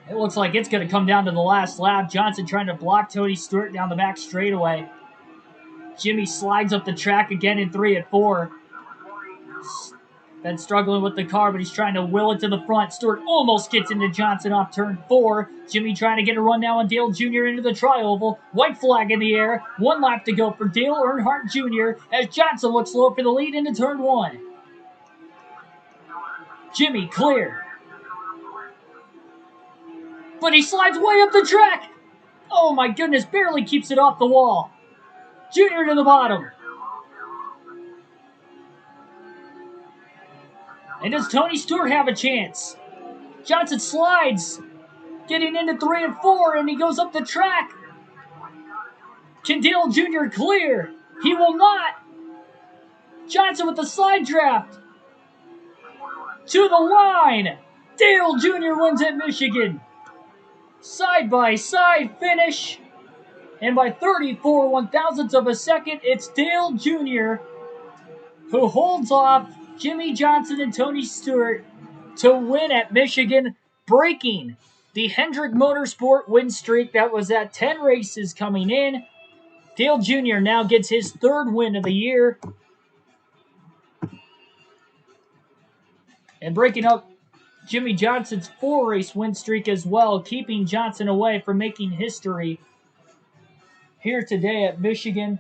It looks like it's going to come down to the last lap. Johnson trying to block Tony Stewart down the back straightaway. Jimmy slides up the track again in 3 and 4. Been struggling with the car, but he's trying to will it to the front. Stewart almost gets into Johnson off turn 4. Jimmy trying to get a run now on Dale Jr. into the tri-oval. White flag in the air. 1 lap to go for Dale Earnhardt Jr. as Johnson looks low for the lead into turn 1. Jimmy clear. But he slides way up the track. Oh my goodness, barely keeps it off the wall. Junior to the bottom. And does Tony Stewart have a chance? Johnson slides, getting into 3 and 4, and he goes up the track. Can Dale Jr. clear? He will not. Johnson with the slide draft. To the line. Dale Jr. wins at Michigan. Side-by-side finish. And by 34 one-thousandths of a second, it's Dale Jr. who holds off Jimmy Johnson and Tony Stewart to win at Michigan, breaking the Hendrick Motorsport win streak that was at 10 races coming in. Dale Jr. now gets his 3rd win of the year. And breaking up Jimmy Johnson's 4-race win streak as well, keeping Johnson away from making history here today at Michigan.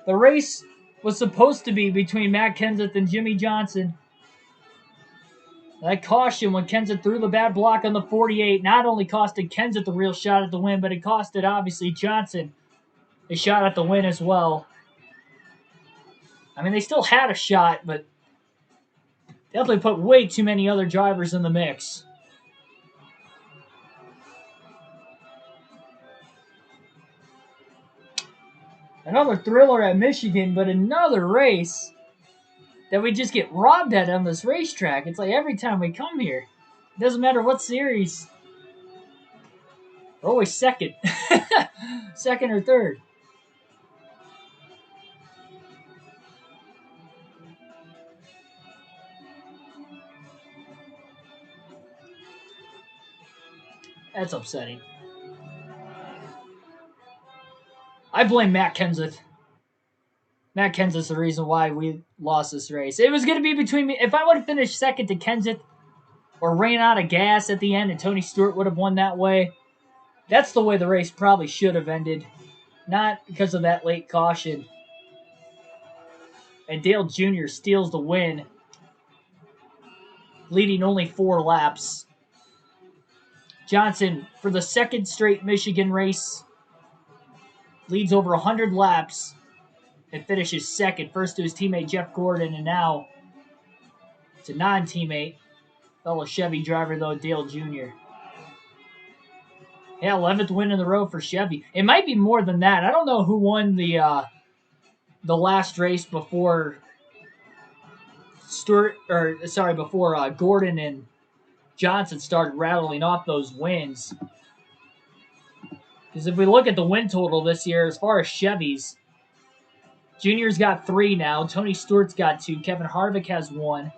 The race was supposed to be between Matt Kenseth and Jimmy Johnson. That caution when Kenseth threw the bad block on the 48 not only costed Kenseth the real shot at the win, but it costed, obviously, Johnson a shot at the win as well. I mean, they still had a shot, but definitely put way too many other drivers in the mix. Another thriller at Michigan, but another race that we just get robbed at on this racetrack. It's like every time we come here, it doesn't matter what series, we're always second. Second or third. That's upsetting. I blame Matt Kenseth. Matt Kenseth's the reason why we lost this race. It was going to be between me. If I would have finished second to Kenseth or ran out of gas at the end and Tony Stewart would have won that way, that's the way the race probably should have ended. Not because of that late caution. and Dale Jr. steals the win, leading only 4 laps. Johnson, for the second straight Michigan race, leads over 100 laps and finishes second, first to his teammate Jeff Gordon, and now to non-teammate, fellow Chevy driver, though, Dale Jr. Yeah, 11th win in a row for Chevy. It might be more than that. I don't know who won the last race before Gordon and Johnson started rattling off those wins. Because if we look at the win total this year, as far as Chevys, Junior's got 3 now. Tony Stewart's got 2. Kevin Harvick has 1.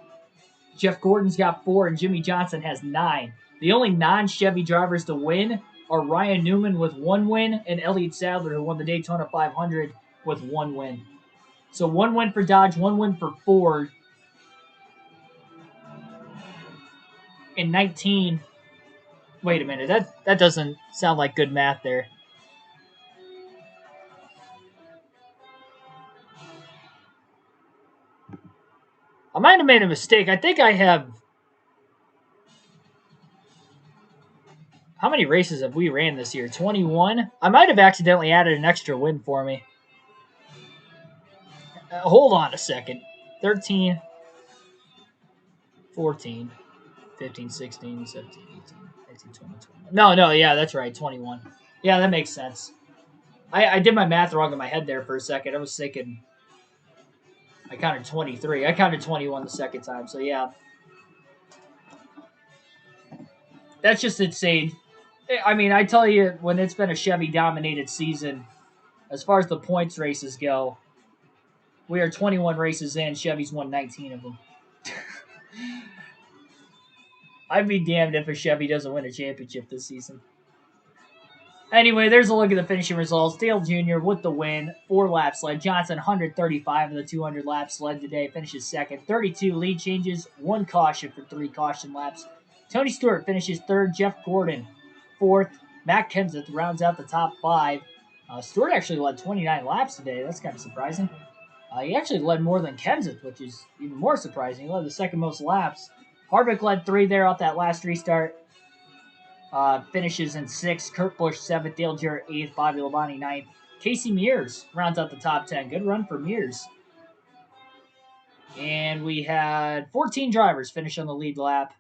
Jeff Gordon's got 4, and Jimmy Johnson has 9. The only non-Chevy drivers to win are Ryan Newman with 1 win and Elliott Sadler, who won the Daytona 500 with 1 win. So 1 win for Dodge, 1 win for Ford. In 19. Wait a minute, that doesn't sound like good math there. I might have made a mistake. I think I have... How many races have we ran this year? 21? I might have accidentally added an extra win for me. Hold on a second. 13, 14, 15, 16, 17, 18, 19, 20, 21. No, yeah, that's right, 21. Yeah, that makes sense. I did my math wrong in my head there for a second. I was thinking... I counted 23. I counted 21 the second time, so yeah. That's just insane. I mean, I tell you, when it's been a Chevy-dominated season, as far as the points races go, we are 21 races in. Chevy's won 19 of them. I'd be damned if a Chevy doesn't win a championship this season. Anyway, there's a look at the finishing results. Dale Jr. with the win. 4 laps led. Johnson, 135 of the 200 laps led today. Finishes second. 32 lead changes. 1 caution for 3 caution laps. Tony Stewart finishes third. Jeff Gordon, 4th. Matt Kenseth rounds out the top 5. Stewart actually led 29 laps today. That's kind of surprising. He actually led more than Kenseth, which is even more surprising. He led the second most laps. Harvick led 3 there off that last restart. Finishes in 6th. Kurt Busch 7th. Dale Jarrett 8th. Bobby Labonte 9th. Casey Mears rounds out the top 10. Good run for Mears. And we had 14 drivers finish on the lead lap.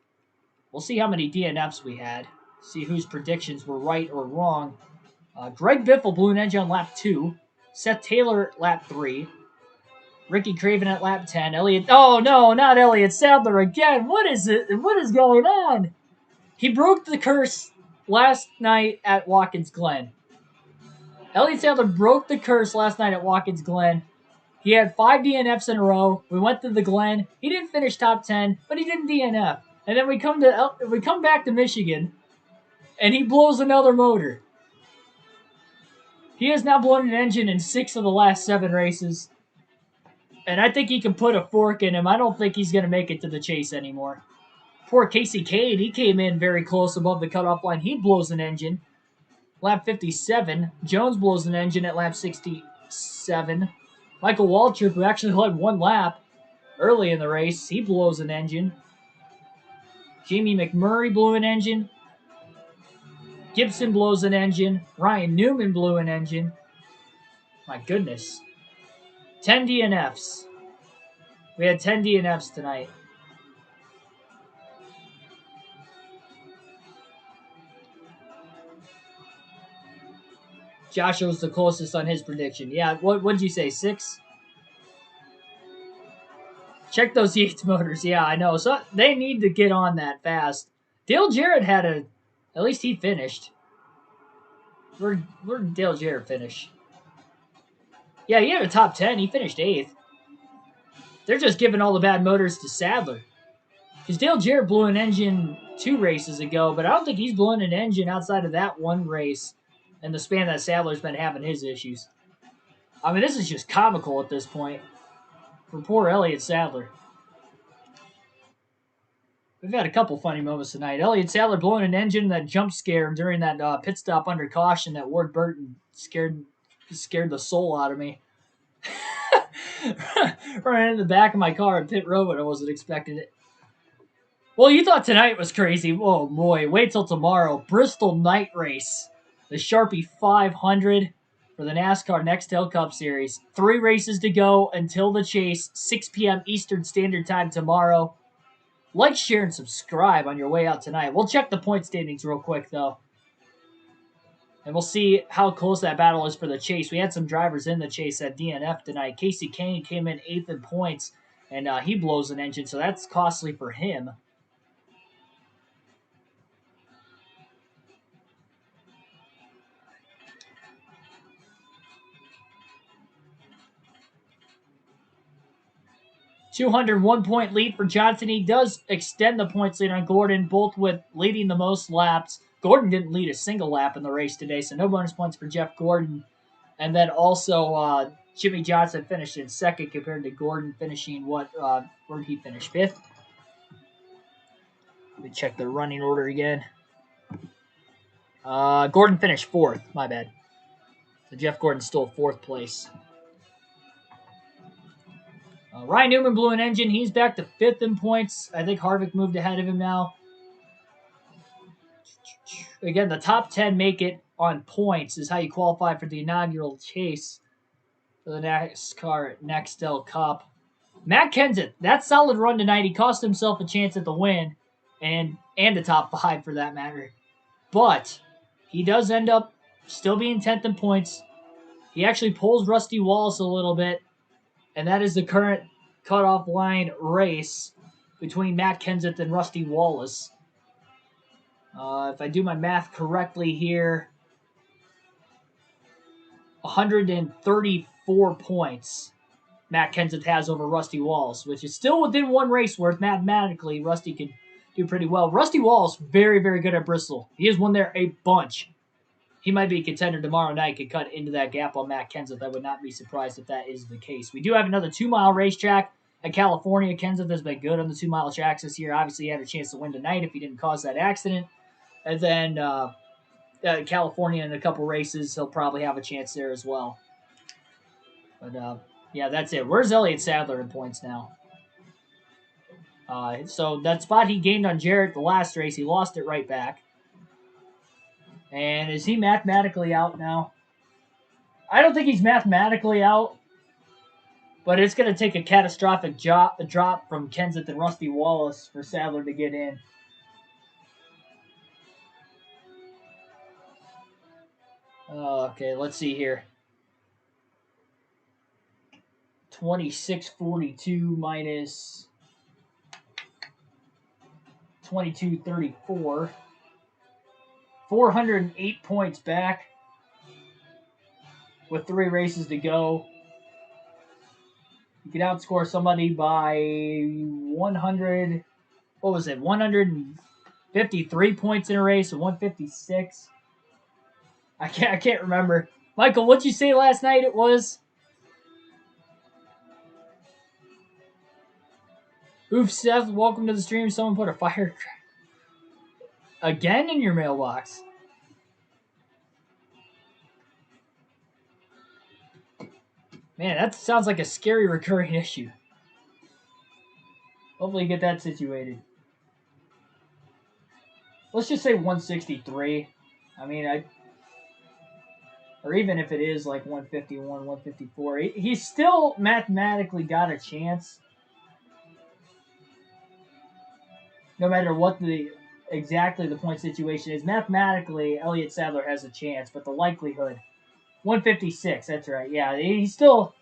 We'll see how many DNFs we had. See whose predictions were right or wrong. Greg Biffle blew an engine on lap 2. Seth Taylor at lap 3. Ricky Craven at lap 10. Oh no, not Elliott Sadler again. What is it? What is going on? He broke the curse last night at Watkins Glen. Elliott Sadler broke the curse last night at Watkins Glen. He had 5 DNFs in a row. We went to the Glen. He didn't finish top 10, but he didn't DNF. And then we come back to Michigan, and he blows another motor. He has now blown an engine in 6 of the last 7 races. And I think he can put a fork in him. I don't think he's going to make it to the chase anymore. Poor Casey Cade, he came in very close above the cutoff line. He blows an engine. Lap 57. Jones blows an engine at lap 67. Michael Waltrip, who actually led 1 lap early in the race, he blows an engine. Jamie McMurray blew an engine. Gibson blows an engine. Ryan Newman blew an engine. My goodness. 10 DNFs. We had 10 DNFs tonight. Joshua was the closest on his prediction. Yeah, what did you say, 6? Check those Yates motors. Yeah, I know. So they need to get on that fast. Dale Jarrett had at least he finished. Where did Dale Jarrett finish? Yeah, he had a top 10. He finished 8th. They're just giving all the bad motors to Sadler. Because Dale Jarrett blew an engine 2 races ago, but I don't think he's blown an engine outside of that 1 race in the span that Sadler's been having his issues. I mean, this is just comical at this point for poor Elliott Sadler. We've had a couple funny moments tonight. Elliott Sadler blowing an engine, that jump scare during that pit stop under caution that Ward Burton scared the soul out of me. Running in the back of my car in pit road when I wasn't expecting it. Well, you thought tonight was crazy. Oh boy, wait till tomorrow. Bristol night race. The Sharpie 500 for the NASCAR Nextel Cup Series. 3 races to go until the chase. 6 p.m. Eastern Standard Time tomorrow. Like, share, and subscribe on your way out tonight. We'll check the point standings real quick, though. And we'll see how close that battle is for the chase. We had some drivers in the chase at DNF tonight. Casey Kane came in 8th in points, and he blows an engine, so that's costly for him. 201-point lead for Johnson. He does extend the points lead on Gordon, both with leading the most laps. Gordon didn't lead a single lap in the race today, so no bonus points for Jeff Gordon. And then also Jimmy Johnson finished in 2nd compared to Gordon finishing where did he finish? 5th? Let me check the running order again. Gordon finished 4th. My bad. So Jeff Gordon stole 4th place. Ryan Newman blew an engine. He's back to 5th in points. I think Harvick moved ahead of him now. Again, the top 10 make it on points is how you qualify for the inaugural chase for the NASCAR Nextel Cup. Matt Kenseth, that solid run tonight. He cost himself a chance at the win and the top 5 for that matter. But he does end up still being 10th in points. He actually pulls Rusty Wallace a little bit. And that is the current cutoff line race between Matt Kenseth and Rusty Wallace. If I do my math correctly here, 134 points Matt Kenseth has over Rusty Wallace, which is still within 1 race worth. Mathematically, Rusty could do pretty well. Rusty Wallace, very, very good at Bristol. He has won there a bunch. He might be a contender tomorrow night, could cut into that gap on Matt Kenseth. I would not be surprised if that is the case. We do have another 2-mile racetrack at California. Kenseth has been good on the 2-mile tracks this year. Obviously, he had a chance to win tonight if he didn't cause that accident. And then California in a couple races, he'll probably have a chance there as well. But, yeah, that's it. Where's Elliott Sadler in points now? So that spot he gained on Jarrett the last race, he lost it right back. And is he mathematically out now? I don't think he's mathematically out, but it's going to take a catastrophic drop from Kenseth and Rusty Wallace for Sadler to get in. Okay, let's see here. 2642 minus 2234. 408 points back with 3 races to go. You can outscore somebody by 100. What was it? 153 points in a race or 156. I can't remember. Michael, what'd you say last night it was? Oof, Seth, welcome to the stream. Someone put a fire again in your mailbox. Man, that sounds like a scary recurring issue. Hopefully you get that situated. Let's just say 163. I mean, or even if it is like 151, 154, he's still mathematically got a chance. No matter what exactly the point situation is, mathematically, Elliott Sadler has a chance, but the likelihood, 156. That's right. Yeah, he still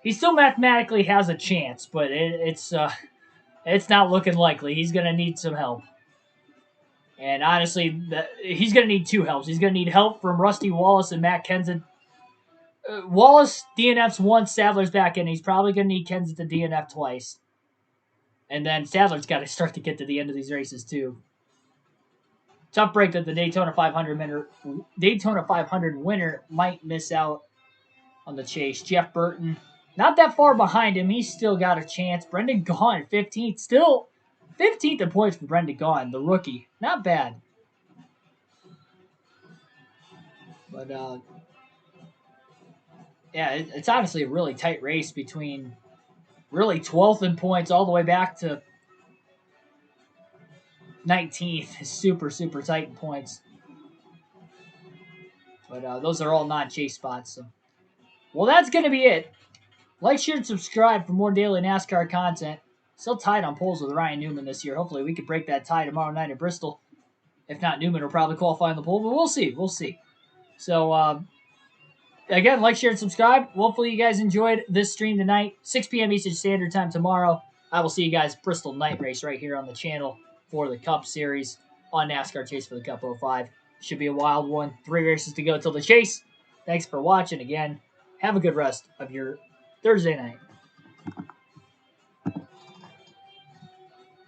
mathematically has a chance, but it's not looking likely. He's gonna need some help, and honestly, he's gonna need 2 helps. He's gonna need help from Rusty Wallace and Matt Kenseth. Wallace DNFs once, Sadler's back in. He's probably gonna need Kenseth to DNF twice. And then Sadler's got to start to get to the end of these races, too. Tough break that the Daytona 500 winner might miss out on the chase. Jeff Burton, not that far behind him. He's still got a chance. Brendan Gaughan, 15th. Still 15th in points for Brendan Gaughan, the rookie. Not bad. But Yeah, it's honestly a really tight race between really 12th in points all the way back to 19th. Super, super tight in points. But those are all non-chase spots. So. Well, that's going to be it. Like, share, and subscribe for more daily NASCAR content. Still tied on poles with Ryan Newman this year. Hopefully, we can break that tie tomorrow night at Bristol. If not, Newman will probably qualify on the pole, but we'll see. We'll see. So, again, like, share, and subscribe. Hopefully, you guys enjoyed this stream tonight. 6 p.m. Eastern Standard Time tomorrow. I will see you guys Bristol night race right here on the channel for the Cup Series on NASCAR Chase for the Cup 05. Should be a wild one. 3 races to go till the chase. Thanks for watching again. Have a good rest of your Thursday night.